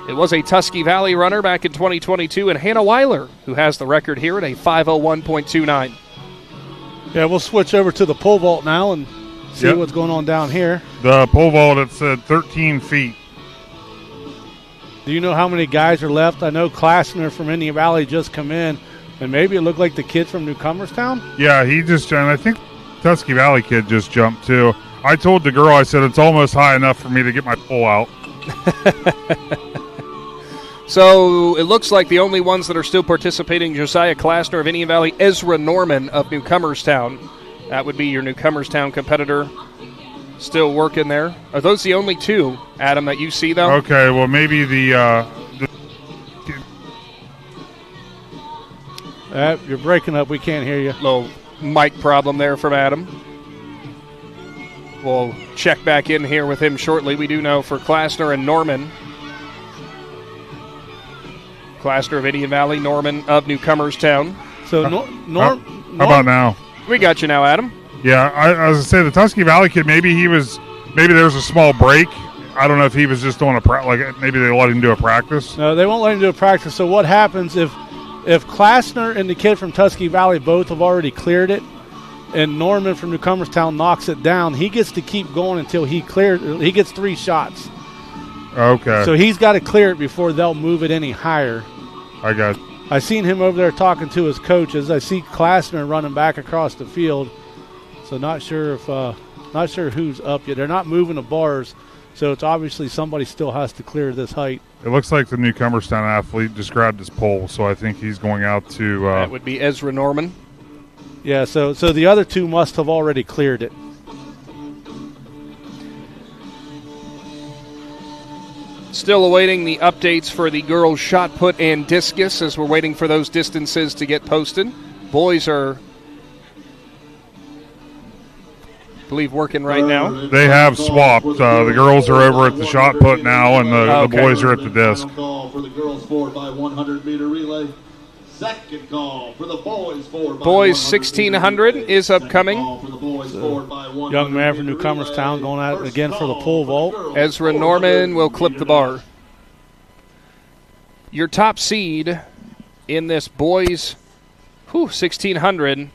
It was a Tusky Valley runner back in 2022, and Hannah Weiler, who has the record here at a 5:01.29. Yeah, we'll switch over to the pole vault now and see what's going on down here. The pole vault, it's at 13 feet. Do you know how many guys are left? I know Claxon from Indian Valley just come in, and maybe it looked like the kid from Newcomerstown. Yeah, he just jumped. I think Tusky Valley kid just jumped too. I told the girl, I said, it's almost high enough for me to get my pole out. So it looks like the only ones that are still participating, Josiah Klasner of Indian Valley, Ezra Norman of Newcomerstown. That would be your Newcomerstown competitor still working there. Are those the only 2, Adam, that you see, though? Okay, well, maybe the you're breaking up. We can't hear you. Little mic problem there from Adam. We'll check back in here with him shortly. We do know for Klasner and Norman. Klasner of Indian Valley, Norman of Newcomerstown. So, how about now? We got you now, Adam. Yeah, I was going to say the Tusky Valley kid, maybe there was a small break. I don't know if he was just doing maybe they let him do a practice. No, they won't let him do a practice. So what happens if Klasner and the kid from Tusky Valley both have already cleared it, and Norman from Newcomerstown knocks it down, he gets to keep going until he gets 3 shots. Okay. So he's got to clear it before they'll move it any higher. I seen him over there talking to his coaches. I see Klasner running back across the field. So not sure who's up yet. They're not moving the bars, so it's obviously somebody still has to clear this height. It looks like the Newcomerstown athlete just grabbed his pole, so I think he's going out to. That would be Ezra Norman. Yeah, so the other 2 must have already cleared it. Still awaiting the updates for the girls' shot put and discus as we're waiting for those distances to get posted. Boys are, I believe, working right now. They have swapped. The girls are over at the shot put now, and the boys are at the disc. Call for the girls 4x100-meter relay. Second call for the boys 4x100. Boys 1600 is upcoming. Young man from Newcomerstown going out again for the pole vault. Ezra Norman will clip the bar. Your top seed in this boys 1600,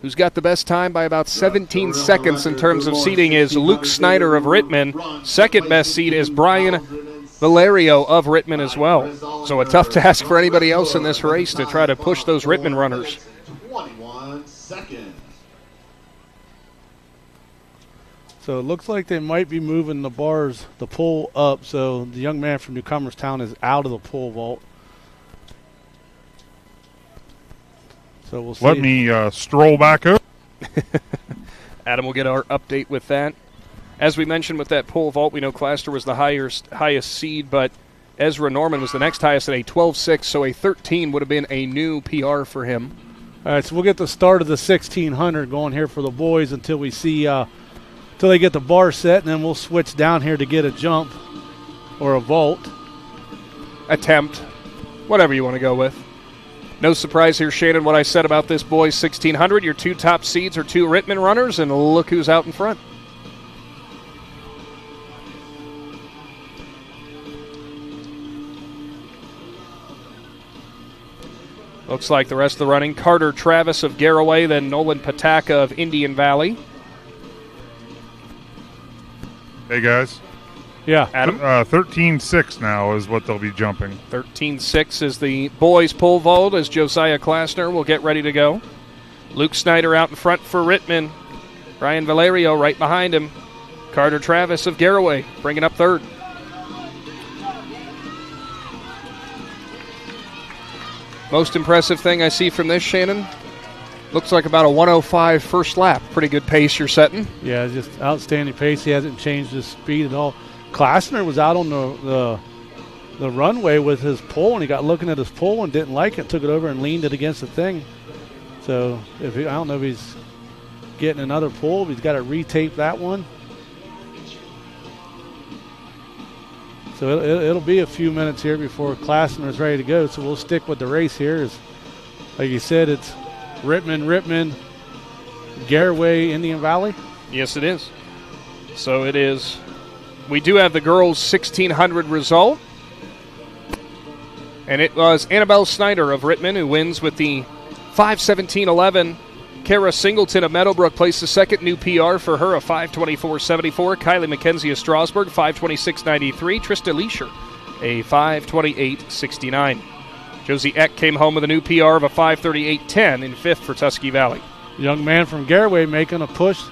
who's got the best time by about 17 seconds in terms of seeding, is Luke Snyder of Rittman. Second best seed is Brian Valerio of Rittman as well. So a tough task for anybody else in this race to try to push those Rittman runners. 21 seconds. So it looks like they might be moving the bars, the pole up. So the young man from Newcomerstown is out of the pole vault. So we'll see. Let me stroll back up. Adam will get our update with that. As we mentioned with that pole vault, we know Claster was the highest seed, but Ezra Norman was the next highest at a 12.6, so a 13 would have been a new PR for him. All right, so we'll get the start of the 1600 going here for the boys until we see, until they get the bar set, and then we'll switch down here to get a jump or a vault. Attempt, whatever you want to go with. No surprise here, Shannon, what I said about this boys 1600. Your two top seeds are two Rittman runners, and look who's out in front. Looks like the rest of the running, Carter Travis of Garraway, then Nolan Pataka of Indian Valley. Hey, guys. Yeah, Adam? 13.6 now is what they'll be jumping. 13.6 is the boys' pole vault as Josiah Klasner will get ready to go. Luke Snyder out in front for Rittman. Ryan Valerio right behind him. Carter Travis of Garraway bringing up third. Most impressive thing I see from this, Shannon, looks like about a 105 first lap. Pretty good pace you're setting. Yeah, just outstanding pace. He hasn't changed his speed at all. Klasner was out on the runway with his pole, and he got looking at his pole and didn't like it, took it over and leaned it against the thing. So I don't know if he's getting another pole, but he's got to retape that one. So it'll be a few minutes here before Klasner is ready to go. So we'll stick with the race here. Like you said, it's Rittman, Garraway, Indian Valley. Yes, it is. So it is. We do have the girls' 1600 result. And it was Annabelle Snyder of Rittman who wins with the 5:17.11. Kara Singleton of Meadowbrook placed the second, new PR for her, a 5:24.74. Kylie McKenzie of Strasburg, 5:26.93. Trista Leisher, a 5:28.69. Josie Eck came home with a new PR of a 5:38.10 in fifth for Tusky Valley. Young man from Garraway making a push,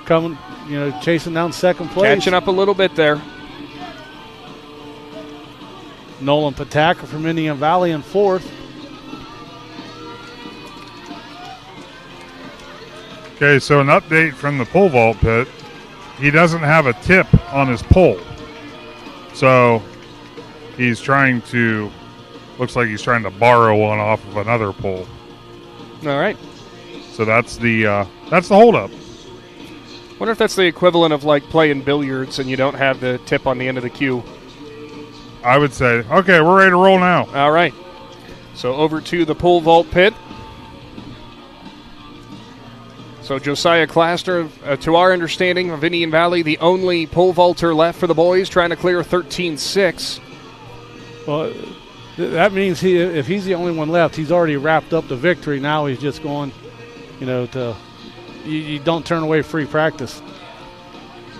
coming, chasing down second place. Catching up a little bit there. Nolan Pataka from Indian Valley in fourth. Okay, so an update from the pole vault pit. He doesn't have a tip on his pole. So looks like he's trying to borrow one off of another pole. All right. So that's the holdup. Wonder if that's the equivalent of like playing billiards and you don't have the tip on the end of the cue. I would say, okay, we're ready to roll now. All right. So over to the pole vault pit. So Josiah Klasner, to our understanding of Indian Valley, the only pole vaulter left for the boys, trying to clear 13.6. Well, that means if he's the only one left, he's already wrapped up the victory. Now he's just going, you don't turn away free practice.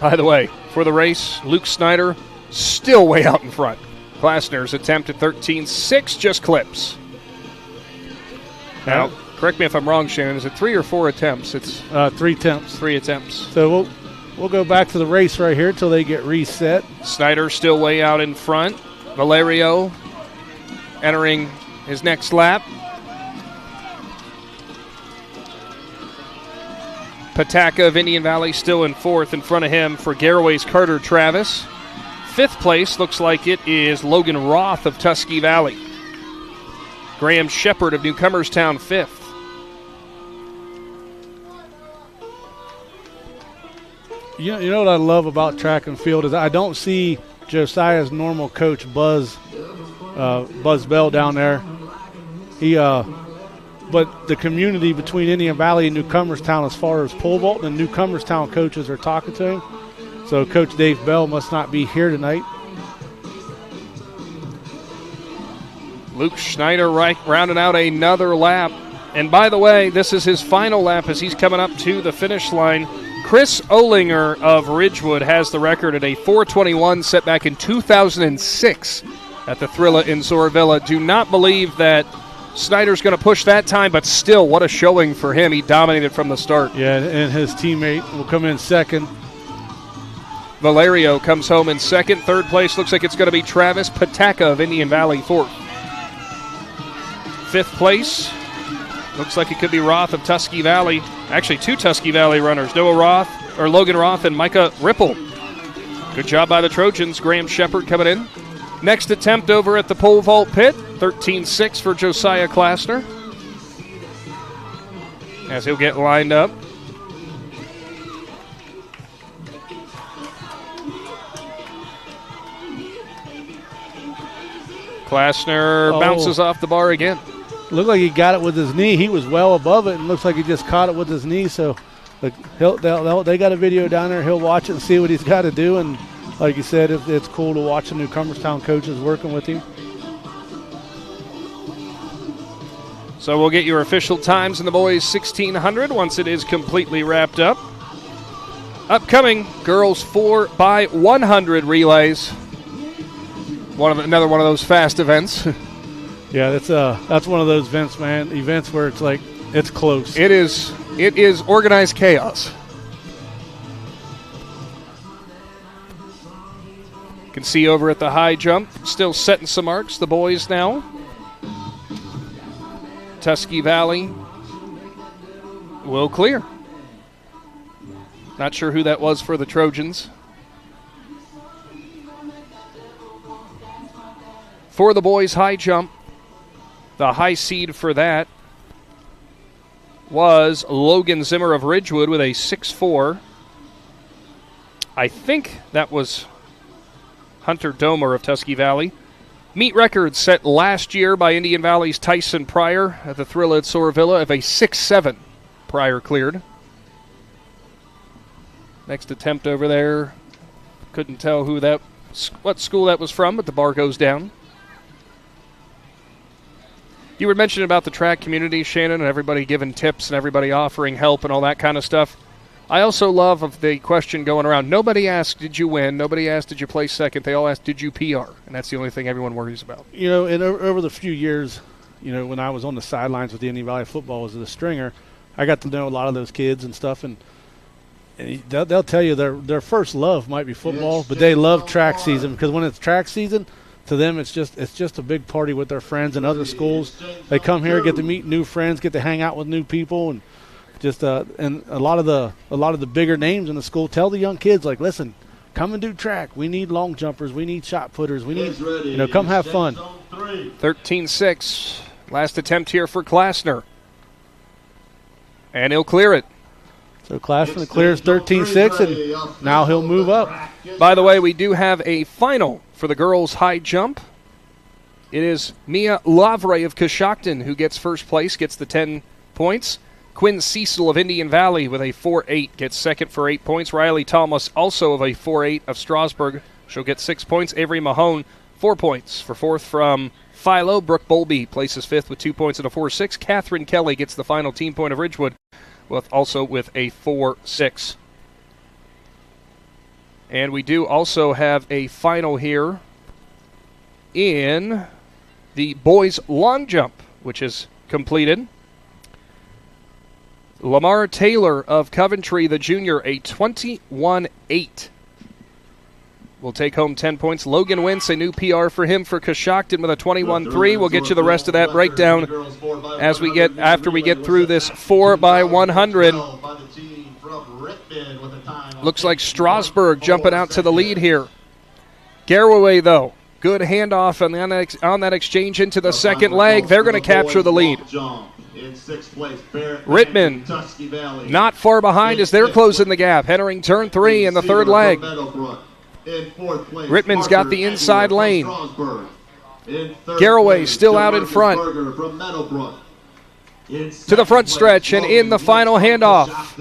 By the way, for the race, Luke Snyder still way out in front. Klasner's attempt at 13.6 just clips. Now, correct me if I'm wrong, Shannon. Is it 3 or 4 attempts? It's 3 attempts. 3 attempts. So we'll go back to the race right here till they get reset. Snyder still way out in front. Valerio entering his next lap. Pataka of Indian Valley still in fourth in front of him for Garraway's Carter Travis. Fifth place looks like it is Logan Roth of Tusky Valley. Graham Shepard of Newcomerstown fifth. You know what I love about track and field is I don't see Josiah's normal coach Buzz Bell down there. But the community between Indian Valley and Newcomerstown, as far as pole vault, and Newcomerstown coaches are talking to him. So Coach Dave Bell must not be here tonight. Luke Schneider rounding out another lap. And by the way, this is his final lap as he's coming up to the finish line. Chris Olinger of Ridgewood has the record at a 4:21 set back in 2006 at the Thrilla in Zoarvilla. Do not believe that Snyder's going to push that time, but still, what a showing for him. He dominated from the start. Yeah, and his teammate will come in second. Valerio comes home in second. Third place looks like it's going to be Travis Pataka of Indian Valley, fourth. Fifth place looks like it could be Roth of Tusky Valley. Actually, two Tusky Valley runners, Logan Roth and Micah Ripple. Good job by the Trojans. Graham Shepard coming in. Next attempt over at the pole vault pit, 13.6 for Josiah Klassner, as he'll get lined up. Klassner bounces off the bar again. Looked like he got it with his knee. He was well above it, and looks like he just caught it with his knee. So they got a video down there. He'll watch it and see what he's got to do. And like you said, it's cool to watch the new Cumberstown coaches working with him. So we'll get your official times in the boys 1600 once it is completely wrapped up. Upcoming girls 4x100 relays. Another one of those fast events. Yeah, that's one of those events, man. Events where it's like it's close. It is organized chaos. You can see over at the high jump, still setting some marks. The boys now. Tusky Valley will clear. Not sure who that was for the Trojans. For the boys' high jump, the high seed for that was Logan Zimmer of Ridgewood with a 6'4". I think that was Hunter Domer of Tusky Valley. Meet record set last year by Indian Valley's Tyson Pryor at the Thrilla at Zoarvilla of a 6'7". Pryor cleared. Next attempt over there. Couldn't tell what school that was from, but the bar goes down. You were mentioning about the track community, Shannon, and everybody giving tips and everybody offering help and all that kind of stuff. I also love of the question going around. Nobody asked, did you win? Nobody asked, did you place second? They all asked, did you PR? And that's the only thing everyone worries about. You know, and over the few years, you know, when I was on the sidelines with the Indian Valley football as a stringer, I got to know a lot of those kids and stuff, and they'll tell you their first love might be football, but they love track season, because when it's track season, to them it's just a big party with their friends in other schools. They come here, get to meet new friends, get to hang out with new people, and just and a lot of the bigger names in the school tell the young kids, like, listen, come and do track. We need long jumpers. We need shot putters. We need, come have fun. 13.6. Last attempt here for Klassner. And he'll clear it. So Claxon clears 13.6, and now he'll move up. By the way, we do have a final for the girls' high jump. It is Mia Lavre of Coshocton who gets first place, gets the 10 points. Quinn Cecil of Indian Valley with a 4.8 gets second for 8 points. Riley Thomas also of a 4.8 of Strasburg. She'll get 6 points. Avery Mahone, 4 points for fourth from Philo. Brooke Bowlby places fifth with 2 points and a 4.6. Catherine Kelly gets the final team point of Ridgewood, also with a 4.6. And we do also have a final here in the boys' long jump, which is completed. Lamar Taylor of Coventry, the junior, a 21.8. Will take home 10 points. Logan Wentz, a new PR for him for Coshocton with a 21.3. We'll get you the rest of that breakdown after we get through this 4x100. Looks like Strasburg jumping out to the lead here. Garraway, though, good handoff on that exchange into the second leg. They're going to capture the lead. Rittman not far behind as they're closing the gap, entering turn 3 in the third leg. Rittman's got the inside lane. Garraway still out in front. To the front stretch and in the final handoff.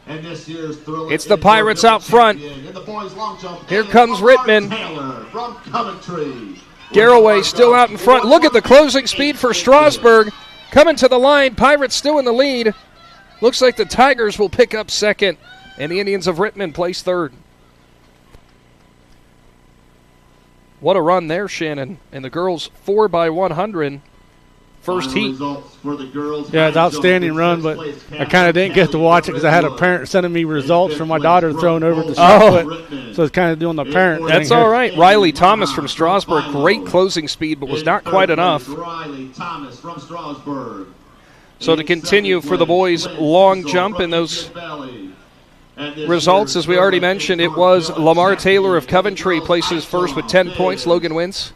It's the Pirates out front. Here comes Rittman. Garraway still out in front. Look at the closing speed for Strasburg. Coming to the line, Pirates still in the lead. Looks like the Tigers will pick up second, and the Indians of Rittman place third. What a run there, Shannon. And the girls 4x100. first heat. Yeah, it's outstanding run, but I kind of didn't get to watch it because I had a parent sending me results from my daughter throwing over the shot put, so it's kind of doing the parent thing. That's all right. Riley Thomas from Strasburg, great closing speed, but was not quite enough. Riley Thomas from Strasburg. So to continue for the boys' long jump in those results, as we already mentioned, it was Lamar Taylor of Coventry places first with 10 points. Logan Wentz,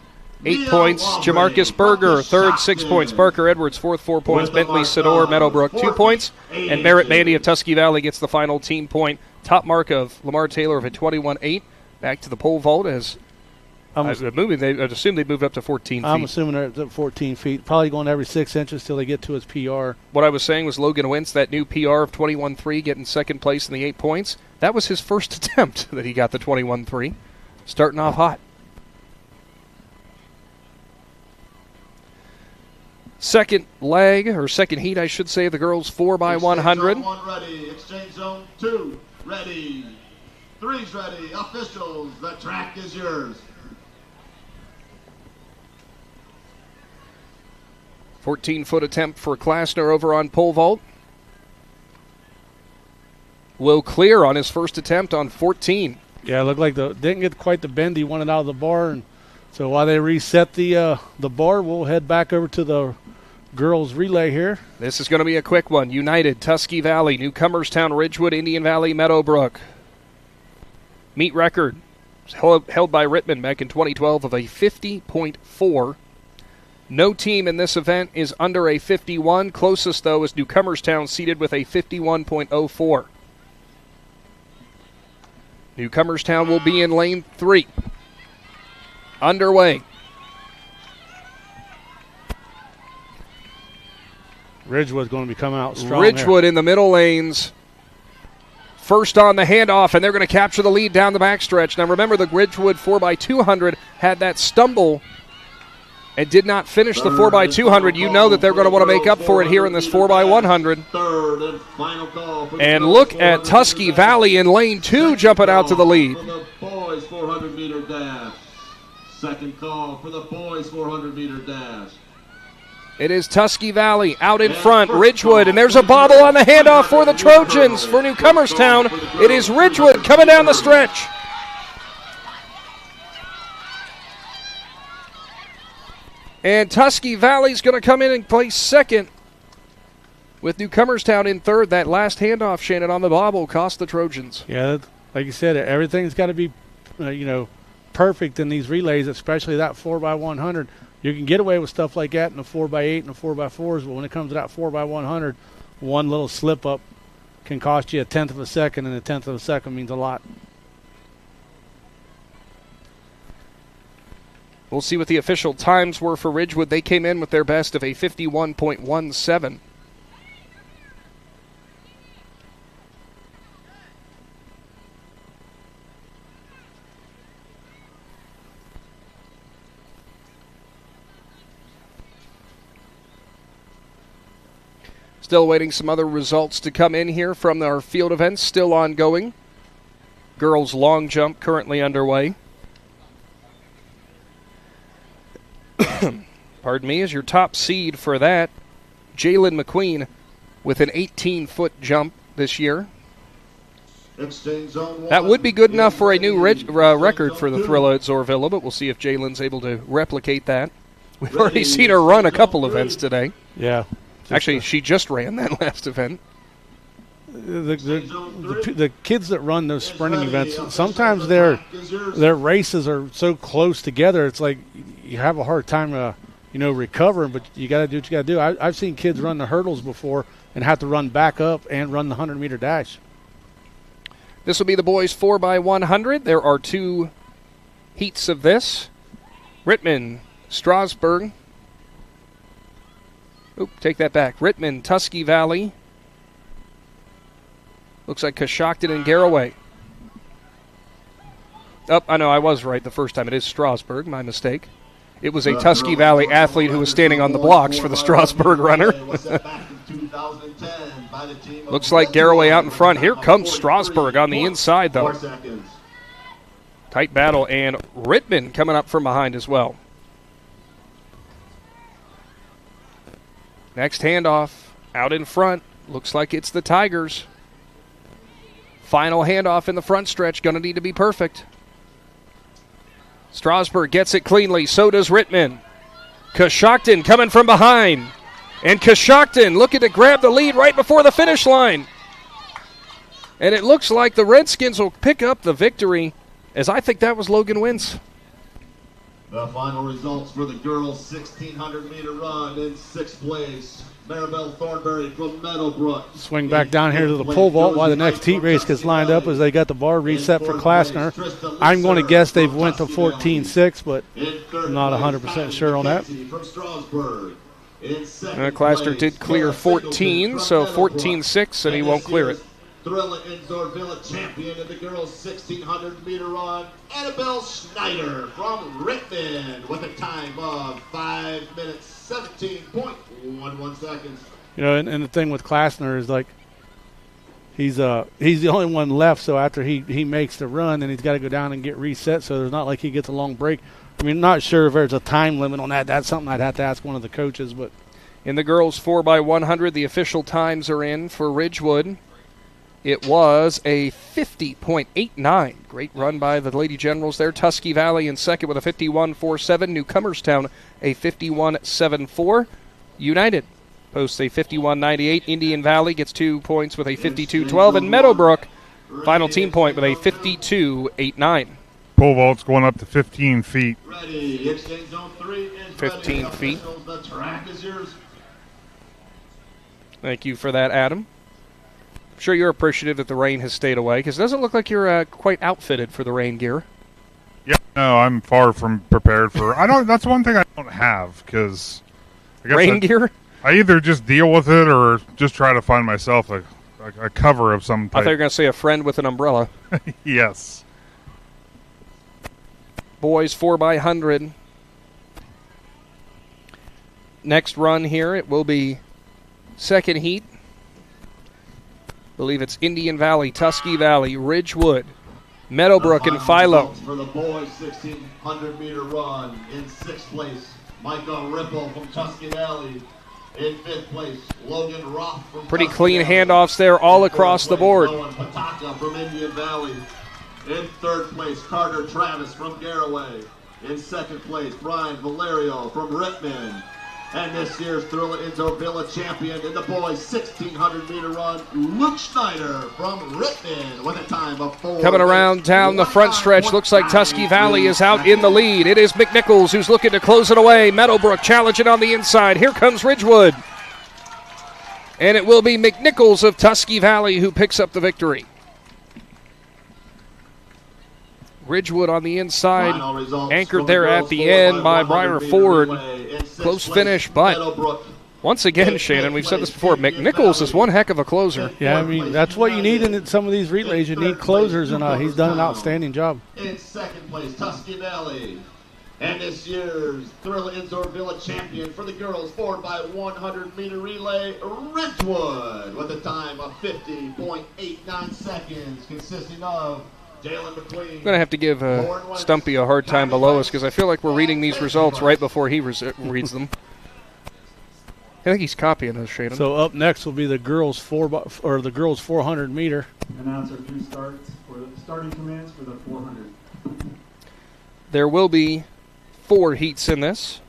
8 points. Jamarcus Berger, third, 6 points. Parker Edwards, fourth, 4 points. Bentley Sador, Meadowbrook, 2 points. And Merritt Bandy of Tusky Valley gets the final team point. Top mark of Lamar Taylor of a 21-8. Back to the pole vault as I'd assume they moved up to 14 feet. I'm assuming they're at 14 feet. Probably going every 6 inches till they get to his PR. What I was saying was Logan Wentz, that new PR of 21-3, getting second place in the 8 points. That was his first attempt that he got the 21-3. Starting off hot. Second leg, or second heat, I should say, the girls 4x100. Exchange zone 1 ready. Exchange zone 2 ready. 3's ready. Officials, the track is yours. 14-foot attempt for Klassner over on pole vault. Will clear on his first attempt on 14. Yeah, it looked like didn't get quite the bend he wanted out of the bar, and so while they reset the bar, we'll head back over to the girls relay here. This is going to be a quick one. United, Tusky Valley, Newcomerstown, Ridgewood, Indian Valley, Meadowbrook. Meet record held by Rittman back in 2012 of a 50.4. No team in this event is under a 51. Closest, though, is Newcomerstown, seated with a 51.04. Newcomerstown will be in lane 3. Underway. Ridgewood's going to be coming out strong. Ridgewood in the middle lanes. First on the handoff, and they're going to capture the lead down the backstretch. Now remember, the Ridgewood 4x200 had that stumble and did not finish the 4x200. You know that they're going to want to make up for it here in this 4x100. Third and final call for and look at Tusky Valley in lane 2 jumping out to the lead. For the boys 400-meter dash. Second call for the boys 400-meter dash. It is Tusky Valley out in front, Ridgewood, and there's a bobble on the handoff for the Trojans. For Newcomerstown, it is Ridgewood coming down the stretch. And Tusky Valley's going to come in and place second with Newcomerstown in third. That last handoff, Shannon, on the bobble cost the Trojans. Yeah, like you said, everything's got to be, perfect in these relays, especially that 4x100. You can get away with stuff like that in the 4x8 and the 4x4s, but when it comes to that 4x100, one little slip up can cost you a tenth of a second, and a tenth of a second means a lot. We'll see what the official times were for Ridgewood. They came in with their best of a 51.17. Still waiting some other results to come in here from our field events, still ongoing. Girls long jump currently underway. Pardon me, as your top seed for that, Jalen McQueen with an 18-foot jump this year. That would be good enough for a new record for the Thrilla at Zoarvilla, but we'll see if Jalen's able to replicate that. We've already seen her run a couple events today. Yeah. Actually, she just ran that last event. The kids that run those sprinting events, sometimes their races are so close together, it's like you have a hard time recovering, but you got to do what you got to do. I've seen kids run the hurdles before and have to run back up and run the 100-meter dash. This will be the boys 4x100. There are 2 heats of this. Rittman, Strasburg. Take that back. Rittman, Tusky Valley. Looks like Coshocton and Garraway. I know, I was right the first time. It is Strasburg, my mistake. It was a Tusky Valley athlete who was standing on the blocks for the Strasburg runner. Looks like Garraway out in front. Here comes Strasburg on the inside, though. Tight battle, and Rittman coming up from behind as well. Next handoff out in front. Looks like it's the Tigers. Final handoff in the front stretch. Going to need to be perfect. Strasburg gets it cleanly. So does Rittman. Coshocton coming from behind. And Coshocton looking to grab the lead right before the finish line. And it looks like the Redskins will pick up the victory, as I think that was Logan wins. The final results for the girls' 1,600-meter run in 6th place. Maribel Thornberry from Meadowbrook. Swing back down here to the pole vault while the next heat race gets lined up as they got the bar reset for Claxon. I'm going to guess they've went to 14.6, but I'm not 100% sure on that. Claxon did clear 14, so 14.6, and he won't clear it. Thrilla in Zoarvilla champion in the girls' 1,600-meter run, Annabelle Schneider from Rittman with a time of 5 minutes, 17.11 seconds. You know, and the thing with Claxon is, like, he's the only one left, so after he makes the run, then he's got to go down and get reset, so there's not like he gets a long break. I mean, not sure if there's a time limit on that. That's something I'd have to ask one of the coaches. But in the girls' 4x100, the official times are in for Ridgewood. It was a 50.89. Great run by the Lady Generals there. Tusky Valley in second with a 51.47. Newcomerstown a 51.74. United posts a 51.98. Indian Valley gets 2 points with a 52.12. And Meadowbrook, final team point with a 52.89. Pole vault's going up to 15 feet. Ready. Exchange zone 3 is 15 ready. feet. The track is yours. Thank you for that, Adam. I'm sure you're appreciative that the rain has stayed away, because it doesn't look like you're quite outfitted for the rain gear. Yeah, no, I'm far from prepared for. That's one thing I don't have, because rain gear. I either just deal with it or just try to find myself a cover of some type. I thought you were going to say a friend with an umbrella. Yes. Boys 4x100. Next run here, it will be second heat. Believe it's Indian Valley, Tusky Valley, Ridgewood, Meadowbrook, and Philo. For the boys' 1,600-meter run in 6th place, Micah Ripple from Tusky Valley. In 5th place, Logan Roth from Pretty Tusky clean Valley. handoffs there all across the board. Owen Pataka from Indian Valley. In 3rd place, Carter Travis from Garraway. In 2nd place, Brian Valerio from Rittman. And this year's Thrilla in Zoarvilla champion in the boys' 1,600-meter run, Luke Schneider from Rittman with a time of 4. Coming around down the front stretch, looks like Tusky Valley is out in the lead. It is McNichols who's looking to close it away. Meadowbrook challenging on the inside. Here comes Ridgewood. And it will be McNichols of Tusky Valley who picks up the victory. Ridgewood on the inside, anchored there at the end by Briar Ford. Close finish, but once again, Shannon, we've said this before, McNichols is one heck of a closer. Yeah, I mean, that's what you need in some of these relays. You need closers, and he's done an outstanding job. In 2nd place, Tusky Valley. And this year's Thrilla in Zoarvilla champion for the girls' 4x100-meter relay, Ridgewood, with a time of 50.89 seconds, consisting of Jalen McQueen. I'm going to have to give Stumpy a hard time below us because I feel like we're reading these results right before he reads them. I think he's copying us, Shannon. So up next will be the girls' 400 meter. Announcer 2 starts for the starting commands for the 400. There will be 4 heats in this.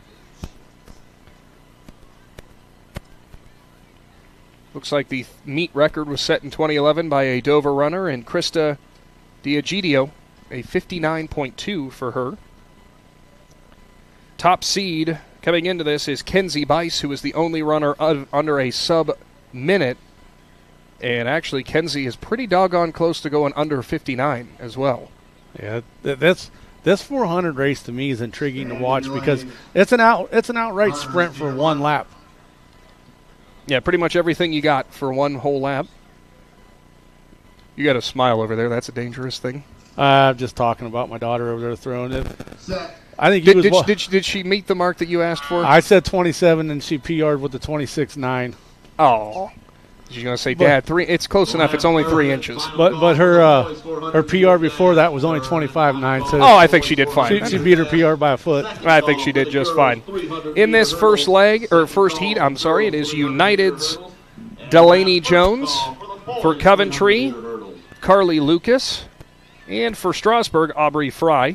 Looks like the meet record was set in 2011 by a Dover runner, and Krista Diagidio, a 59.2 for her. Top seed coming into this is Kenzie Bice, who is the only runner under a sub-minute. And actually, Kenzie is pretty doggone close to going under 59 as well. Yeah, this 400 race to me is intriguing to watch because it's an outright sprint for one lap. Yeah, pretty much everything you got for one whole lap. You got a smile over there. That's a dangerous thing. I'm just talking about my daughter over there throwing it. I think did she meet the mark that you asked for? I said 27, and she PR'd with the 26.9. Oh, She's going to say, Dad, 3. It's close enough. It's only 3 inches. But her PR before that was only 25.9. So I think she did fine. She beat her PR by a foot. I think she did just fine. In this first heat, it is United's Delaney Jones. For Coventry, Carly Lucas. And for Strasburg, Aubrey Fry.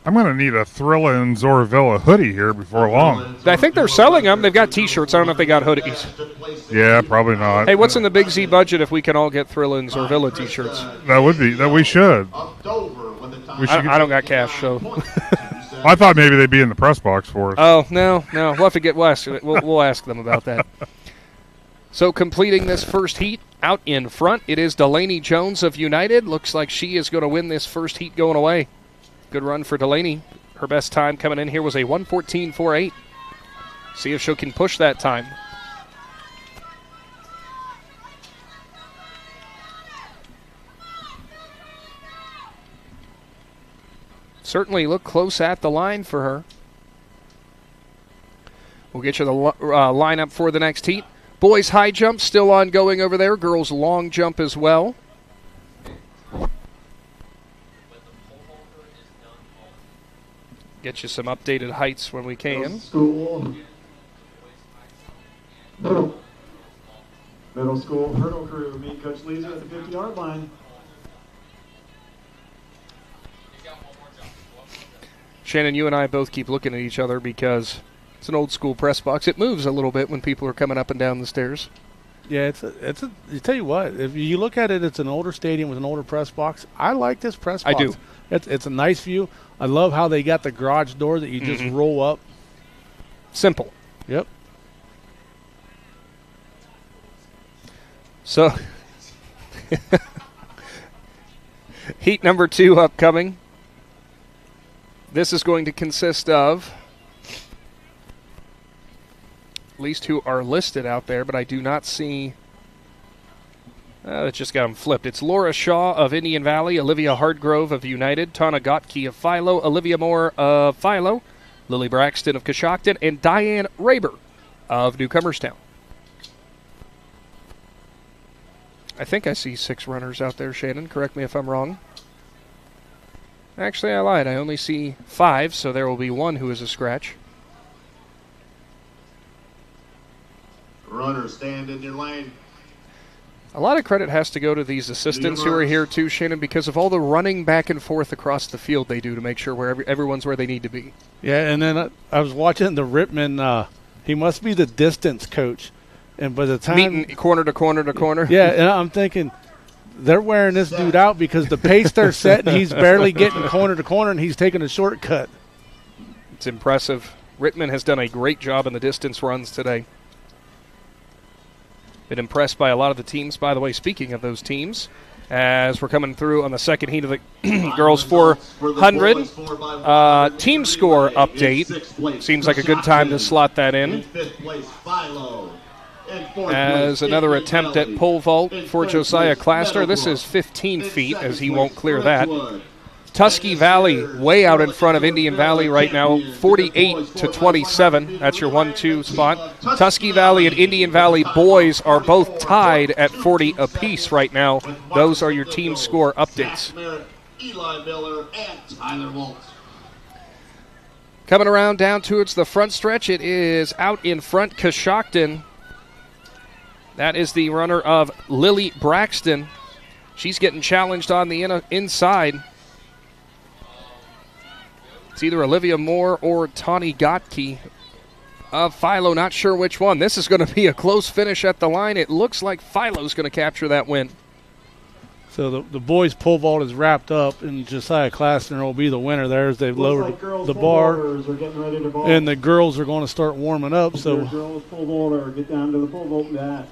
I'm going to need a Thrilla and Zoarvilla hoodie here before long. I think they're selling them. They've got T-shirts. I don't know if they got hoodies. Yeah, probably not. Hey, what's in the Big Z budget if we can all get Thrilla and Zoarvilla T-shirts? We should. I don't got cash, so. I thought maybe they'd be in the press box for us. Oh, no. We'll have to get West. We'll ask them about that. So completing this first heat out in front, it is Delaney Jones of United. Looks like she is going to win this first heat going away. Good run for Delaney. Her best time coming in here was a 1:14.48. See if she can push that time. Certainly look close at the line for her. We'll get you the lineup for the next heat. Boys high jump still ongoing over there. Girls long jump as well. Get you some updated heights when we can. Middle school hurdle crew meet Coach Leeser at the 50-yard line. Shannon, you and I both keep looking at each other because it's an old school press box. It moves a little bit when people are coming up and down the stairs. Yeah, you tell you what, if you look at it, it's an older stadium with an older press box. I like this press box. I do. It's a nice view. I love how they got the garage door that you just roll up. Simple. Yep. So, heat number 2 upcoming. This is going to consist of, at least who are listed out there, but I do not see. It just got them flipped. It's Laura Shaw of Indian Valley, Olivia Hardgrove of United, Tana Gotke of Philo, Olivia Moore of Philo, Lily Braxton of Coshocton, and Diane Raber of Newcomerstown. I think I see 6 runners out there, Shannon. Correct me if I'm wrong. Actually, I lied. I only see 5, so there will be 1 who is a scratch. Runners, stand in your lane. A lot of credit has to go to these assistants who are here too, Shannon, because of all the running back and forth across the field they do to make sure everyone's where they need to be. Yeah, and then I was watching the Rittman. He must be the distance coach. And by the time meeting corner to corner to corner. Yeah, and I'm thinking they're wearing this dude out because the pace they're setting, he's barely getting corner to corner, and he's taking a shortcut. It's impressive. Rittman has done a great job in the distance runs today. Been impressed by a lot of the teams. By the way, speaking of those teams, as we're coming through on the second heat of the girls 400 team score update. Seems like a good time to slot that in. As another attempt at pole vault for Josiah Klaster. This is 15 feet, as he won't clear that. Tusky Valley way out in front of Indian Valley right now, 48-27. That's your 1-2 spot. Tusky Valley and Indian Valley boys are both tied at 40 apiece right now. Those are your team score updates. Eli Miller and Tyler Waltz. Coming around down towards the front stretch, it is out in front, Coshocton. That is the runner of Lily Braxton. She's getting challenged on the inside. It's either Olivia Moore or Tawny Gotke of Philo. Not sure which one. This is going to be a close finish at the line. It looks like Philo's going to capture that win. So the boys' pole vault is wrapped up, and Josiah Klassner will be the winner there as they've lowered the bar. And the girls are going to start warming up. So girls pole vaulter, get down to the pole vault mat.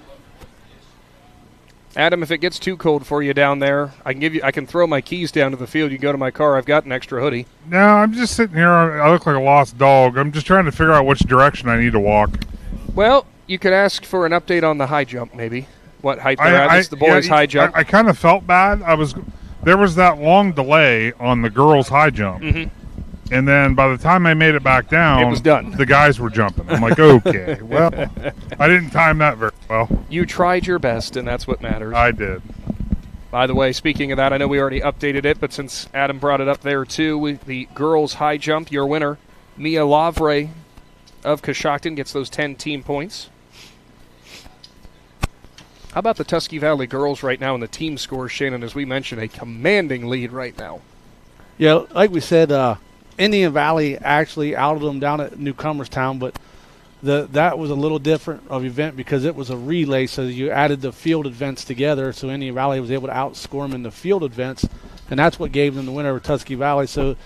Adam, if it gets too cold for you down there, I can throw my keys down to the field. You can go to my car. I've got an extra hoodie. No, I'm just sitting here. I look like a lost dog. I'm just trying to figure out which direction I need to walk. Well, you could ask for an update on the high jump, maybe. What height they're at? It's the boys' high jump. I kind of felt bad. There was that long delay on the girls' high jump. Mm-hmm. And then by the time I made it back down, it was done. The guys were jumping. I'm like, okay, well, I didn't time that very well. You tried your best, and that's what matters. I did. By the way, speaking of that, I know we already updated it, but since Adam brought it up there too, the girls' high jump, your winner, Mia Lavre of Coshocton, gets those 10 team points. How about the Tusky Valley girls right now in the team score, Shannon? As we mentioned, a commanding lead right now. Yeah, like we said, Indian Valley actually outed them down at Newcomerstown, but that was a little different of event because it was a relay, so you added the field events together, so Indian Valley was able to outscore them in the field events, and that's what gave them the win over Tusky Valley. So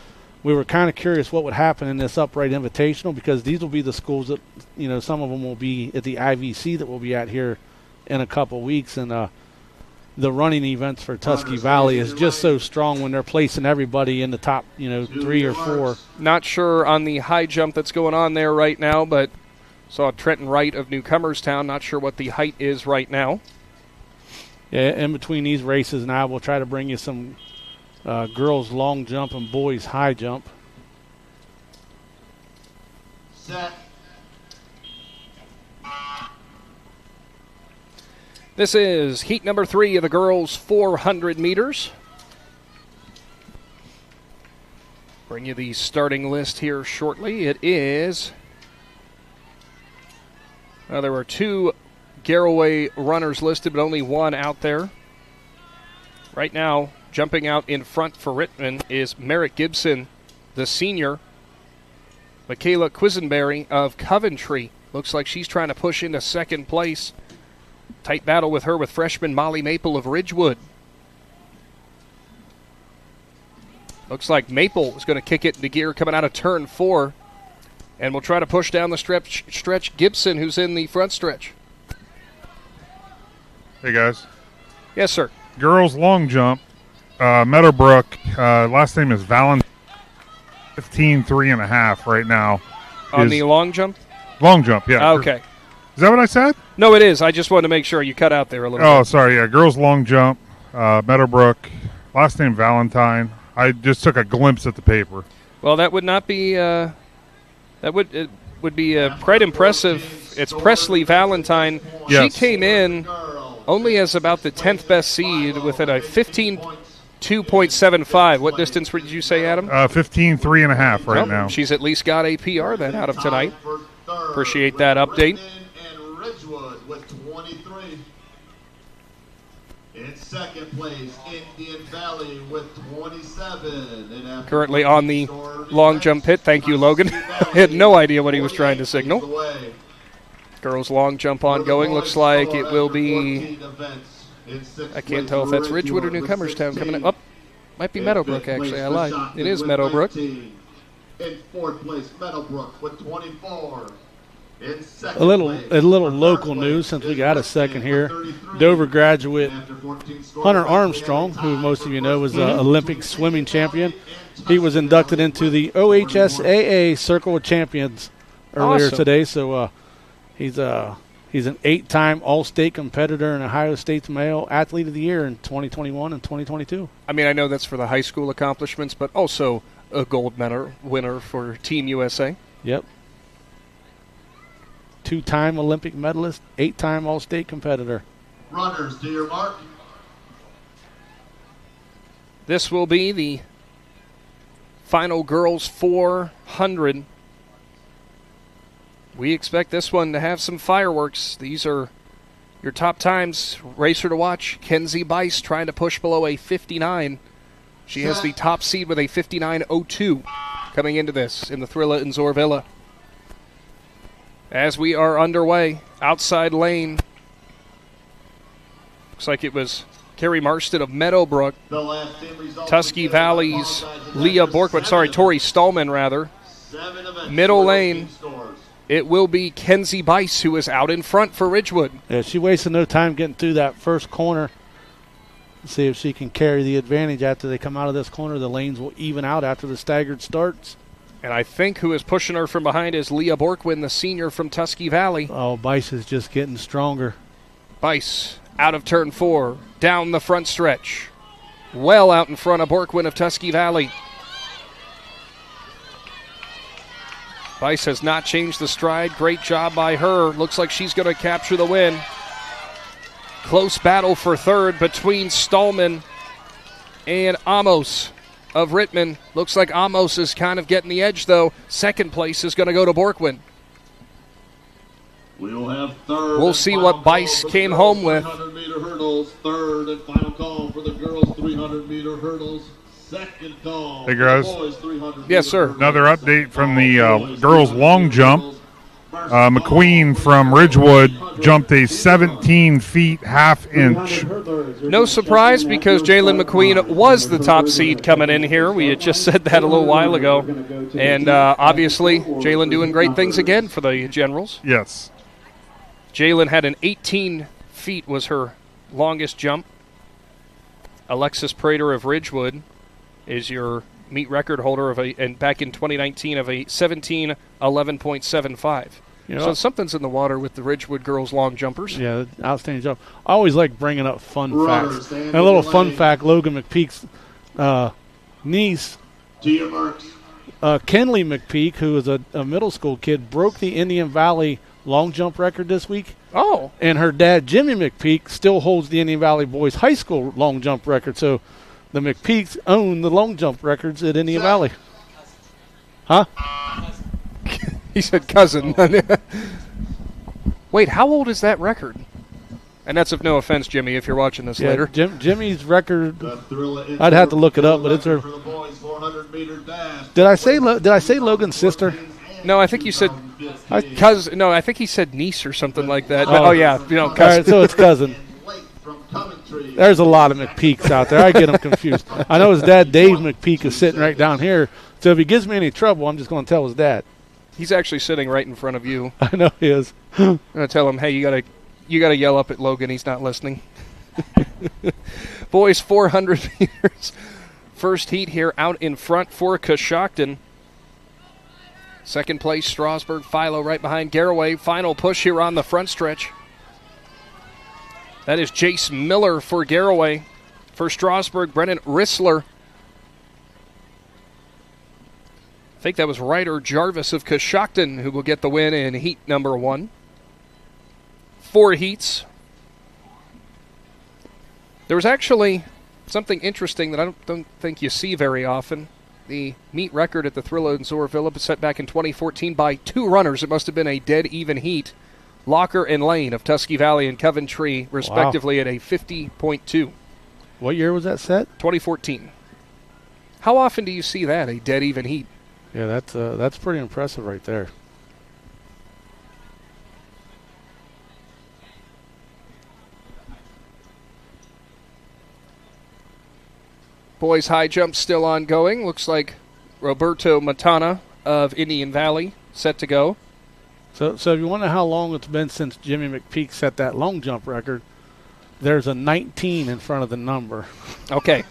we were kind of curious what would happen in this upright invitational because these will be the schools that, some of them will be at the IVC that we'll be at here in a couple weeks, and the running events for Tusky Valley is just so strong when they're placing everybody in the top, 3 or 4. Not sure on the high jump that's going on there right now, but saw Trenton Wright of Newcomerstown. Not sure what the height is right now. Yeah, in between these races now, we'll try to bring you some girls long jump and boys high jump. Set. This is heat number 3 of the girls' 400 meters. Bring you the starting list here shortly. It is... there were 2 Garraway runners listed, but only 1 out there. Right now, jumping out in front for Rittman is Merritt Gibson, the senior. Michaela Quisenberry of Coventry. Looks like she's trying to push into second place. Tight battle with her with freshman Molly Maple of Ridgewood. Looks like Maple is going to kick it into gear coming out of turn 4. And we'll try to push down the stretch Gibson, who's in the front stretch. Hey, guys. Yes, sir. Girls long jump, Meadowbrook, last name is Valentine, 15.3.5 right now. On the long jump? Long jump, yeah. Okay. Is that what I said? No, it is. I just wanted to make sure you cut out there a little bit. Oh, sorry, yeah. Girls long jump, Meadowbrook, last name Valentine. I just took a glimpse at the paper. Well, that would not be... it would be quite impressive. It's Presley Valentine. Yes. She came in only as about the 10th best seed within a 15.2.75. What distance did you say, Adam? 15.3.5 right now. She's at least got a PR then out of tonight. Appreciate that update. And Ridgewood with 23. In second place, Indian Valley with 27. Currently on the long jump pit. Thank you, Logan. I had no idea what he was trying to signal. Girls long jump ongoing. Looks like it will be... I can't tell if that's Ridgewood or Newcomerstown coming up. Oh, might be Meadowbrook, actually. I lied. It is Meadowbrook. In fourth place, Meadowbrook with 24. A little local news since we got a second here. Dover graduate Hunter Armstrong, who most of you know was an Olympic swimming champion. He was inducted into the OHSAA Circle of Champions earlier today. So he's an 8-time All-State competitor and Ohio State's Male Athlete of the Year in 2021 and 2022. I mean, I know that's for the high school accomplishments, but also a gold medal winner for Team USA. Yep. 2-time Olympic medalist, 8-time All-State competitor. Runners, to your mark. This will be the final girls 400. We expect this one to have some fireworks. These are your top times. Racer to watch, Kenzie Bice trying to push below a 59. She has the top seed with a 59.02 coming into this in the Thrilla in Zoarvilla. As we are underway, outside lane. Looks like it was Carrie Marston of Meadowbrook. Tusky Valley's Tori Stallman, rather. Middle lane, it will be Kenzie Bice, who is out in front for Ridgewood. Yeah, she wasted no time getting through that first corner. See if she can carry the advantage after they come out of this corner. The lanes will even out after the staggered starts. And I think who is pushing her from behind is Leah Borkwin, the senior from Tusky Valley. Oh, Bice is just getting stronger. Bice out of turn 4, down the front stretch. Well out in front of Borkwin of Tusky Valley. Bice has not changed the stride. Great job by her. Looks like she's going to capture the win. Close battle for third between Stallman and Amos of Rittman. Looks like Amos is kind of getting the edge, though. Second place is going to go to Borkwin. We will have third. We'll see what Bice came home with. 300-meter hurdles. Third and final call for the girls 300-meter hurdles. Second call. Hey, guys. Boys 300. Yes, sir. Another update from the girls' long jump. McQueen from Ridgewood jumped a 17 feet half inch. No surprise because Jalen McQueen was the top seed coming in here. We had just said that a little while ago. And obviously, Jalen doing great things again for the Generals. Yes. Jalen had an 18 feet was her longest jump. Alexis Prater of Ridgewood is your meet record holder and back in 2019 of a 17:11.75. So something's in the water with the Ridgewood girls long jumpers. Yeah, outstanding job. I always like bringing up fun facts. And a little fun fact: Logan McPeek's niece, Kenley McPeek, who is a middle school kid, broke the Indian Valley long jump record this week. Oh. And her dad, Jimmy McPeek, still holds the Indian Valley boys high school long jump record. So the McPeeks own the long jump records at Indian Valley. Huh? He said cousin. Wait, how old is that record? And that's of no offense, Jimmy, if you're watching this later. Jimmy's record, I'd have to look it up, but it's her. Did I say Logan's sister? No, I think you said cousin. No, I think he said niece or something like that. Yeah, cousin. All right, so it's cousin. There's a lot of McPeeks out there. I get them confused. I know his dad, Dave McPeek, is sitting right down here. So if he gives me any trouble, I'm just going to tell his dad. He's actually sitting right in front of you. I know he is. I'm going to tell him, hey, you gotta yell up at Logan. He's not listening. Boys, 400 meters. First heat here out in front for Coshocton. Second place, Strasburg. Philo right behind Garraway. Final push here on the front stretch. That is Jace Miller for Garraway. For Strasburg, Brennan Rissler. I think that was Ryder Jarvis of Coshocton who will get the win in heat number 1. 4 heats. There was actually something interesting that I don't think you see very often. The meet record at the Thrilla in Zoarvilla was set back in 2014 by 2 runners. It must have been a dead even heat. Locker and Lane of Tusky Valley and Coventry, respectively, at a 50.2. What year was that set? 2014. How often do you see that, a dead even heat? Yeah, that's pretty impressive right there. Boys high jump still ongoing. Looks like Roberto Matana of Indian Valley set to go. So if you wonder how long it's been since Jimmy McPeek set that long jump record, there's a 19 in front of the number. Okay.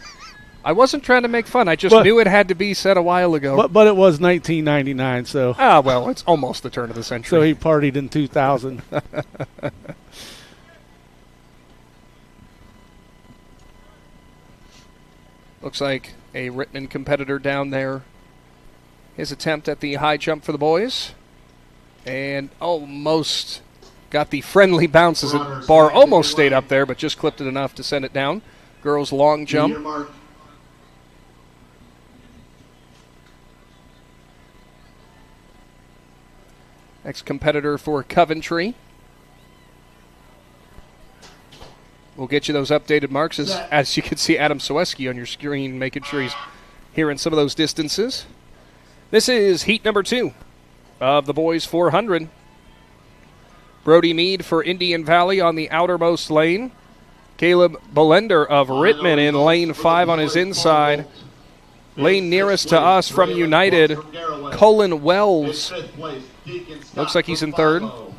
I wasn't trying to make fun. I just knew it had to be said a while ago. But it was 1999, so. Well, it's almost the turn of the century. So he partied in 2000. Looks like a Rittman competitor down there. His attempt at the high jump for the boys. And almost got the friendly bounce as the bar almost stayed up there, but just clipped it enough to send it down. Girls long jump. Next competitor for Coventry. We'll get you those updated marks as you can see Adam Soweski on your screen, making sure he's hearing some of those distances. This is heat number 2 of the boys 400. Brody Mead for Indian Valley on the outermost lane. Caleb Belender of Rittman in lane 5 on his inside. Lane nearest to us from United, Colin Wells. Looks like he's in 3rd.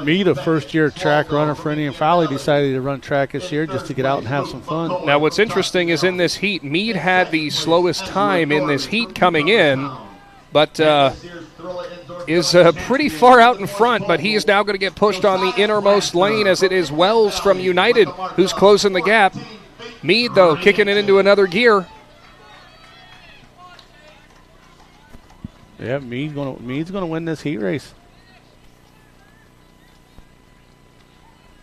Mead, a first-year track runner for Indian Valley, decided to run track this year just to get out and have some fun. Now what's interesting is in this heat, Mead had the slowest time in this heat coming in, but is pretty far out in front, but he is now going to get pushed on the innermost lane as it is Wells from United who's closing the gap. Mead, though, kicking it into another gear. Yeah, Mead's gonna win this heat race.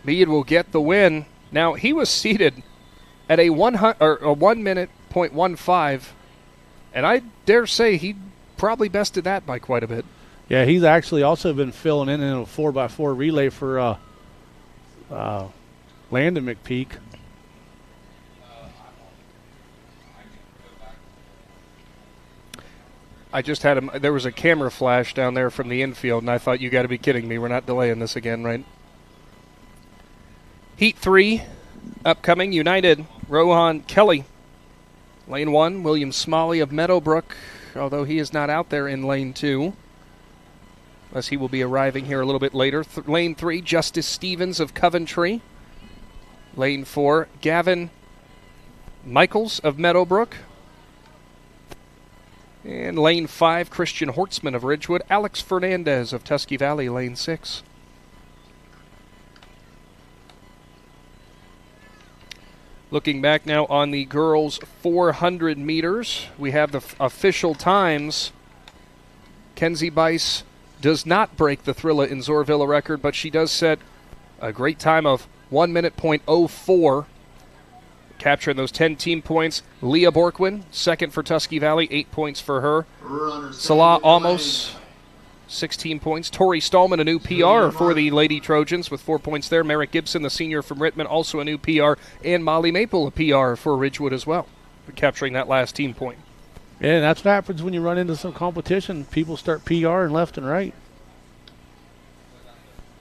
Mead will get the win. Now, he was seated at a 1 minute .15, and I dare say he probably bested that by quite a bit. Yeah, he's actually also been filling in a 4x4 relay for Landon McPeek. I just had him. There was a camera flash down there from the infield, and I thought, you got to be kidding me. We're not delaying this again, right? Heat 3, upcoming. United, Rohan Kelly. Lane 1, William Smalley of Meadowbrook, although he is not out there in Lane 2, unless he will be arriving here a little bit later. Lane 3, Justice Stevens of Coventry. Lane 4, Gavin Michaels of Meadowbrook. And Lane 5, Christian Hortzman of Ridgewood. Alex Fernandez of Tusky Valley, Lane 6. Looking back now on the girls' 400 meters, we have the official times. Kenzie Bice does not break the Thrilla in Zoarvilla record, but she does set a great time of 1 minute .04, capturing those 10 team points. Leah Borkwin, second for Tusky Valley, 8 points for her. Salah Amos, 16 points. Tori Stallman, a new PR for the Lady Trojans with 4 points there. Merrick Gibson, the senior from Rittman, also a new PR. And Molly Maple, a PR for Ridgewood as well, capturing that last team point. Yeah, that's what happens when you run into some competition. People start PRing left and right.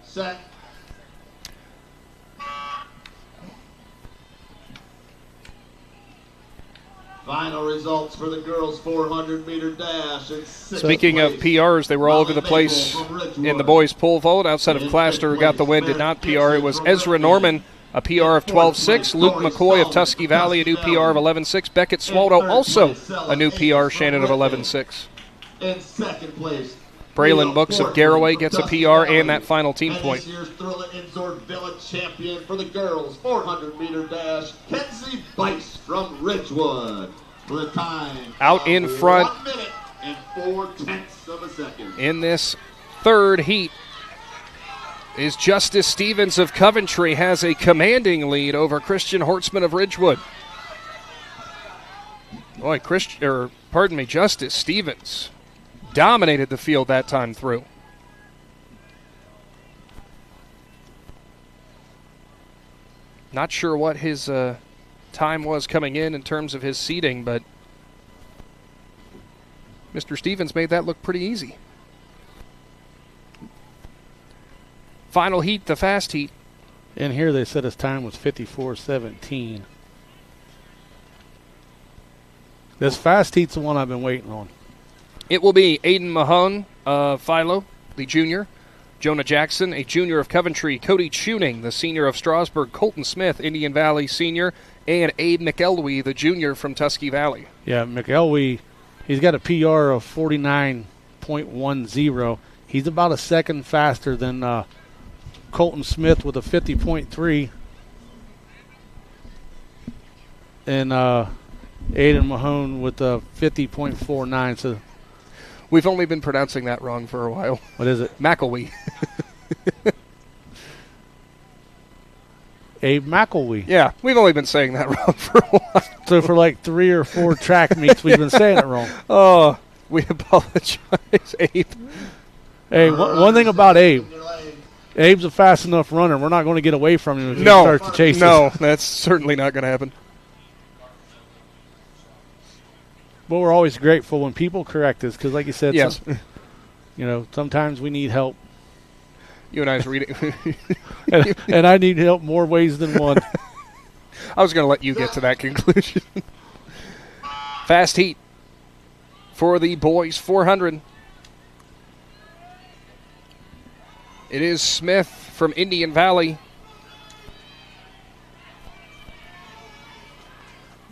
Set. Final results for the girls' 400-meter dash. Speaking of PRs, they were all over the place in the boys' pole vault. Outside of Claster, who got the win, did not PR. It was Ezra Norman, a PR of 12.6. Luke McCoy of Tusky Valley, a new PR of 11.6. Beckett Swaldo, also a new PR. Shannon of 11.6. In second place, Braylon Books of Garraway gets a PR and that final team point. This year's Thrilla in Zoarvilla champion for the girls' 400-meter dash, Kenzie Bice from Ridgewood. For the time out in front 1 minute and 0.4 of a second. In this third heat is Justice Stevens of Coventry, has a commanding lead over Christian Hortzman of Ridgewood. Boy, Justice Stevens dominated the field that time through. Not sure what his time was coming in terms of his seating, but Mr. Stevens made that look pretty easy. Final heat, the fast heat. And here they said his time was 54:17. This fast heat's the one I've been waiting on. It will be Aiden Mahone of Philo, the junior. Jonah Jackson, a junior of Coventry. Cody Tuning, the senior of Strasburg. Colton Smith, Indian Valley senior. And Abe McElwee, the junior from Tusky Valley. Yeah, McElwee, he's got a PR of 49.10. He's about a second faster than Colton Smith with a 50.3. And Aiden Mahone with a 50.49. So we've only been pronouncing that wrong for a while. What is it? McElwee. Abe McElwee. Yeah, we've only been saying that wrong for a while. So for like 3 or 4 track meets, we've been saying it wrong. Oh, we apologize, Abe. Hey, one thing about Abe. Abe's a fast enough runner. We're not going to get away from him if he starts to chase us. No, that's certainly not going to happen. But we're always grateful when people correct us because, like you said, yes. Sometimes we need help. You and I was reading. and I need help more ways than one. I was going to let you get to that conclusion. Fast heat for the boys 400. It is Smith from Indian Valley.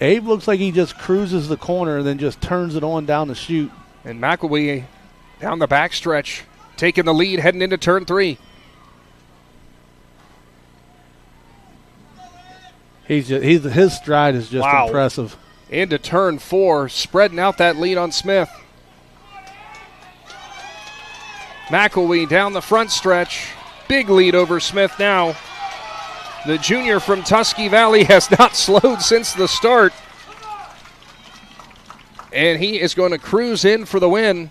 Abe looks like he just cruises the corner and then just turns it on down the chute. And McElwee down the backstretch, taking the lead, heading into turn 3. His stride is just impressive. Into turn 4, spreading out that lead on Smith. McElwee down the front stretch. Big lead over Smith now. The junior from Tusky Valley has not slowed since the start. And he is going to cruise in for the win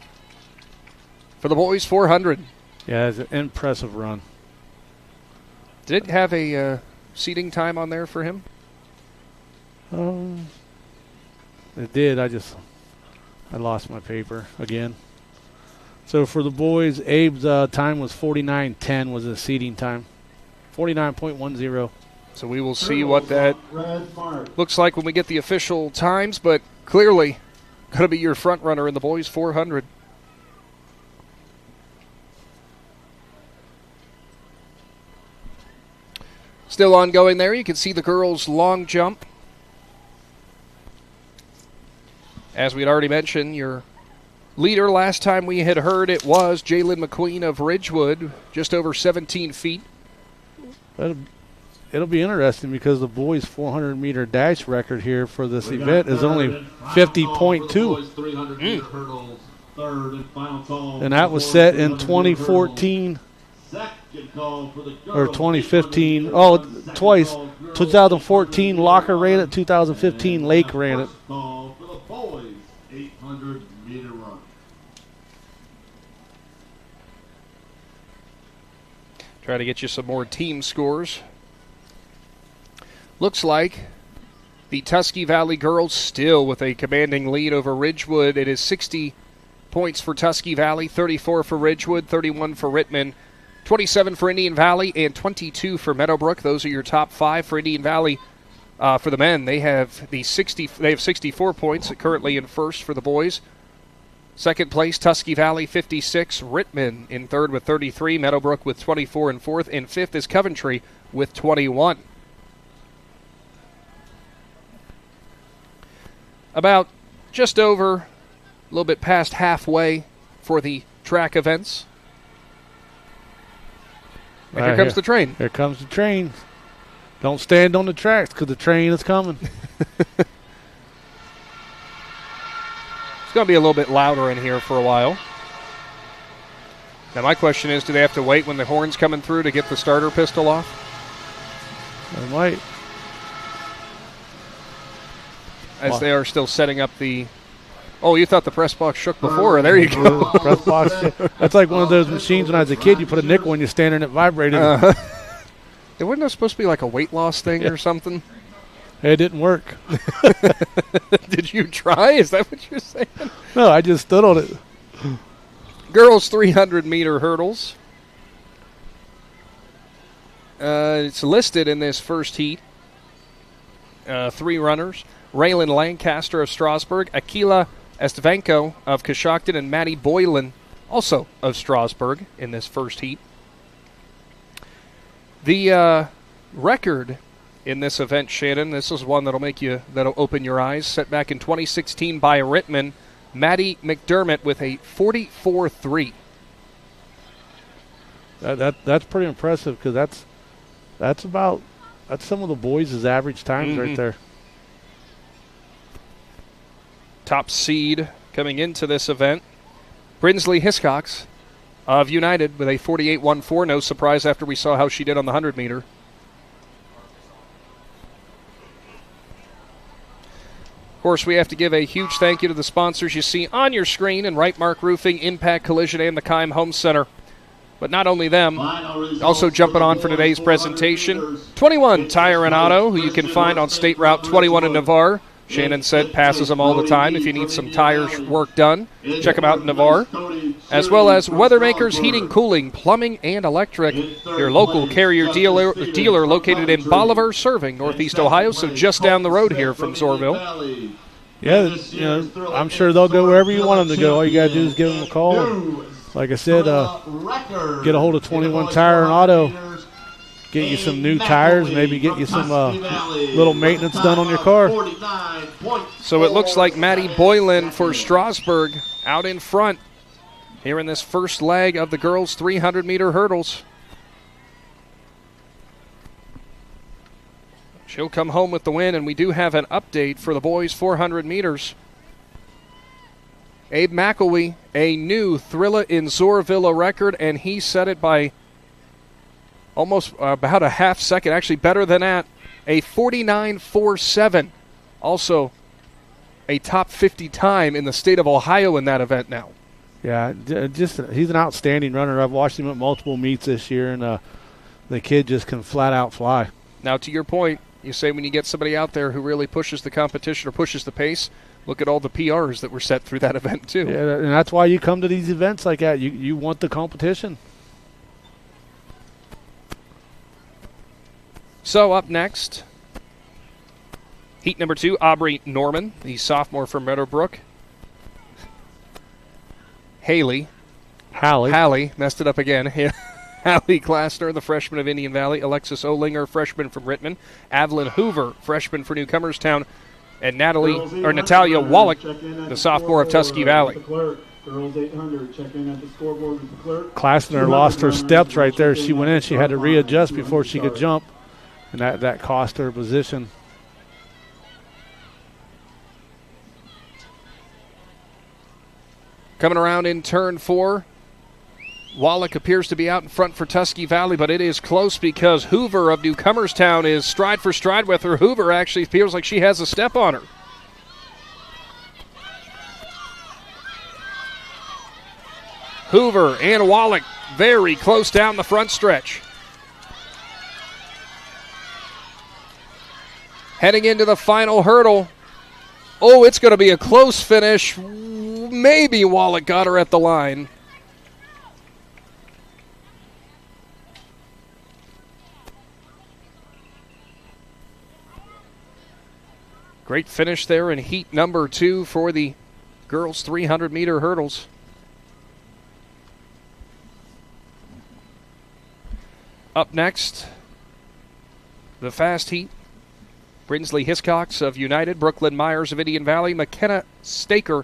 for the boys 400. Yeah, it's an impressive run. Did it have a seating time on there for him? It did. I lost my paper again. So for the boys, Abe's time was 49:10 was the seating time. 49.10. So we will see what that looks like when we get the official times, but clearly going to be your front runner in the boys 400. Still ongoing there. You can see the girls' long jump. As we had already mentioned, your leader last time we had heard it was Jalen McQueen of Ridgewood, just over 17 feet. It'll be interesting because the boys' 400-meter dash record here for this event is only 50.2. And that was set in 2014 or 2015. Oh, twice. 2014 Locker ran it, 2015 Lake ran it. Try to get you some more team scores. Looks like the Tusky Valley girls still with a commanding lead over Ridgewood. It is 60 points for Tusky Valley, 34 for Ridgewood, 31 for Rittman, 27 for Indian Valley, and 22 for Meadowbrook. Those are your top five for Indian Valley. For the men, they have 64 points, currently in first for the boys. Second place, Tusky Valley, 56. Rittman in third with 33. Meadowbrook with 24 in fourth. And fifth is Coventry with 21. About just over, a little bit past halfway for the track events. And here comes the train. Here comes the train. Don't stand on the tracks because the train is coming. It's going to be a little bit louder in here for a while. Now my question is, do they have to wait when the horn's coming through to get the starter pistol off? They might. As they are still setting up the... Oh, you thought the press box shook before. There you go. Press box. That's like one of those machines when I was a kid. You put a nickel in, you stand in it vibrated. It wasn't supposed to be like a weight loss thing or something? Hey, it didn't work. Did you try? Is that what you're saying? No, I just stood on it. Girls 300-meter hurdles. It's listed in this first heat. Three runners. Raylan Lancaster of Strasburg, Akila Estevanko of Coshocton, and Maddie Boylan, also of Strasburg, in this first heat. The record in this event, Shannon, this is one that'll open your eyes, set back in 2016 by Rittman, Maddie McDermott with a 44.3. That's pretty impressive because that's some of the boys' average times right there. Top seed coming into this event, Brinsley Hiscox of United with a 48.14. No surprise after we saw how she did on the 100-meter. Of course, we have to give a huge thank you to the sponsors you see on your screen in Right Mark Roofing, Impact Collision, and the Keim Home Center. But not only them, also jumping on for today's presentation, 21 Tire and Auto, who you can find on State Route 21 in Navarre. Shannon said passes them all the time. If you need some tire work done, check them out in Navarre. As well as Weathermakers Heating, Cooling, Plumbing, and Electric. Your local Carrier dealer located in Bolivar, serving Northeast Ohio, so just down the road here from Zoarville. Yeah, I'm sure they'll go wherever you want them to go. All you got to do is give them a call. And, like I said, get a hold of 21 Tire and Auto. Get you some new tires, maybe get you some little maintenance done on your car. So it looks like Maddie Boylan for Strasburg out in front here in this first leg of the girls' 300-meter hurdles. She'll come home with the win, and we do have an update for the boys' 400 meters. Abe McElwee, a new Thrilla in Zoarvilla record, and he set it by almost about a half second, actually better than that, a 49.47. Also a top 50 time in the state of Ohio in that event now. Yeah, just he's an outstanding runner. I've watched him at multiple meets this year, and the kid just can flat out fly. Now, to your point, you say when you get somebody out there who really pushes the competition or pushes the pace, look at all the PRs that were set through that event too. Yeah, and that's why you come to these events like that. You want the competition. So up next, heat number 2, Aubrey Norman, the sophomore from Meadowbrook. Hallie, messed it up again. Hallie Klassner, the freshman of Indian Valley. Alexis Olinger, freshman from Rittman. Avalyn Hoover, freshman for Newcomerstown. And Natalia Wallach, the sophomore of Tusky Valley. Girls 800, check in at the scoreboard with the clerk. Klassner lost her steps right there. She went in. She had to readjust before she could jump, and that cost her position. Coming around in turn 4, Wallach appears to be out in front for Tusky Valley, but it is close because Hoover of Newcomerstown is stride for stride with her. Hoover actually feels like she has a step on her. Hoover and Wallach very close down the front stretch. Heading into the final hurdle. Oh, it's going to be a close finish. Maybe Wallach got her at the line. Great finish there in heat number 2 for the girls' 300-meter hurdles. Up next, the fast heat. Brinsley Hiscox of United, Brooklyn Myers of Indian Valley, McKenna Staker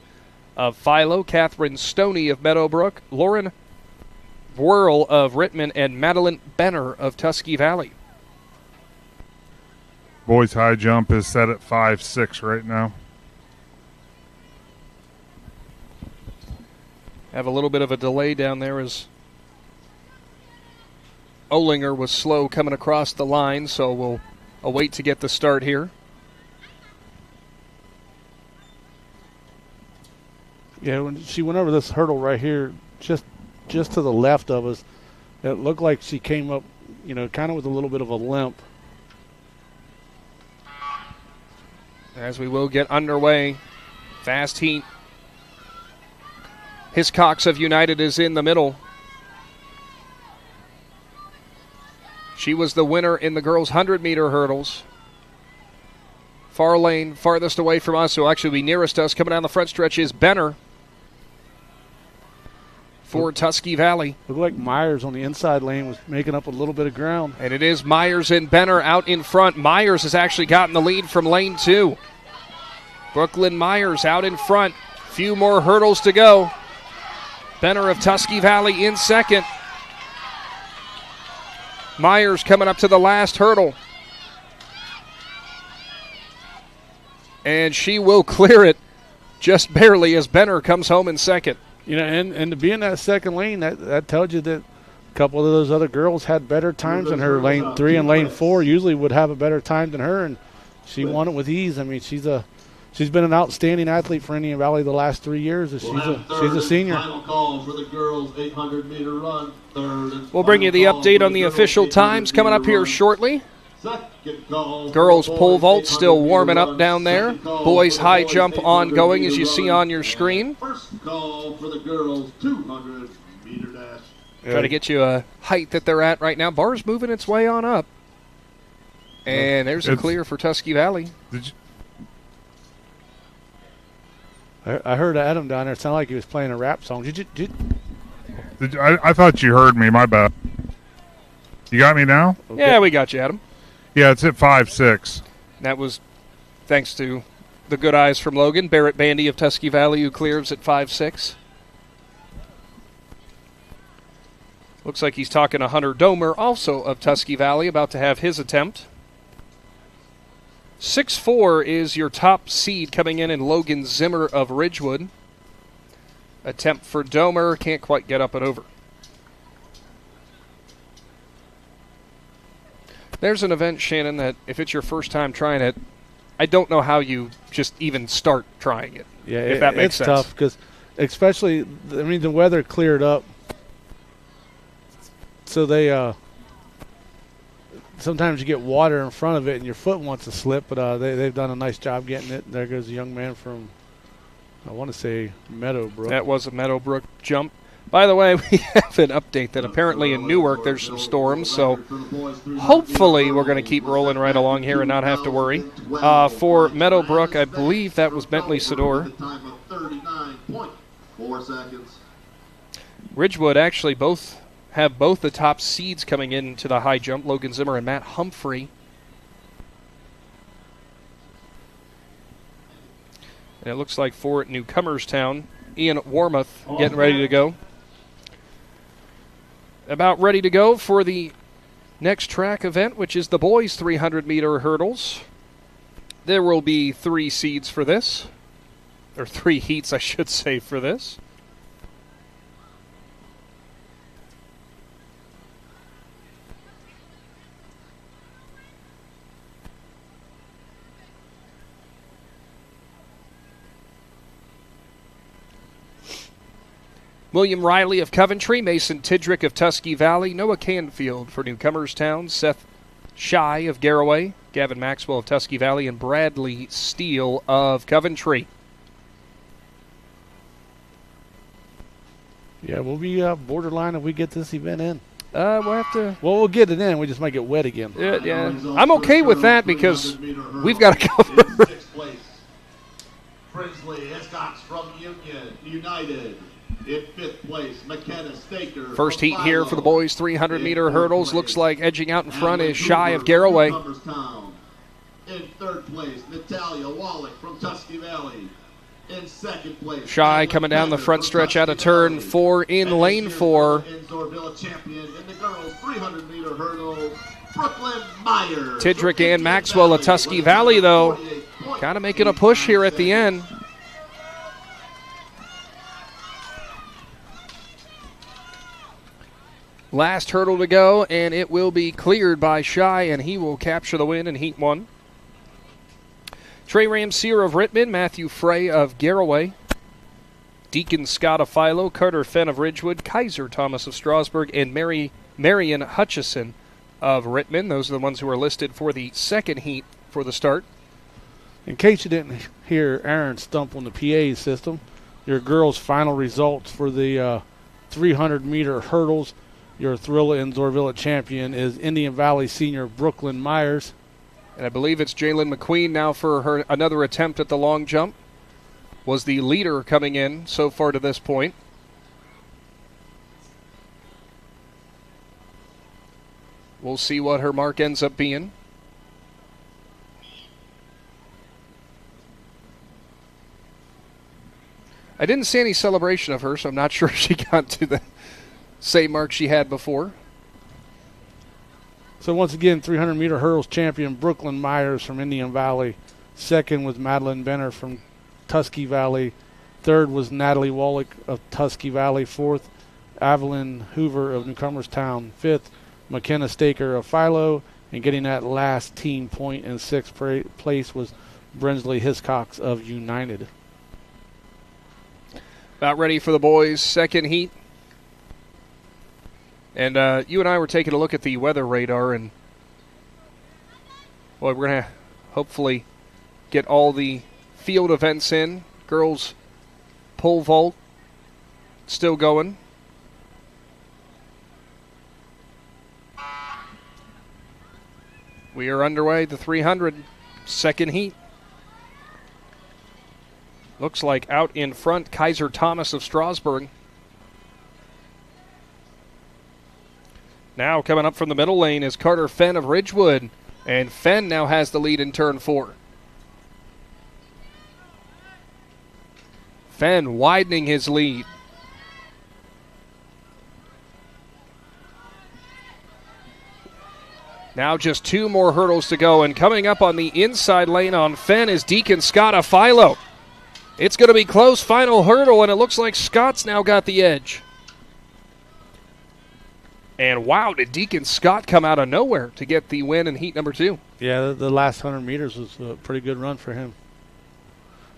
of Philo, Catherine Stoney of Meadowbrook, Lauren Whirl of Rittman, and Madeline Benner of Tusky Valley. Boys high jump is set at 5.6 right now. Have a little bit of a delay down there as Olinger was slow coming across the line, so we'll await to get the start here. Yeah, when she went over this hurdle right here, just to the left of us, it looked like she came up, kind of with a little bit of a limp. As we will get underway, fast heat. Hiscox of United is in the middle. She was the winner in the girls' 100-meter hurdles. Far lane, farthest away from us, so actually be nearest us, coming down the front stretch is Benner for Tusky Valley. Looked like Myers on the inside lane was making up a little bit of ground. And it is Myers and Benner out in front. Myers has actually gotten the lead from lane 2. Brooklyn Myers out in front. Few more hurdles to go. Benner of Tusky Valley in second. Myers coming up to the last hurdle. And she will clear it just barely as Benner comes home in second. And to be in that second lane, that tells you that a couple of those other girls had better times than her. Lane 3 and lane 4 usually would have a better time than her, and she won it with ease. I mean, she's been an outstanding athlete for Indian Valley the last 3 years. She's a senior. Final call for the girls' 800-meter run. We'll bring you the update on the official times coming up here shortly. Girls pole vault still warming up down there. Boys high jump ongoing as you see on your screen. First call for the girls' 200-meter dash. Try to get you a height that they're at right now. Bar's moving its way on up. And there's a clear for Tusky Valley. I heard Adam down there. It sounded like he was playing a rap song. I thought you heard me. My bad. You got me now? Okay. Yeah, we got you, Adam. Yeah, it's at 5.6. That was thanks to the good eyes from Logan. Barrett Bandy of Tusky Valley, who clears at 5.6. Looks like he's talking to Hunter Domer, also of Tusky Valley, about to have his attempt. 6'4" is your top seed coming in Logan Zimmer of Ridgewood. attempt for Domer. Can't quite get up and over. There's an event, Shannon, that if it's your first time trying it, I don't know how you just even start trying it. Yeah, if that makes sense. It's tough because, especially, the weather cleared up. So they sometimes you get water in front of it and your foot wants to slip, but they've done a nice job getting it. There goes a young man from, I want to say, Meadowbrook. That was a Meadowbrook jump. By the way, we have an update that apparently in Newark there's some storms, so hopefully we're going to keep rolling right along here and not have to worry. For Meadowbrook, I believe that was Bentley Sador. 39.4 seconds. Ridgewood actually have both the top seeds coming into the high jump, Logan Zimmer and Matt Humphrey. And it looks like for Newcomerstown, Ian Warmoth getting ready to go. About ready to go for the next track event, which is the boys' 300-meter hurdles. There will be 3 seeds for this, or 3 heats, I should say, for this. William Riley of Coventry, Mason Tidrick of Tusky Valley, Noah Canfield for Newcomerstown, Seth Shy of Garraway, Gavin Maxwell of Tusky Valley, and Bradley Steele of Coventry. Yeah, we'll be borderline if we get this event in. We'll have to. Well, we'll get it in. We just might get wet again. Yeah. I'm okay with that because we've got to cover. Prinsley Hiscox from United. In 5th place, McKenna Staker. First heat here for the boys' 300-meter hurdles. Looks like edging out in front is Shy of Garraway. In 3rd place, Natalia Wallach from Tusky Valley. In 2nd place, Shy coming down the front stretch out of turn 4 in lane 4. In Zoarvilla champion in the girls' 300-meter hurdles, Brooklyn Myers. Tidrick and Maxwell of Tusky Valley, though, kind of making a push here at the end. Last hurdle to go, and it will be cleared by Shy, and he will capture the win in Heat 1. Trey Ramseer of Rittman, Matthew Frey of Garraway, Deacon Scott of Philo, Carter Fenn of Ridgewood, Kaiser Thomas of Strasburg, and Marion Hutchison of Rittman. Those are the ones who are listed for the second heat for the start. In case you didn't hear Aaron stump on the PA system, your girls' final results for the 300-meter hurdles. Your Thrilla and Zoarvilla champion is Indian Valley senior Brooklyn Myers. And I believe it's Jalen McQueen now for her another attempt at the long jump. Was the leader coming in so far to this point. We'll see what her mark ends up being. I didn't see any celebration of her, so I'm not sure if she got to the same mark she had before. So once again, 300-meter hurdles champion Brooklyn Myers from Indian Valley. 2nd was Madeline Benner from Tusky Valley. 3rd was Natalie Wallach of Tusky Valley. 4th, Evelyn Hoover of Newcomerstown. 5th, McKenna Staker of Philo. And getting that last team point in 6th place was Brinsley Hiscox of United. About ready for the boys' second heat. And you and I were taking a look at the weather radar, and boy, we're going to hopefully get all the field events in. Girls pole vault still going. We are underway, the 300 second heat. Looks like out in front, Kaiser Thomas of Strasburg. Now coming up from the middle lane is Carter Fenn of Ridgewood. And Fenn now has the lead in turn 4. Fenn widening his lead. Now just 2 more hurdles to go. And coming up on the inside lane on Fenn is Deacon Scott of Philo. It's going to be close. Final hurdle, and it looks like Scott's now got the edge. And wow, did Deacon Scott come out of nowhere to get the win in heat number 2. Yeah, the last 100 meters was a pretty good run for him.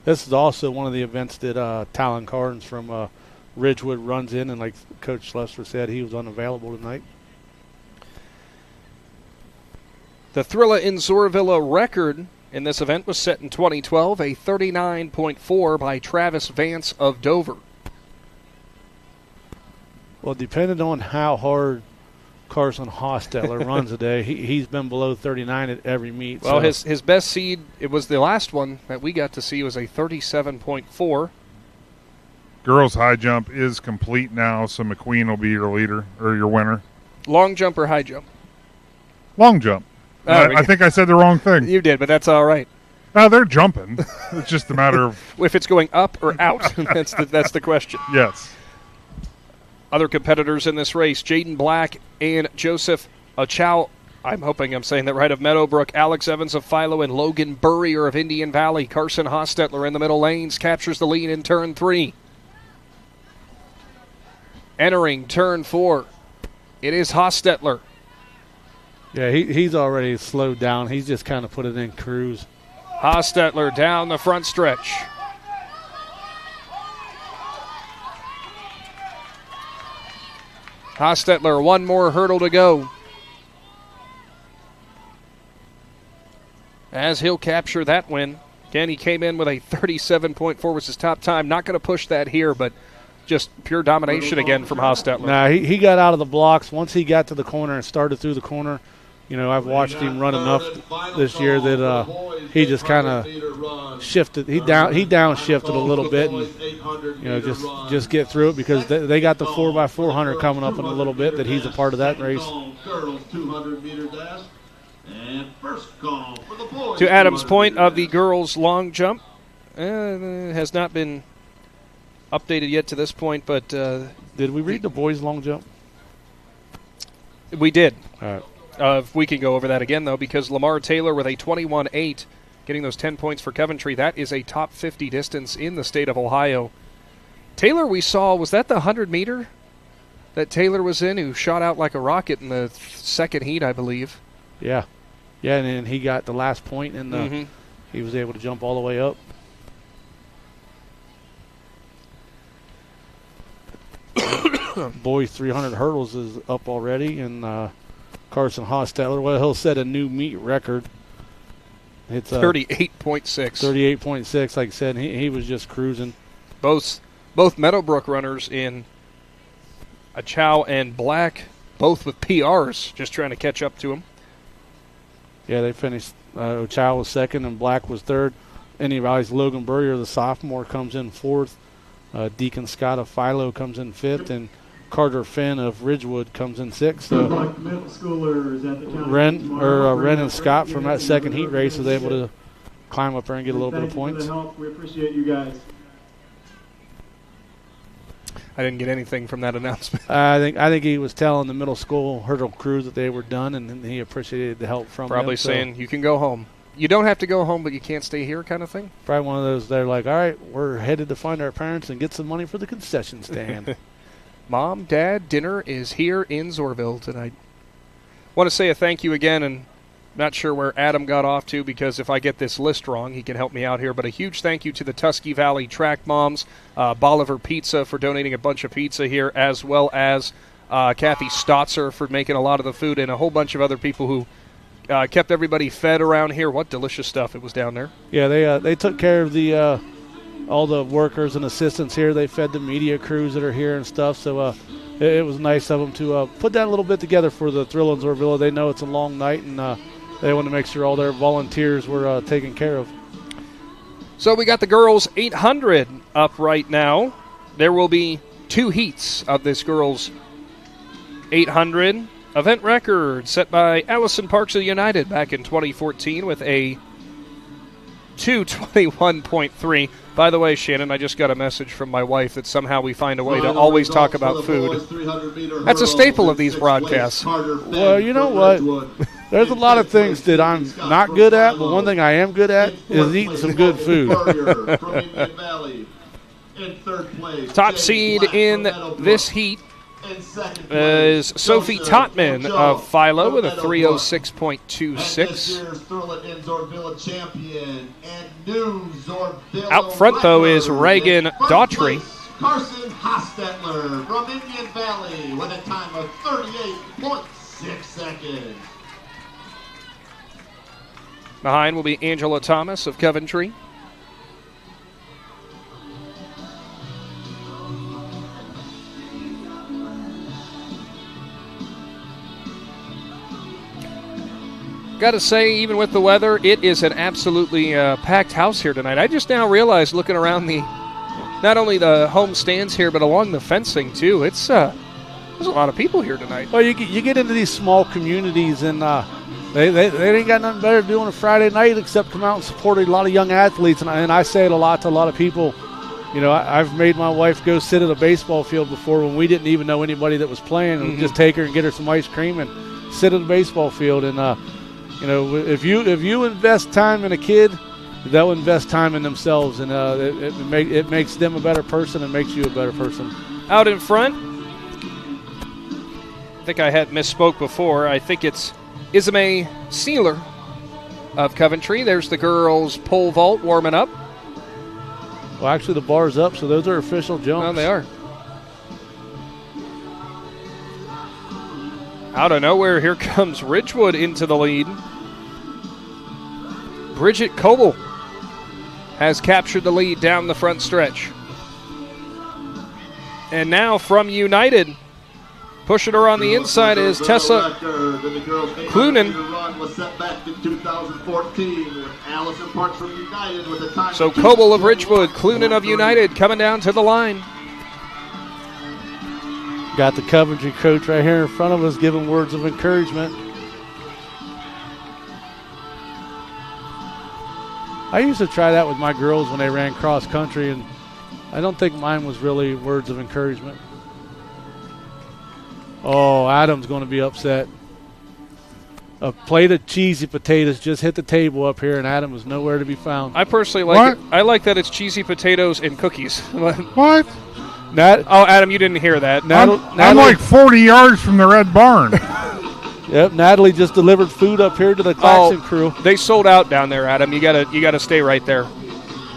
This is also one of the events that Talon Carnes from Ridgewood runs in, and like Coach Schlesser said, he was unavailable tonight. The Thrilla in Zoarvilla record in this event was set in 2012, a 39.4 by Travis Vance of Dover. Well, depending on how hard Carson Hostetler runs a day, he's been below 39 at every meet. Well, so. his best seed, it was the last one that we got to see, was a 37.4. Girls high jump is complete now, so McQueen will be your leader or your winner. Long jump or high jump? Long jump. I think I said the wrong thing. You did, but that's all right. They're jumping. It's just a matter of if it's going up or out. That's the question. Yes. Other competitors in this race, Jaden Black and Joseph Achow, I'm hoping I'm saying that right, of Meadowbrook, Alex Evans of Philo, and Logan Burrier of Indian Valley. Carson Hostetler in the middle lanes captures the lead in turn 3. Entering turn 4, it is Hostetler. Yeah, he's already slowed down. He's just kind of put it in cruise. Hostetler down the front stretch. Hostetler, one more hurdle to go. As he'll capture that win. Again, he came in with a 37.4 was his top time. Not going to push that here, but just pure domination again from Hostetler. Nah, he got out of the blocks. Once he got to the corner and started through the corner, you know, I've watched him run enough this year that he just kind of shifted. He downshifted a little bit and, you know, just get through it because they got the 4x400 coming up in a little bit that he's a part of that race. To Adam's point of the girls' long jump, has not been updated yet to this point, but did we read the boys' long jump? We did. All right. We can go over that again, though, because Lamar Taylor with a 21.8, getting those 10 points for Coventry. That is a top 50 distance in the state of Ohio. Taylor, we saw, was that the 100-meter that Taylor was in, who shot out like a rocket in the second heat, I believe? Yeah. Yeah, and then he got the last point, and he was able to jump all the way up. Boys 300 hurdles is up already, and Carson Hostetler, well, he'll set a new meet record. It's 38.6. 38.6, like I said, he was just cruising. Both Meadowbrook runners in Achow and Black, both with PRs, just trying to catch up to him. Yeah, they finished. Achow was second and Black was third. Indian Valley's Logan Burrier, the sophomore, comes in fourth. Deacon Scott of Philo comes in fifth, and Carter Finn of Ridgewood comes in sixth. So Ren and Scott from that second heat race was able to climb up there and get a little bit of points. We appreciate you guys. I didn't get anything from that announcement. I think he was telling the middle school hurdle crew that they were done, and he appreciated the help from them. Probably saying, you can go home. You don't have to go home, but you can't stay here kind of thing? Probably one of those, they're like, all right, we're headed to find our parents and get some money for the concession stand. Mom, Dad, dinner is here in Zoarville tonight. Want to say a thank you again, and not sure where Adam got off to, because if I get this list wrong, he can help me out here. But a huge thank you to the Tusky Valley Track Moms, Bolivar Pizza for donating a bunch of pizza here, as well as Kathy Stotzer for making a lot of the food, and a whole bunch of other people who kept everybody fed around here. What delicious stuff it was down there. Yeah, they took care of the all the workers and assistants here. They fed the media crews that are here and stuff. So it was nice of them to put that a little bit together for the Thrilla in Zoarvilla. They know it's a long night, and they want to make sure all their volunteers were taken care of. So we got the girls 800 up right now. There will be 2 heats of this girls 800. Event record set by Allison Parks of United back in 2014 with a 2:21.3. By the way, Shannon, I just got a message from my wife that somehow we find a way to always talk about food. That's a staple of these broadcasts. Well, you know what? There's a lot of things that I'm not good at, but one thing I am good at is eating some good food. Top seed in this heat is Sophie Totman of Philo with a 306.26. Out front, though, is Reagan Daughtry. Carson Hostetler from Indian Valley with a time of 38.6 seconds. Behind will be Angela Thomas of Coventry. Got to say, even with the weather, it is an absolutely packed house here tonight. I just now realized, looking around not only the home stands here, but along the fencing too. There's a lot of people here tonight. Well, you get into these small communities, and they ain't got nothing better to do on a Friday night except come out and support a lot of young athletes. And I say it a lot to a lot of people. You know, I've made my wife go sit at a baseball field before when we didn't even know anybody that was playing, and just take her and get her some ice cream and sit at a baseball field. And you know, if you invest time in a kid, they'll invest time in themselves, and it makes them a better person and makes you a better person. Out in front, I think I had misspoke before. I think it's Ismay Sealer of Coventry. There's the girls' pole vault warming up. Well, actually, the bar's up, so those are official jumps. Oh, they are. Out of nowhere, here comes Ridgewood into the lead. Bridget Coble has captured the lead down the front stretch. And now from United, pushing her on the inside is Tessa Clunan. So Coble of Ridgewood, Clunan of United coming down to the line. Got the Coventry coach right here in front of us giving words of encouragement. I used to try that with my girls when they ran cross country, and I don't think mine was really words of encouragement. Oh, Adam's going to be upset. A plate of cheesy potatoes just hit the table up here, and Adam is nowhere to be found. I personally like it. I like that it's cheesy potatoes and cookies. What? Adam, you didn't hear that. I'm like 40 yards from the Red Barn. Yep, Natalie just delivered food up here to the Claxon crew. They sold out down there, Adam. You gotta stay right there.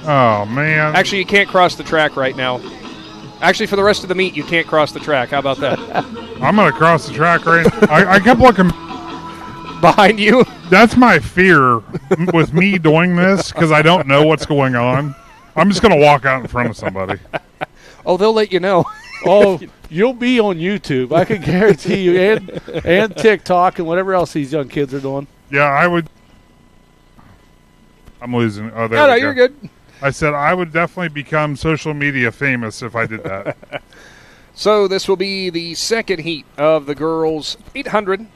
Oh, man. Actually, you can't cross the track right now. Actually, for the rest of the meet, you can't cross the track. How about that? I'm going to cross the track right now. I kept looking behind you. That's my fear with me doing this, because I don't know what's going on. I'm just going to walk out in front of somebody. Oh, they'll let you know. Oh, you'll be on YouTube. I can guarantee you, and TikTok and whatever else these young kids are doing. Yeah, I would. I'm losing. Oh, there no, we go. You're good. I said I would definitely become social media famous if I did that. So this will be the second heat of the girls' 800.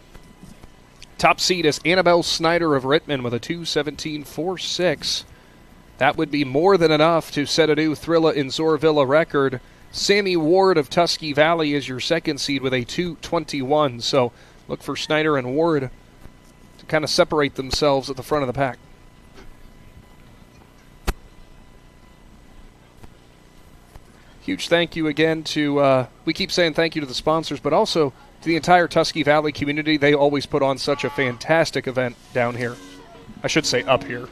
Top seed is Annabelle Snyder of Rittman with a 2:17.46. That would be more than enough to set a new Thrilla in Zoarvilla record. Sammy Ward of Tusky Valley is your second seed with a 2:21. So look for Snyder and Ward to kind of separate themselves at the front of the pack. Huge thank you again to, we keep saying thank you to the sponsors, but also to the entire Tusky Valley community. They always put on such a fantastic event down here. I should say up here.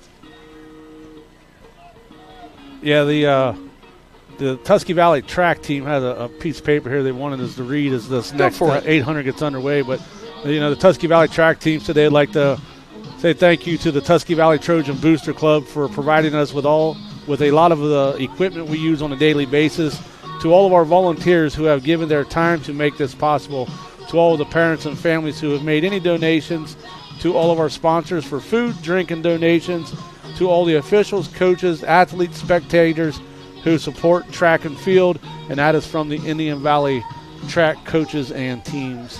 Yeah, the Tusky Valley track team has a piece of paper here they wanted us to read as this next 800 gets underway. But, you know, the Tusky Valley track team said they'd like to say thank you to the Tusky Valley Trojan Booster Club for providing us with a lot of the equipment we use on a daily basis, to all of our volunteers who have given their time to make this possible, to all of the parents and families who have made any donations, to all of our sponsors for food, drink, and donations, to all the officials, coaches, athletes, spectators who support track and field, and that is from the Indian Valley track coaches and teams.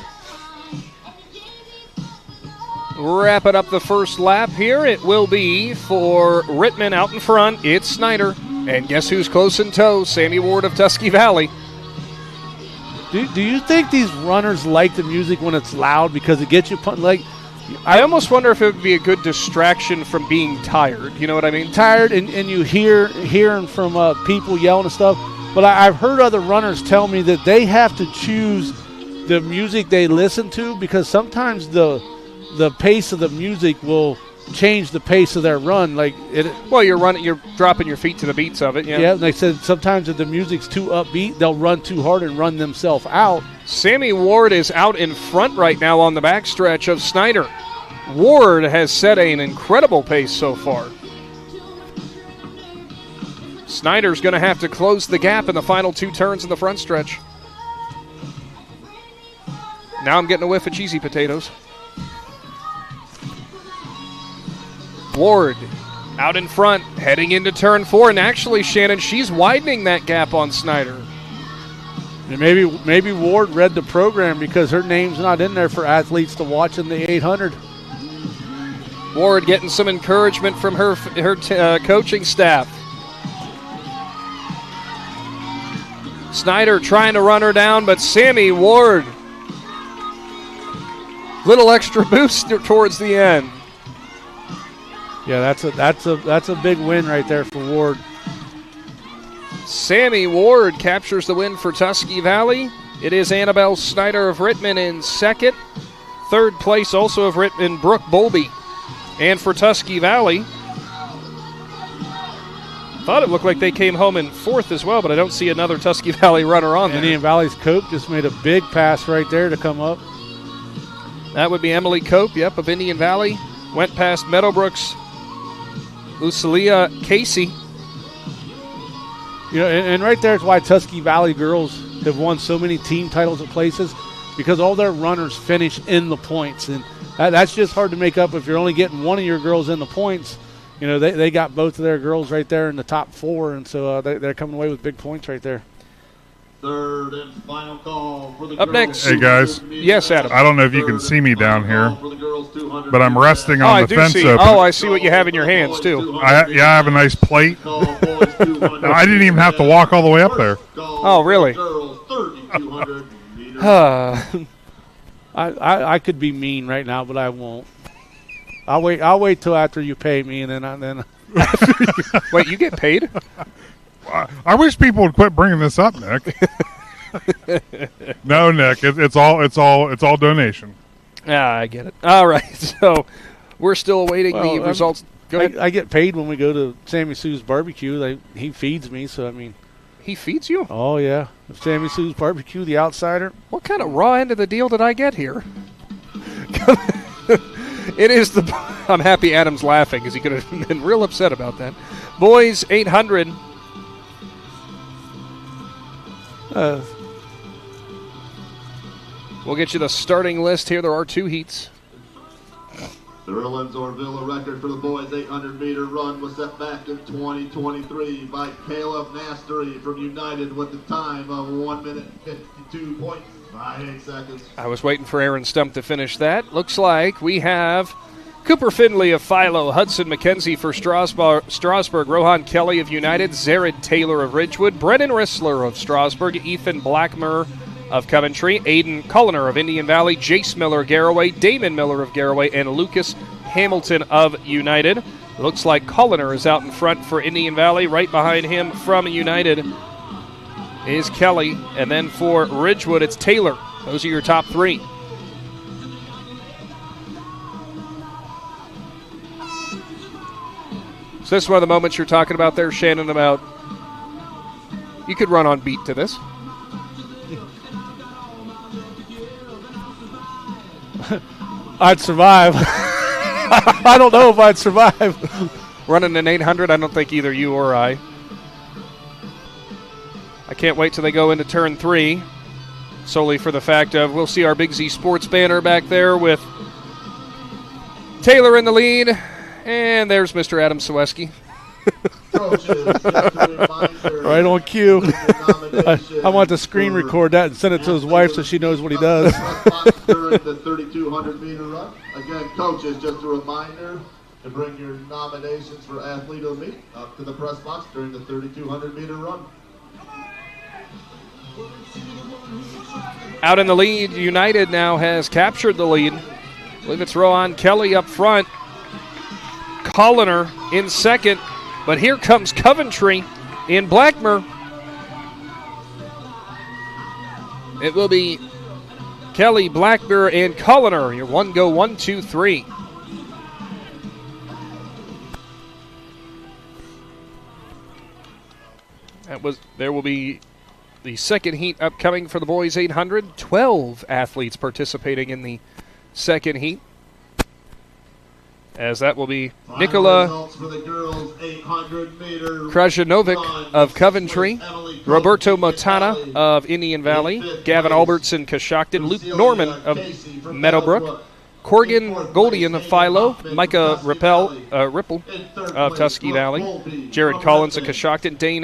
Wrapping up the first lap here, it will be for Rittman out in front. It's Snyder. And guess who's close in tow? Sammy Ward of Tusky Valley. Do you think these runners like the music when it's loud because it gets you like I almost wonder if it would be a good distraction from being tired. You know what I mean? Tired, and you hearing from people yelling and stuff. But I've heard other runners tell me that they have to choose the music they listen to because sometimes the pace of the music will change the pace of their run. Well, you're dropping your feet to the beats of it. Yeah. Yeah. They said sometimes if the music's too upbeat, they'll run too hard and run themselves out. Sammy Ward is out in front right now on the backstretch of Snyder. Ward has set an incredible pace so far. Snyder's going to have to close the gap in the final 2 turns in the front stretch. Now I'm getting a whiff of cheesy potatoes. Ward out in front, heading into turn 4, and actually, Shannon, she's widening that gap on Snyder. And maybe Ward read the program because her name's not in there for athletes to watch in the 800. Ward getting some encouragement from her coaching staff. Snyder trying to run her down, but Sammy Ward, little extra boost towards the end. Yeah, that's a big win right there for Ward. Sammy Ward captures the win for Tusky Valley. It is Annabelle Snyder of Rittman in second. Third place also of Rittman, Brooke Bowlby. And for Tusky Valley, thought it looked like they came home in fourth as well, but I don't see another Tusky Valley runner on there. Indian Valley's Cope just made a big pass right there to come up. That would be Emily Cope, of Indian Valley. Went past Meadowbrook's Lucilia Casey. You know, and right there is why Tusky Valley girls have won so many team titles at places, because all their runners finish in the points. And that's just hard to make up if you're only getting one of your girls in the points. You know, they got both of their girls right there in the top 4, and so they're coming away with big points right there. Third and final call for the Up next. Hey, guys. Yes, Adam. I don't know if you can see me down here, but I'm resting on the fence opener. Oh, I see what you have in your hands, too. I have a nice plate. I didn't even have to walk all the way up there. Oh, really? I could be mean right now, but I won't. I'll wait till after you pay me, and then. Wait, you get paid? I wish people would quit bringing this up, Nick. No, Nick, it's all donation. Yeah, I get it. All right, so we're still awaiting the results. Go ahead. I get paid when we go to Sammy Sue's barbecue. He feeds me, so I mean. He feeds you? Oh yeah, Sammy Sue's barbecue, the outsider. What kind of raw end of the deal did I get here? It is the. I'm happy Adam's laughing because he could have been real upset about that. Boys 800. We'll get you the starting list here. There are 2 heats. Thrilla and Zoarvilla record for the boys' 800-meter run was set back in 2023 by Caleb Mastery from United with the time of 1 minute 52.58 seconds. I was waiting for Aaron Stump to finish that. Looks like we have Cooper Finley of Philo, Hudson McKenzie for Strasburg, Rohan Kelly of United, Zared Taylor of Ridgewood, Brennan Rissler of Strasburg, Ethan Blackmer of Coventry, Aiden Culliner of Indian Valley, Jace Miller Garraway, Damon Miller of Garraway, and Lucas Hamilton of United. Looks like Culliner is out in front for Indian Valley. Right behind him from United is Kelly. And then for Ridgewood, it's Taylor. Those are your top 3. So this is one of the moments you're talking about there, Shannon, about you could run on beat to this. I'd survive. I don't know if I'd survive. Running an 800, I don't think either you or I. I can't wait till they go into turn 3, solely for the fact of we'll see our Big Z Sports banner back there with Taylor in the lead. And there's Mr. Adam Seweski. Right on cue. I want to screen record that and send it to his wife so she knows what he does. During the 3,200-meter run. Again, coaches, just a reminder to bring your nominations for Athlete of the Meet up to the press box during the 3,200-meter run. Out in the lead, United now has captured the lead. I believe it's Rowan Kelly up front. Colliner in second. But here comes Coventry in Blackmer. It will be Kelly, Blackmer, and Colliner. Your one go 1, 2, 3. There will be the second heat upcoming for the boys 800. 12 athletes participating in the second heat. As that will be Nikola Krajinovic of Coventry, Roberto Motana of Indian Valley, Gavin Albertson Coshocton, Luke Norman of Meadowbrook, Corgan Goldian of Philo, Micah Ripple of Tusky Valley, Jared Collins of Coshocton, Dane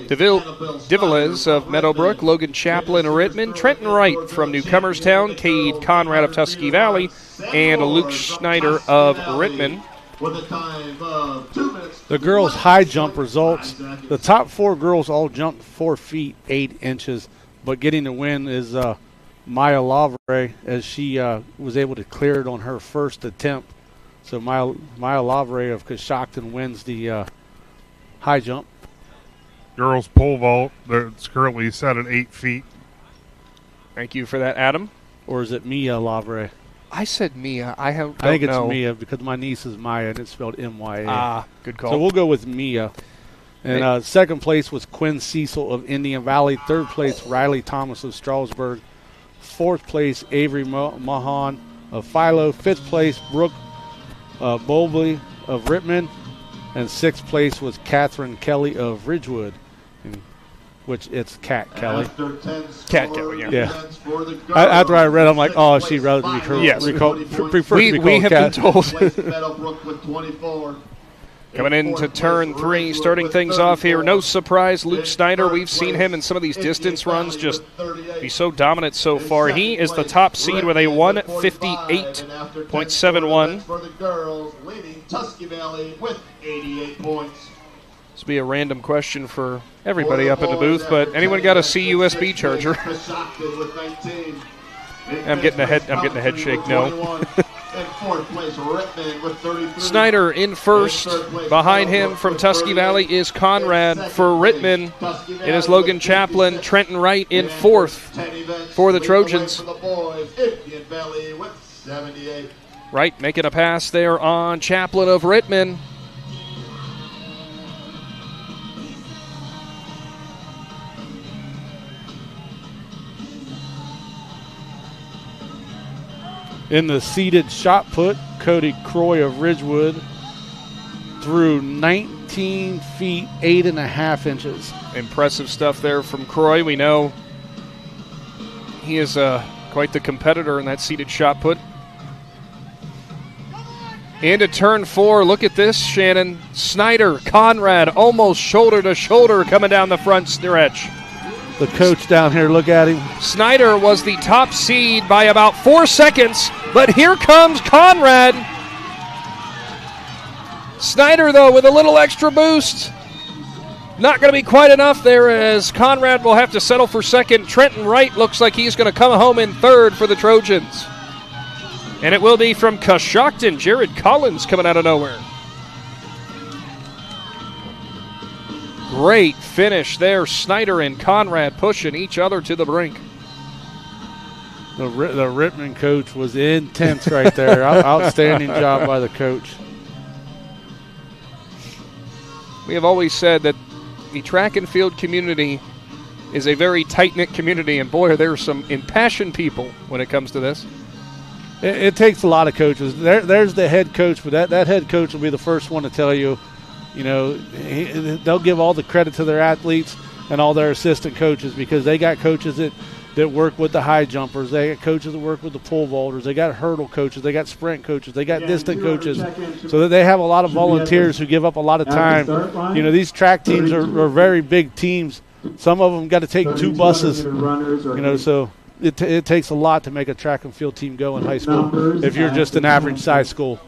Divilez of Meadowbrook, Logan Chaplin of Rittman, Trenton Wright from Newcomerstown, Cade Conrad of Tusky Valley, and Luke Schneider of Rittman. The girls' high jump results. The top 4 girls all jumped 4 feet 8 inches, but getting the win is Maya Lavre, as she was able to clear it on her first attempt. So Maya Lavre of Coshocton wins the high jump. Girls pole vault, it's currently set at 8 feet. Thank you for that, Adam. Or is it Mia Lavre? I said Mia. I think it's Mia because my niece is Maya and it's spelled M-Y-A. Ah, good call. So we'll go with Mia. And second place was Quinn Cecil of Indian Valley. Third place, Riley Thomas of Strasburg. Fourth place, Avery Mahan of Philo. Fifth place, Brooke Bowlby of Rittman. And sixth place was Catherine Kelly of Ridgewood, which it's Cat Kelly. Cat Kelly, yeah. After I read, I'm like, oh, she'd rather be prefer to be called we have Cat. been told. Coming into turn 3, starting things off here. No surprise, Luke Snyder. We've seen him in some of these distance runs just be so dominant so far. He is the top seed with a 1:58.71. For the girls, leading Tusky Valley with 88 points. This will be a random question for everybody up in the booth, but anyone got a CUSB charger? I'm getting a head shake. No. Snyder in first. Behind him from Tusky Valley is Conrad. For Rittman, it is Logan Chaplin. Trenton Wright in fourth for the Trojans. Wright making a pass there on Chaplin of Rittman. In the seated shot put, Cody Croy of Ridgewood threw 19 feet 8.5 inches. Impressive stuff there from Croy. We know he is quite the competitor in that seated shot put. Into turn 4, look at this, Shannon. Snyder, Conrad, almost shoulder to shoulder coming down the front stretch. The coach down here, look at him. Snyder was the top seed by about 4 seconds, but here comes Conrad. Snyder, though, with a little extra boost. Not going to be quite enough there, as Conrad will have to settle for second. Trenton Wright looks like he's going to come home in third for the Trojans. And it will be from Coshocton, Jared Collins coming out of nowhere. Great finish there. Snyder and Conrad pushing each other to the brink. The Rittman coach was intense right there. Outstanding job by the coach. We have always said that the track and field community is a very tight-knit community, and boy, are there some impassioned people when it comes to this. It takes a lot of coaches. There's the head coach, but that head coach will be the first one to tell you, you know, they'll give all the credit to their athletes and all their assistant coaches, because they got coaches that work with the high jumpers. They got coaches that work with the pole vaulters. They got hurdle coaches. They got sprint coaches. They got distant coaches. So that they have a lot of volunteers who give up a lot of time. You know, these track teams are very big teams. Some of them got to take 2 buses, you know, so it takes a lot to make a track and field team go in high school if you're just an average size school.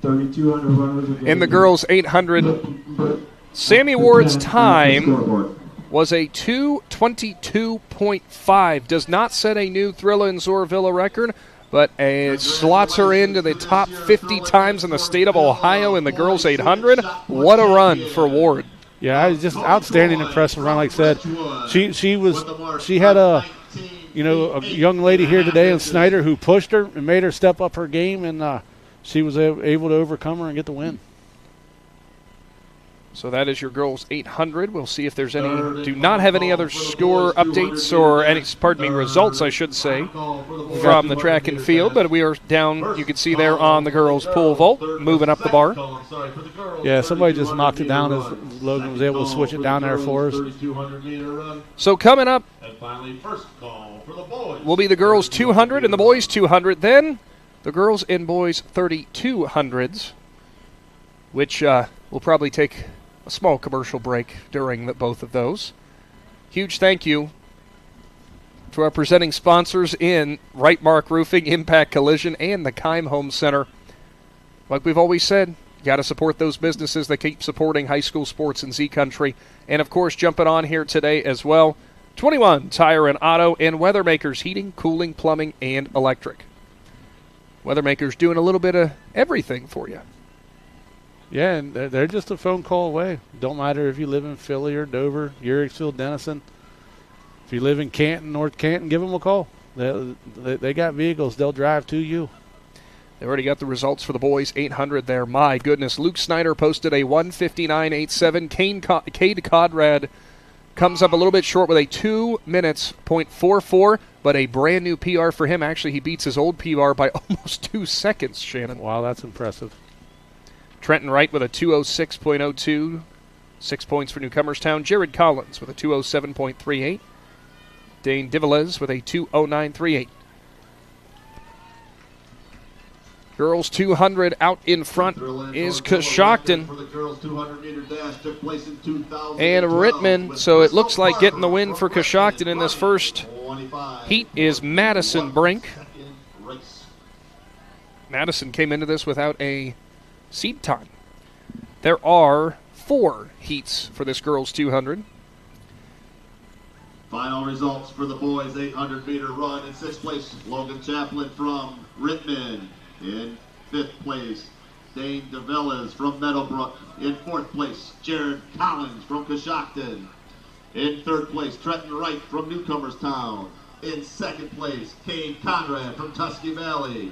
3,200 runners. In the girls' 800, Sammy Ward's time was a 2:22.5. Does not set a new Thrilla and Zoarvilla record, but slots her into the top 50 times in the state of Ohio in the girls 800. What a run for Ward. Yeah, it was just outstanding, impressive run. Like I said, she had a young lady here today in Snyder who pushed her and made her step up her game, and she was able to overcome her and get the win. So that is your girls 800. We'll see if there's any. Do not have any other score updates or any, results, I should say, from the track and field. But we are down. You can see there on the girls' pole vault, moving up the bar. Yeah, somebody just knocked it down as Logan was able to switch it down there for us. So coming up will be the girls 200 and the boys 200. Then the girls and boys 3200s, which will probably take a small commercial break during both of those. Huge thank you to our presenting sponsors in Right Mark Roofing, Impact Collision, and the Keim Home Center. Like we've always said, you got to support those businesses that keep supporting high school sports in Z-Country. And, of course, jumping on here today as well, 21 Tire and Auto and Weathermakers Heating, Cooling, Plumbing, and Electric. Weathermakers doing a little bit of everything for you. Yeah, and they're just a phone call away. Don't matter if you live in Philly or Dover, Uricksville, Denison. If you live in Canton, North Canton, give them a call. They got vehicles. They'll drive to you. They already got the results for the boys 800 there. My goodness. Luke Snyder posted a 1:59.87. Cade Conrad comes up a little bit short with a 2 minutes .44, but a brand new PR for him. Actually, he beats his old PR by almost 2 seconds, Shannon. Wow, that's impressive. Trenton Wright with a 2:06.02, 6 points for Newcomerstown. Jared Collins with a 2:07.38. Dane Divelez with a 2:09.38. Girls 200 out in front is Coshocton and Rittman. So it looks like getting the win for Coshocton in this first heat is Madison Brink. Madison came into this without a seed time. There are 4 heats for this girls 200. Final results for the boys 800-meter run. In 6th place, Logan Chaplin from Rittman. In 5th place, Dane DeVillas from Meadowbrook. In 4th place, Jared Collins from Coshocton. In 3rd place, Trenton Wright from Newcomerstown. In 2nd place, Cade Conrad from Tusky Valley.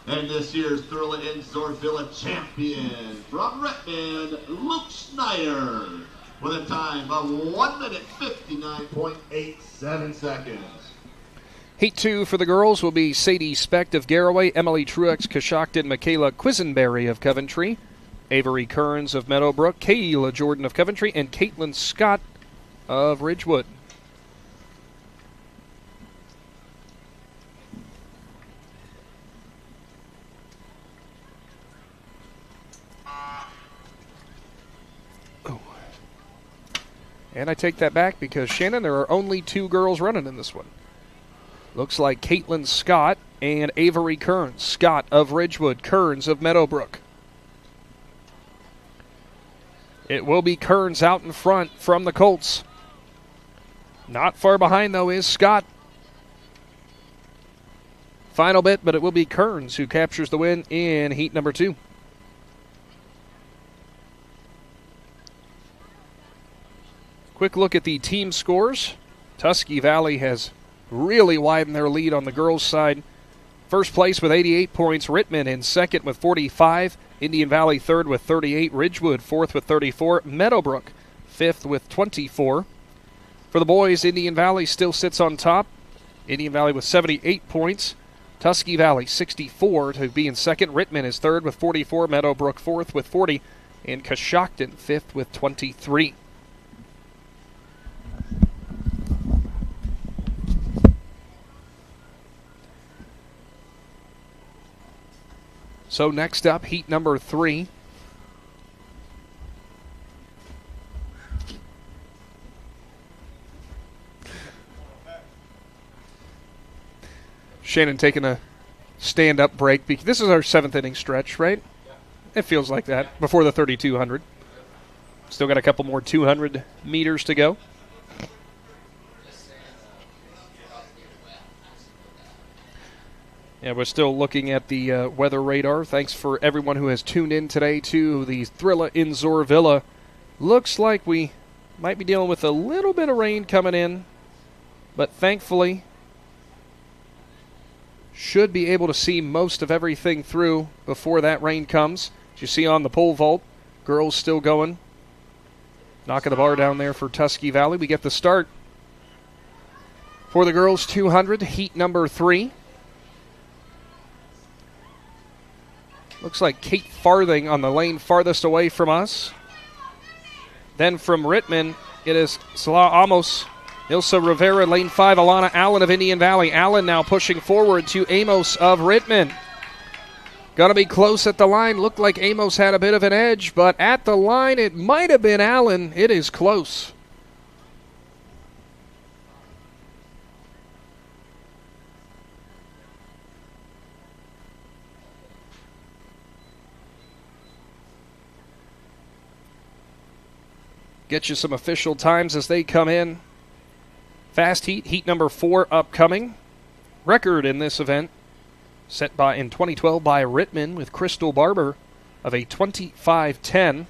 And this year's Thrilla in Zoarvilla champion from Rittman, Luke Snyder, with a time of 1 minute 59.87 seconds. Heat 2 for the girls will be Sadie Specht of Garraway, Emily Truex, Coshocton, Michaela Quisenberry of Coventry, Avery Kearns of Meadowbrook, Kayla Jordan of Coventry, and Caitlin Scott of Ridgewood. And I take that back because, Shannon, there are only 2 girls running in this one. Looks like Caitlin Scott and Avery Kearns. Scott of Ridgewood, Kearns of Meadowbrook. It will be Kearns out in front from the Colts. Not far behind, though, is Scott. Final bit, but it will be Kearns who captures the win in heat number 2. Quick look at the team scores. Tusky Valley has really widened their lead on the girls' side. First place with 88 points. Rittman in second with 45. Indian Valley third with 38. Ridgewood fourth with 34. Meadowbrook fifth with 24. For the boys, Indian Valley still sits on top. Indian Valley with 78 points. Tusky Valley 64 to be in second. Rittman is third with 44. Meadowbrook fourth with 40. And Coshocton fifth with 23. So next up, heat number 3. Shannon taking a stand-up break. This is our 7th inning stretch, right? Yeah. It feels like that before the 3,200. Still got a couple more 200 meters to go. Yeah, we're still looking at the weather radar. Thanks for everyone who has tuned in today to the Thrilla in Zoarvilla. Looks like we might be dealing with a little bit of rain coming in, but thankfully should be able to see most of everything through before that rain comes. As you see on the pole vault, girls still going. Knocking the bar down there for Tusky Valley. We get the start for the girls 200, heat number 3. Looks like Kate Farthing on the lane farthest away from us. Then from Rittman, it is Salah Amos, Ilsa Rivera, lane 5, Alana Allen of Indian Valley. Allen now pushing forward to Amos of Rittman. Going to be close at the line. Looked like Amos had a bit of an edge, but at the line it might have been Allen. It is close. Get you some official times as they come in. Fast heat, heat number 4 upcoming. Record in this event set in 2012 by Rittman with Crystal Barber of a 25:10.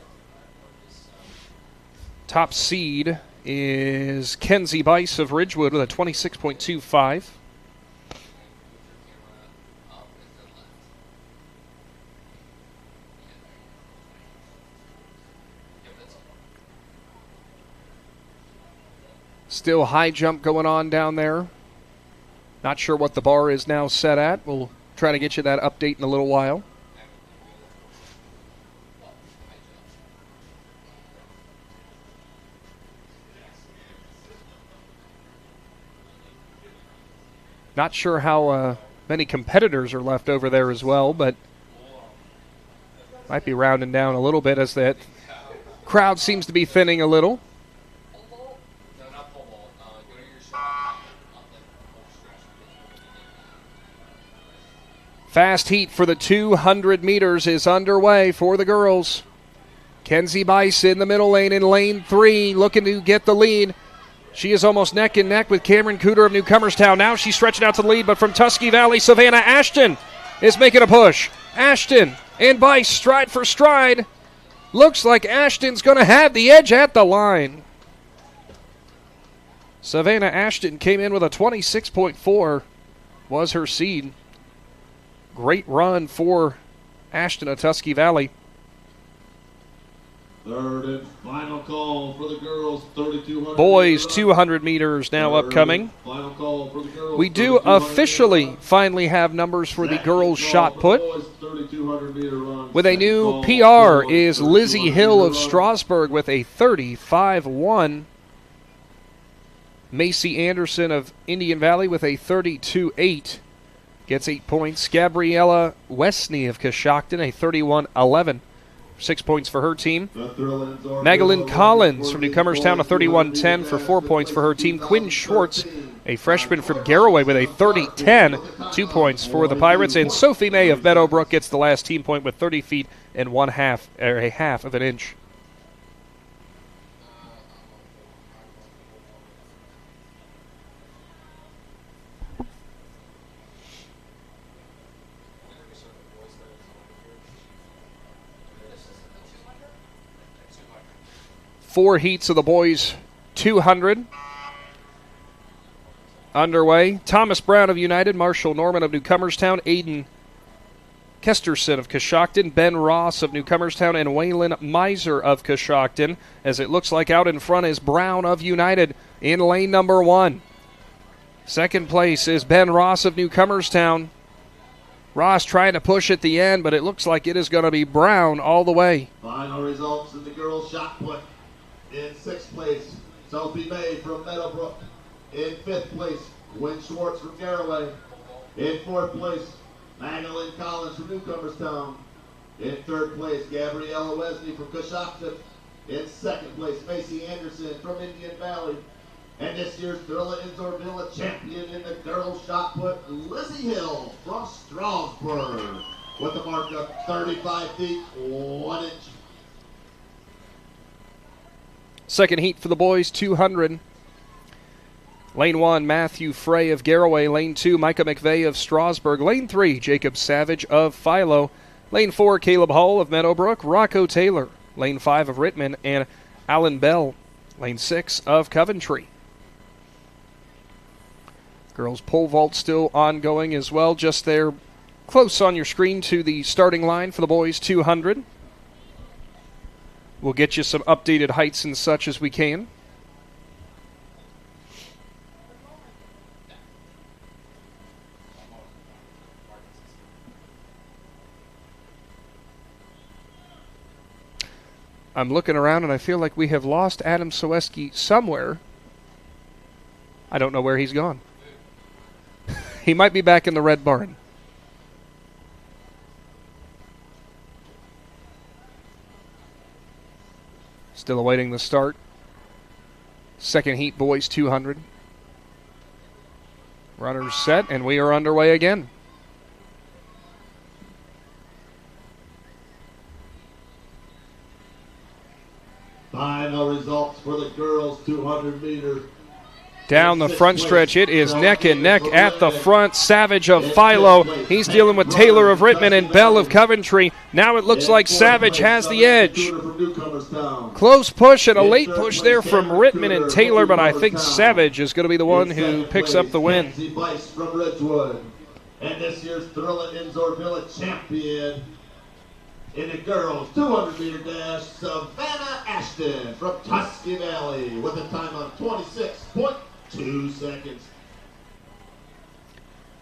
Top seed is Kenzie Bice of Ridgewood with a 26.25. Still high jump going on down there. Not sure what the bar is now set at. We'll try to get you that update in a little while. Not sure how many competitors are left over there as well, but might be rounding down a little bit as that crowd seems to be thinning a little. Fast heat for the 200 meters is underway for the girls. Kenzie Bice in the middle lane in lane 3, looking to get the lead. She is almost neck and neck with Cameron Cooter of Newcomerstown. Now she's stretching out to the lead, but from Tusky Valley, Savannah Ashton is making a push. Ashton and Bice stride for stride. Looks like Ashton's going to have the edge at the line. Savannah Ashton came in with a 26.4, was her seed. Great run for Ashton of Tusky Valley. Third and final call for the girls, 3,200. Boys, 200 meters now upcoming. Final call for the girls. We do officially finally have numbers for the girls' shot put. With a new PR is Lizzie Hill of Strasburg with a 35.1. Macy Anderson of Indian Valley with a 32.8. Gets 8 points. Gabriella Westney of Coshocton, a 31.11. 6 points for her team. Magdalene Collins from Newcomerstown, a 31.10 for 4 points for her team. Quinn Schwartz, a freshman from Garraway, with a 30.10, 2 points for the Pirates. And Sophie May of Meadowbrook gets the last team point with 30 feet and a half of an inch. Four heats of the boys 200 underway. Thomas Brown of United, Marshall Norman of Newcomerstown, Aiden Kesterson of Coshocton, Ben Ross of Newcomerstown, and Waylon Miser of Coshocton. As it looks like out in front is Brown of United in lane number 1. Second place is Ben Ross of Newcomerstown. Ross trying to push at the end, but it looks like it is going to be Brown all the way. Final results in the girls' shot put. In 6th place, Sophie May from Meadowbrook. In 5th place, Quinn Schwartz from Garraway. In 4th place, Magdalene Collins from Newcomerstown. In 3rd place, Gabriella Wesley from Coshocton. In 2nd place, Macy Anderson from Indian Valley. And this year's Thrilla in Zoarvilla champion in the girls' shot put, Lizzie Hill from Strasburg, with a mark of 35 feet, 1 inch. Second heat for the boys, 200. Lane 1, Matthew Frey of Garraway. Lane 2, Micah McVeigh of Strasburg. Lane 3, Jacob Savage of Philo. Lane 4, Caleb Hall of Meadowbrook. Rocco Taylor. Lane 5 of Rittman and Alan Bell. Lane 6 of Coventry. Girls pole vault still ongoing as well. Just there close on your screen to the starting line for the boys 200. We'll get you some updated heights and such as we can. I'm looking around and I feel like we have lost Adam Soweski somewhere. I don't know where he's gone. He might be back in the Red Barn. Still awaiting the start. Second heat, boys 200. Runners set, and we are underway again. Final results for the girls 200 meter. Down the front stretch, it is neck and neck at the front. Savage of Philo. He's dealing with Taylor of Rittman and Bell of Coventry. Now it looks like Savage has the edge. Close push and a late push there from Rittman and Taylor, but I think Savage is going to be the one who picks up the win. And this year's Thrilla in Zoarvilla champion in the girls 200-meter dash, Savannah Ashton from Tusky Valley with a time of 26.2 seconds.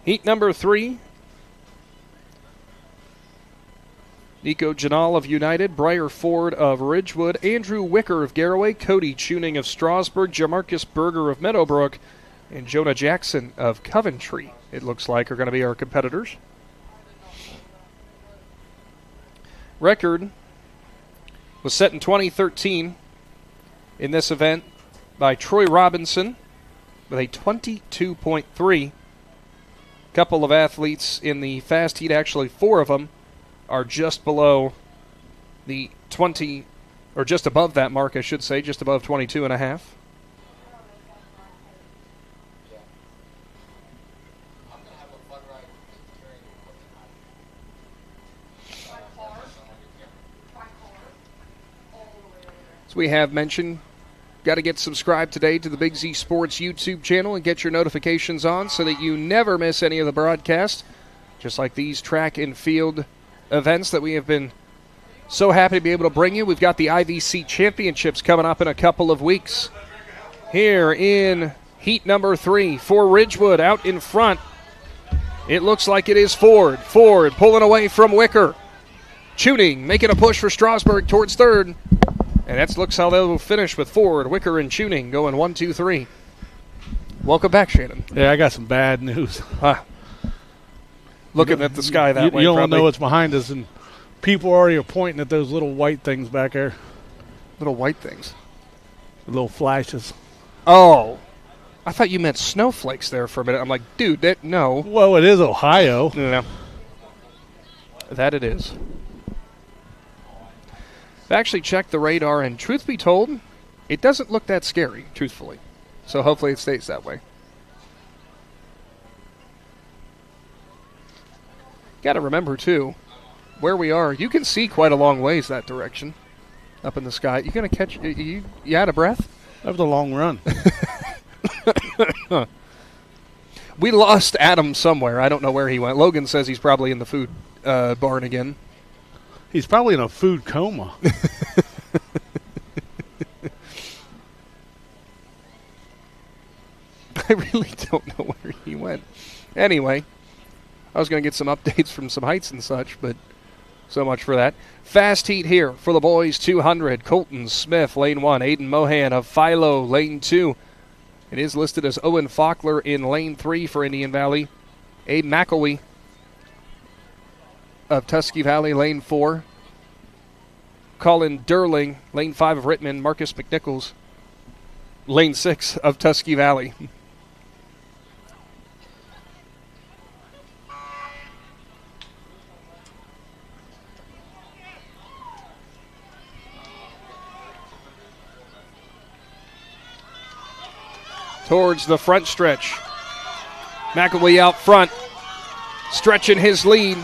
Heat number 3. Nico Janal of United, Briar Ford of Ridgewood, Andrew Wicker of Garraway, Cody Tuning of Strasburg, Jamarcus Berger of Meadowbrook, and Jonah Jackson of Coventry, it looks like, are going to be our competitors. Record was set in 2013 in this event by Troy Robinson with a 22.3. Couple of athletes in the fast heat, actually 4 of them, are just below the 20, or just above that mark, I should say, just above 22.5. As we have mentioned, got to get subscribed today to the Big Z Sports YouTube channel and get your notifications on so that you never miss any of the broadcasts, just like these track and field events that we have been so happy to be able to bring you. We've got the IVC Championships coming up in a couple of weeks. Here in heat number 3 for Ridgewood out in front. It looks like it is Ford. Ford pulling away from Wicker. Tuning making a push for Strasburg towards third. And that looks how they'll finish with Ford, Wicker, and Tuning going 1, 2, 3. Welcome back, Shannon. Yeah, I got some bad news. Looking at the sky that way. You don't know what's behind us, and people already are pointing at those little white things back there. Little white things? Little flashes. Oh. I thought you meant snowflakes there for a minute. I'm like, dude, no. Well, it is Ohio. No. That it is. I've actually checked the radar, and truth be told, it doesn't look that scary, truthfully. So hopefully it stays that way. Got to remember, too, where we are, you can see quite a long ways that direction up in the sky. You going to catch, you out of breath? That was a long run. We lost Adam somewhere. I don't know where he went. Logan says he's probably in the food barn again. He's probably in a food coma. I really don't know where he went. Anyway, I was going to get some updates from some heights and such, but so much for that. Fast heat here for the boys 200. Colton Smith, lane 1. Aiden Mohan of Philo, lane 2. It is listed as Owen Faulkner in lane 3 for Indian Valley. Abe McElwee of Tusky Valley, lane 4. Colin Durling, lane 5 of Rittman. Marcus McNichols, lane 6 of Tusky Valley. towards the front stretch. McElwee out front, stretching his lead.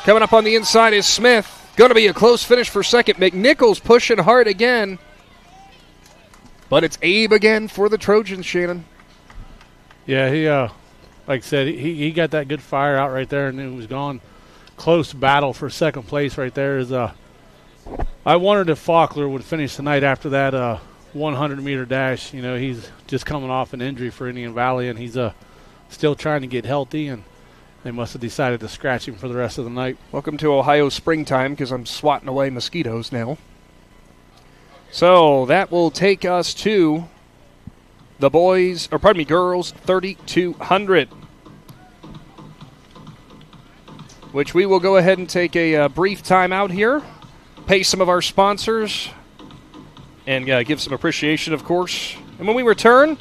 Coming up on the inside is Smith. Going to be a close finish for second. McNichols pushing hard again. But it's Abe again for the Trojans, Shannon. Yeah, he, like I said, he got that good fire out right there, and it was gone. Close battle for second place right there. I wondered if Faulkner would finish tonight after that 100-meter dash. You know, he's just coming off an injury for Indian Valley, and he's still trying to get healthy, and they must have decided to scratch him for the rest of the night. Welcome to Ohio springtime, because I'm swatting away mosquitoes now. So that will take us to the girls 3,200, which we will go ahead and take a brief time out here, pay some of our sponsors, and give some appreciation, of course. And when we return,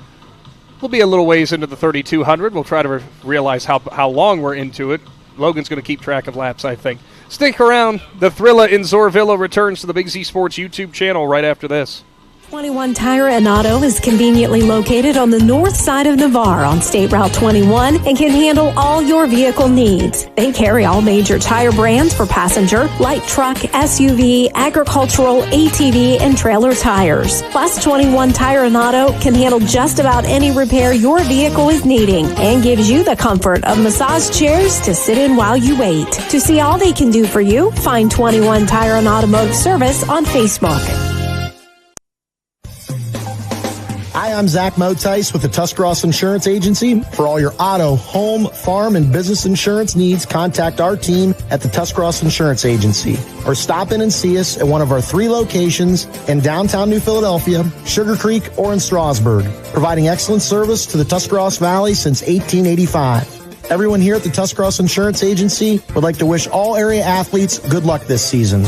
we'll be a little ways into the 3,200. We'll try to realize how long we're into it. Logan's going to keep track of laps, I think. Stick around. The Thrilla in Zoarvilla returns to the Big Z Sports YouTube channel right after this. 21 Tire and Auto is conveniently located on the north side of Navarre on State Route 21 and can handle all your vehicle needs. They carry all major tire brands for passenger, light truck, SUV, agricultural, ATV, and trailer tires. Plus, 21 Tire and Auto can handle just about any repair your vehicle is needing and gives you the comfort of massage chairs to sit in while you wait. To see all they can do for you, find 21 Tire and Automotive Service on Facebook. Hi, I'm Zach Motice with the Tuscarawas Insurance Agency. For all your auto, home, farm, and business insurance needs, contact our team at the Tuscarawas Insurance Agency. Or stop in and see us at one of our 3 locations in downtown New Philadelphia, Sugar Creek, or in Strasburg, providing excellent service to the Tuscarawas Valley since 1885. Everyone here at the Tuscarawas Insurance Agency would like to wish all area athletes good luck this season.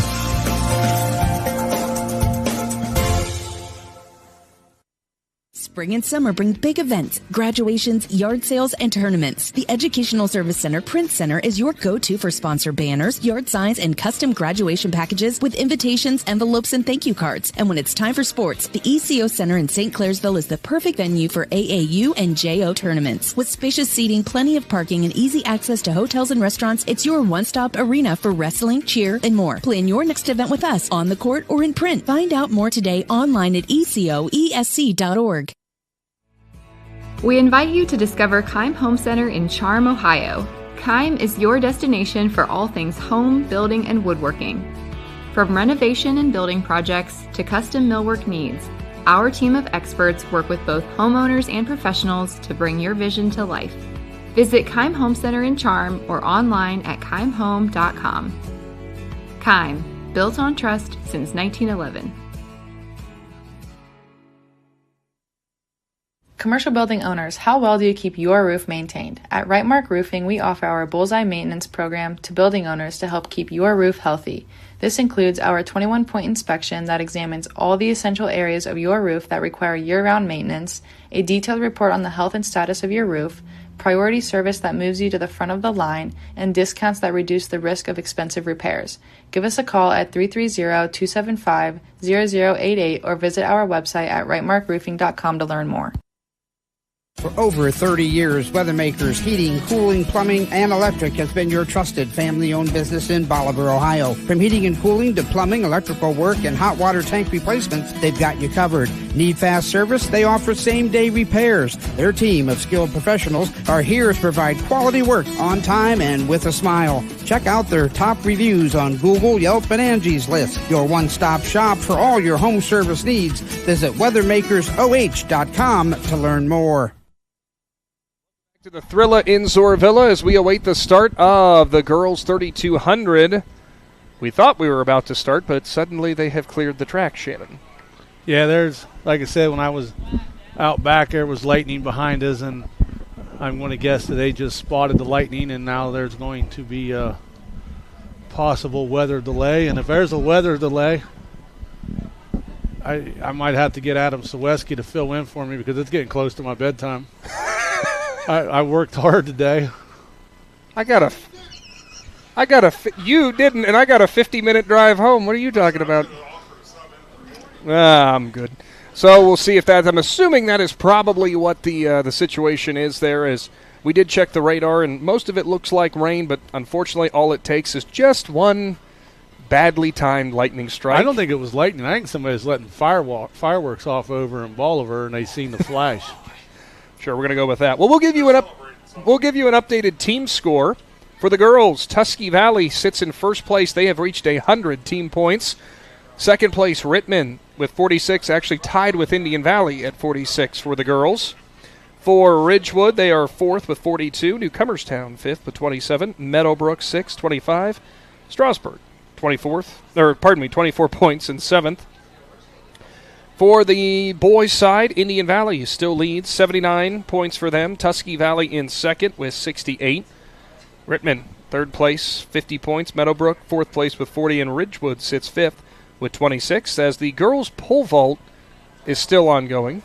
Spring and summer bring big events, graduations, yard sales, and tournaments. The Educational Service Center Print Center is your go-to for sponsor banners, yard signs, and custom graduation packages with invitations, envelopes, and thank you cards. And when it's time for sports, the ECO Center in St. Clairsville is the perfect venue for AAU and JO tournaments. With spacious seating, plenty of parking, and easy access to hotels and restaurants, it's your one-stop arena for wrestling, cheer, and more. Plan your next event with us on the court or in print. Find out more today online at ecoesc.org. We invite you to discover Keim Home Center in Charm, Ohio. Keim is your destination for all things home, building, and woodworking. From renovation and building projects to custom millwork needs, our team of experts work with both homeowners and professionals to bring your vision to life. Visit Keim Home Center in Charm or online at keimhome.com. Keim, built on trust since 1911. Commercial building owners, how well do you keep your roof maintained? At Right Mark Roofing, we offer our Bullseye Maintenance program to building owners to help keep your roof healthy. This includes our 21-point inspection that examines all the essential areas of your roof that require year-round maintenance, a detailed report on the health and status of your roof, priority service that moves you to the front of the line, and discounts that reduce the risk of expensive repairs. Give us a call at 330-275-0088 or visit our website at rightmarkroofing.com to learn more. For over 30 years, Weathermakers Heating, Cooling, Plumbing, and Electric has been your trusted family-owned business in Bolivar, Ohio. From heating and cooling to plumbing, electrical work, and hot water tank replacements, they've got you covered. Need fast service? They offer same-day repairs. Their team of skilled professionals are here to provide quality work on time and with a smile. Check out their top reviews on Google, Yelp, and Angie's List. Your one-stop shop for all your home service needs. Visit weathermakersoh.com to learn more. To the Thrilla in Zoarvilla as we await the start of the girls 3,200. We thought we were about to start, but suddenly they have cleared the track, Shannon. Yeah, there's, like I said, when I was out back, there was lightning behind us, and I'm going to guess that they just spotted the lightning, and now there's going to be a possible weather delay. And if there's a weather delay, I might have to get Adam Saweski to fill in for me because it's getting close to my bedtime. I worked hard today. You didn't, and I got a 50-minute drive home. What are you talking about? I'm good. So we'll see if that. I'm assuming that is probably what the situation is there. Is we did check the radar, and most of it looks like rain, but unfortunately, all it takes is just one badly timed lightning strike. I don't think it was lightning. I think somebody's letting fireworks off over in Bolivar, and they seen the flash. Sure, we're going to go with that. Well, we'll give you an updated team score for the girls. Tusky Valley sits in first place. They have reached 100 team points. Second place, Rittman with 46, actually tied with Indian Valley at 46 for the girls. For Ridgewood, they are fourth with 42. Newcomerstown fifth with 27. Meadowbrook sixth, 25. Strasburg 24 points in seventh. For the boys' side, Indian Valley still leads, 79 points for them. Tusky Valley in second with 68. Rittman, third place, 50 points. Meadowbrook, fourth place with 40. And Ridgewood sits fifth with 26, as the girls' pole vault is still ongoing.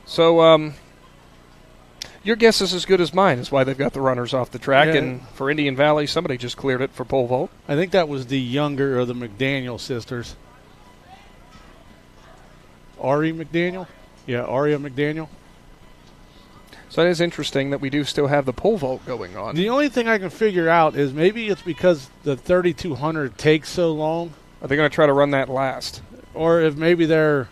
So your guess is as good as mine is why they've got the runners off the track. Yeah. And for Indian Valley, somebody just cleared it for pole vault. I think that was the younger of the McDaniel sisters. Ari McDaniel? Yeah, Aria McDaniel. So it is interesting that we do still have the pole vault going on. The only thing I can figure out is maybe it's because the 3,200 takes so long. Are they going to try to run that last? Or if maybe they're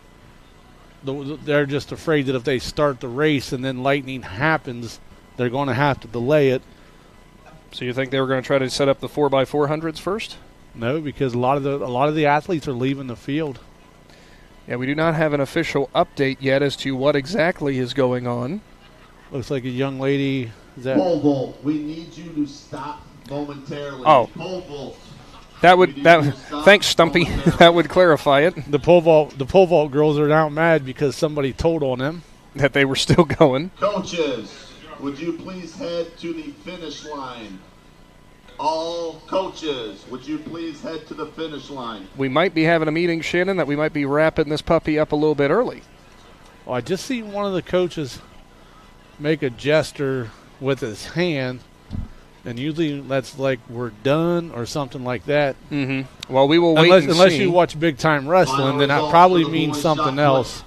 just afraid that if they start the race and then lightning happens, they're going to have to delay it. So you think they were going to try to set up the 4x400s first? No, because a lot of the athletes are leaving the field. Yeah, we do not have an official update yet as to what exactly is going on. Looks like a young lady. Pole vault. We need you to stop momentarily. Oh. Pole vault. Thanks, Stumpy. That would clarify it. The pole vault girls are now mad because somebody told on them that they were still going. Coaches, would you please head to the finish line? All coaches, would you please head to the finish line? We might be having a meeting, Shannon, that we might be wrapping this puppy up a little bit early. Well, I just seen one of the coaches make a gesture with his hand, and usually that's like we're done or something like that. Mm-hmm. Well, we will wait and see. Unless you watch big time wrestling, then that probably means something else.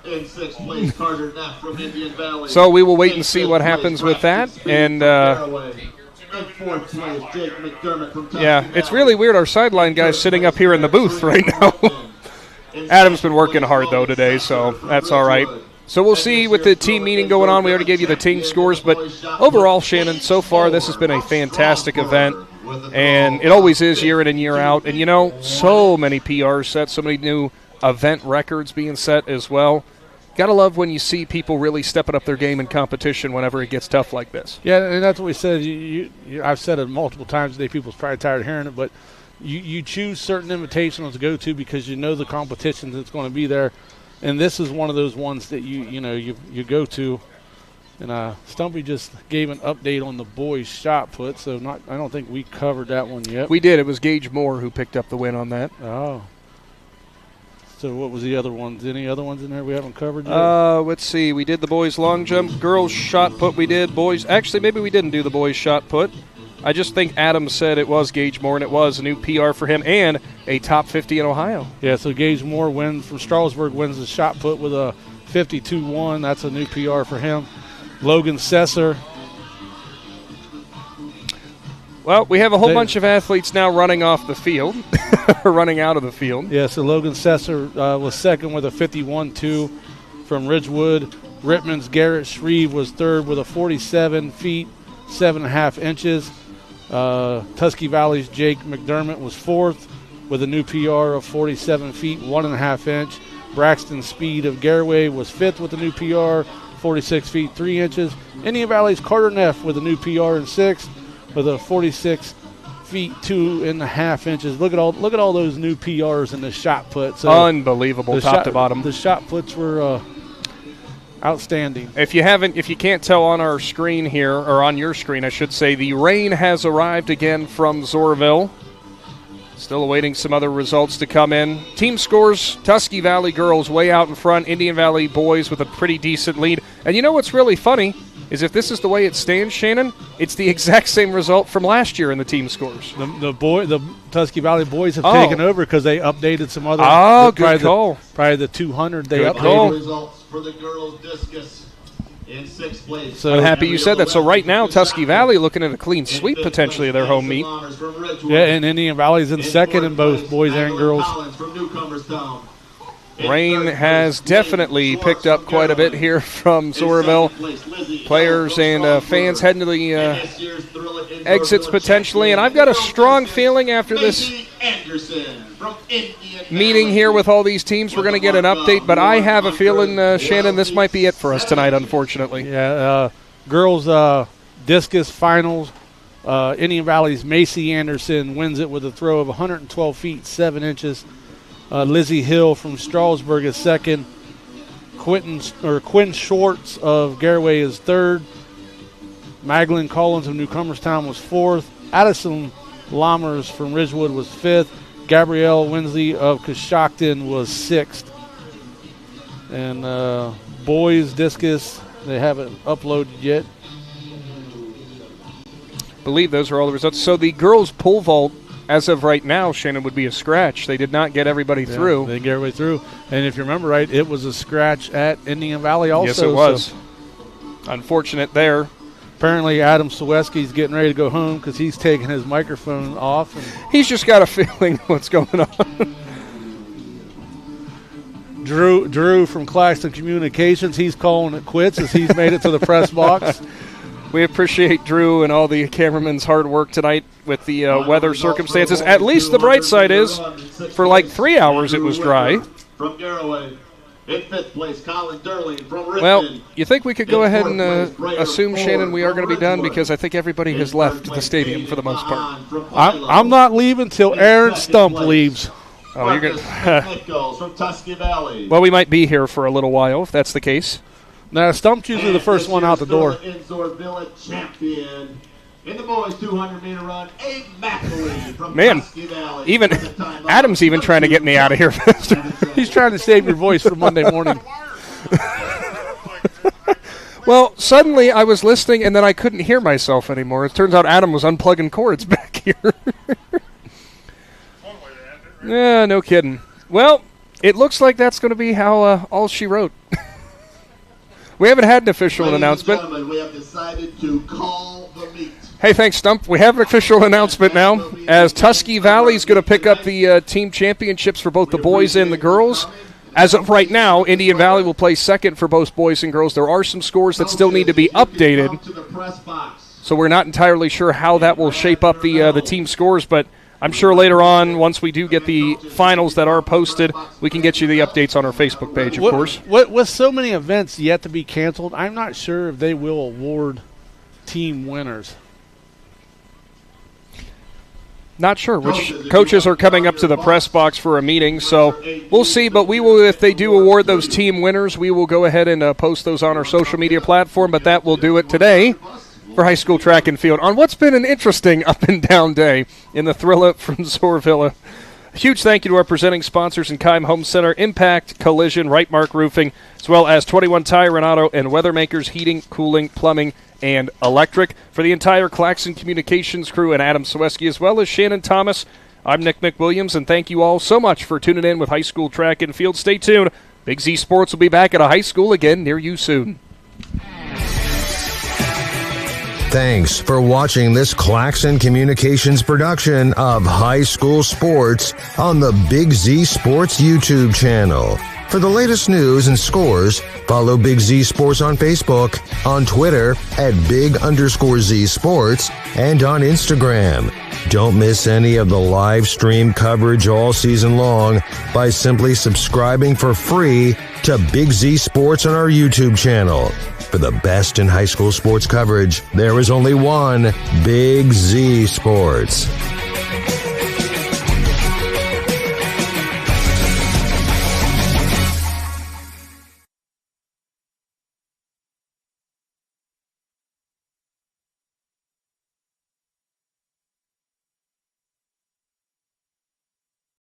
In sixth place, Carter Neff from Indian Valley. So we will wait and see what happens with that. And yeah, it's really weird. Our sideline guy's sitting up here in the booth right now. Adam's been working hard though today, so that's all right. So we'll see with the team meeting going on. We already gave you the team scores, but overall, Shannon, so far this has been a fantastic event, and it always is year in and year out. And, you know, so many PRs set, so many new event records being set as well. Got to love when you see people really stepping up their game in competition whenever it gets tough like this. Yeah, and that's what we said. I've said it multiple times today. People's probably tired of hearing it, but you choose certain invitationals to go to because you know the competition that's going to be there. And this is one of those ones that you go to. And Stumpy just gave an update on the boys' shot put, so I don't think we covered that one yet. We did. It was Gage Moore who picked up the win on that. Oh. So what was the other ones? Any other ones in there we haven't covered yet? Let's see. We did the boys' long jump. Girls' shot put we did. Boys. Actually, maybe we didn't do the boys' shot put. I just think Adam said it was Gage Moore, and it was a new PR for him and a top 50 in Ohio. Yeah, so Gage Moore wins from Strasburg, wins the shot put with a 52-1. That's a new PR for him. Logan Sesser. Well, we have a whole bunch of athletes now running off the field, or running out of the field. Yeah, so Logan Sesser was second with a 51-2 from Ridgewood. Rittman's Garrett Shreve was third with a 47 feet, 7.5 inches. Tusky Valley's Jake McDermott was fourth with a new PR of 47 feet, 1.5 inch. Braxton Speed of Garraway was fifth with a new PR, 46 feet, 3 inches. Indian Valley's Carter Neff with a new PR in sixth with a 46 feet, 2.5 inches. Look at all those new PRs in the shot put. So unbelievable, top to bottom. The shot puts were outstanding. If you can't tell on our screen here, or on your screen, I should say, the rain has arrived again from Zoarville. Still awaiting some other results to come in. Team scores, Tusky Valley girls way out in front, Indian Valley boys with a pretty decent lead. And you know what's really funny? is if this is the way it stands, Shannon, it's the exact same result from last year in the team scores. The Tusky Valley boys have taken over because they updated some other. Good call. Probably the 200 they good updated. Call. Results for the girls discus in 6th place. So I'm happy you said that. So right now, Tusky Valley looking at a clean sweep potentially of their home meet. Yeah, and Indian Valley's in second in both boys and girls. Rain has definitely picked up quite a bit here from Zoarville. Players and fans heading to the exits potentially. And I've got a strong feeling after this meeting here with all these teams, we're going to get an update. But I have a feeling, Shannon, this might be it for us tonight, unfortunately. Yeah, girls discus finals. Indian Valley's Macy Anderson wins it with a throw of 112 feet, 7 inches. Lizzie Hill from Strasburg is second. Quinn Schwartz of Garaway is third. Magdalene Collins of Newcomerstown was fourth. Addison Lammers from Ridgewood was fifth. Gabrielle Winsley of Coshocton was sixth. And boys discus, they haven't uploaded yet. I believe those are all the results. So the girls' pole vault, as of right now, Shannon, would be a scratch. They did not get everybody through. They didn't get everybody through. And if you remember right, it was a scratch at Indian Valley also. Yes, it was. So unfortunate there. Apparently Adam Sawecki's getting ready to go home because he's taking his microphone off. And he's just got a feeling what's going on. Drew from Claxon Communications, he's calling it quits as he's made it to the press box. We appreciate Drew and all the cameramen's hard work tonight with the weather circumstances. At least the bright side is, for like 3 hours it was dry. From Garaway. In 5th place, Colin Durling from Richmond. Well, you think we could go ahead and assume, Shannon, we are going to be done because I think everybody has left the stadium for the most part. I'm not leaving till Aaron Stump leaves. Oh, you're going from Tusky Valley. Well, we might be here for a little while if that's the case. Now, Stump's usually the first one out the door. In Zoarvilla champion. In the boys 200-meter run, Abe McWilliams from Tusky Valley. Even Adam's even trying to get me out of here. He's trying to save your voice for Monday morning. Well, suddenly I was listening, and then I couldn't hear myself anymore. It turns out Adam was unplugging cords back here. Yeah, no kidding. Well, it looks like that's going to be how all she wrote. We haven't had an official announcement. We have decided to call the meet. Hey, thanks, Stump. We have an official announcement now, as Tusky Valley is going to pick up the team championships for both the boys and the girls. As of right now, Indian Valley will play second for both boys and girls. There are some scores that still need to be updated, so we're not entirely sure how that will shape up the team scores, but I'm sure later on, once we do get the finals that are posted, we can get you the updates on our Facebook page, of course. With so many events yet to be canceled, I'm not sure if they will award team winners. Not sure which coaches are coming up to the press box for a meeting, so we'll see. But we will, if they do award those team winners, we will go ahead and post those on our social media platform. But that will do it today for high school track and field on what's been an interesting up and down day in the Thrilla from Zoarvilla. A huge thank you to our presenting sponsors in Keim Home Center, Impact, Collision, Right Mark Roofing, as well as 21 Tire and Auto and Weathermakers Heating, Cooling, Plumbing, and Electric. For the entire Claxon Communications crew and Adam Sawecki, as well as Shannon Thomas, I'm Nick McWilliams, and thank you all so much for tuning in with high school track and field. Stay tuned. Big Z Sports will be back at a high school again near you soon. Thanks for watching this Claxon Communications production of High School Sports on the Big Z Sports YouTube channel. For the latest news and scores, follow Big Z Sports on Facebook, on Twitter at @Big_Z Sports, and on Instagram. Don't miss any of the live stream coverage all season long by simply subscribing for free to Big Z Sports on our YouTube channel. For the best in high school sports coverage, there is only one Big Z Sports.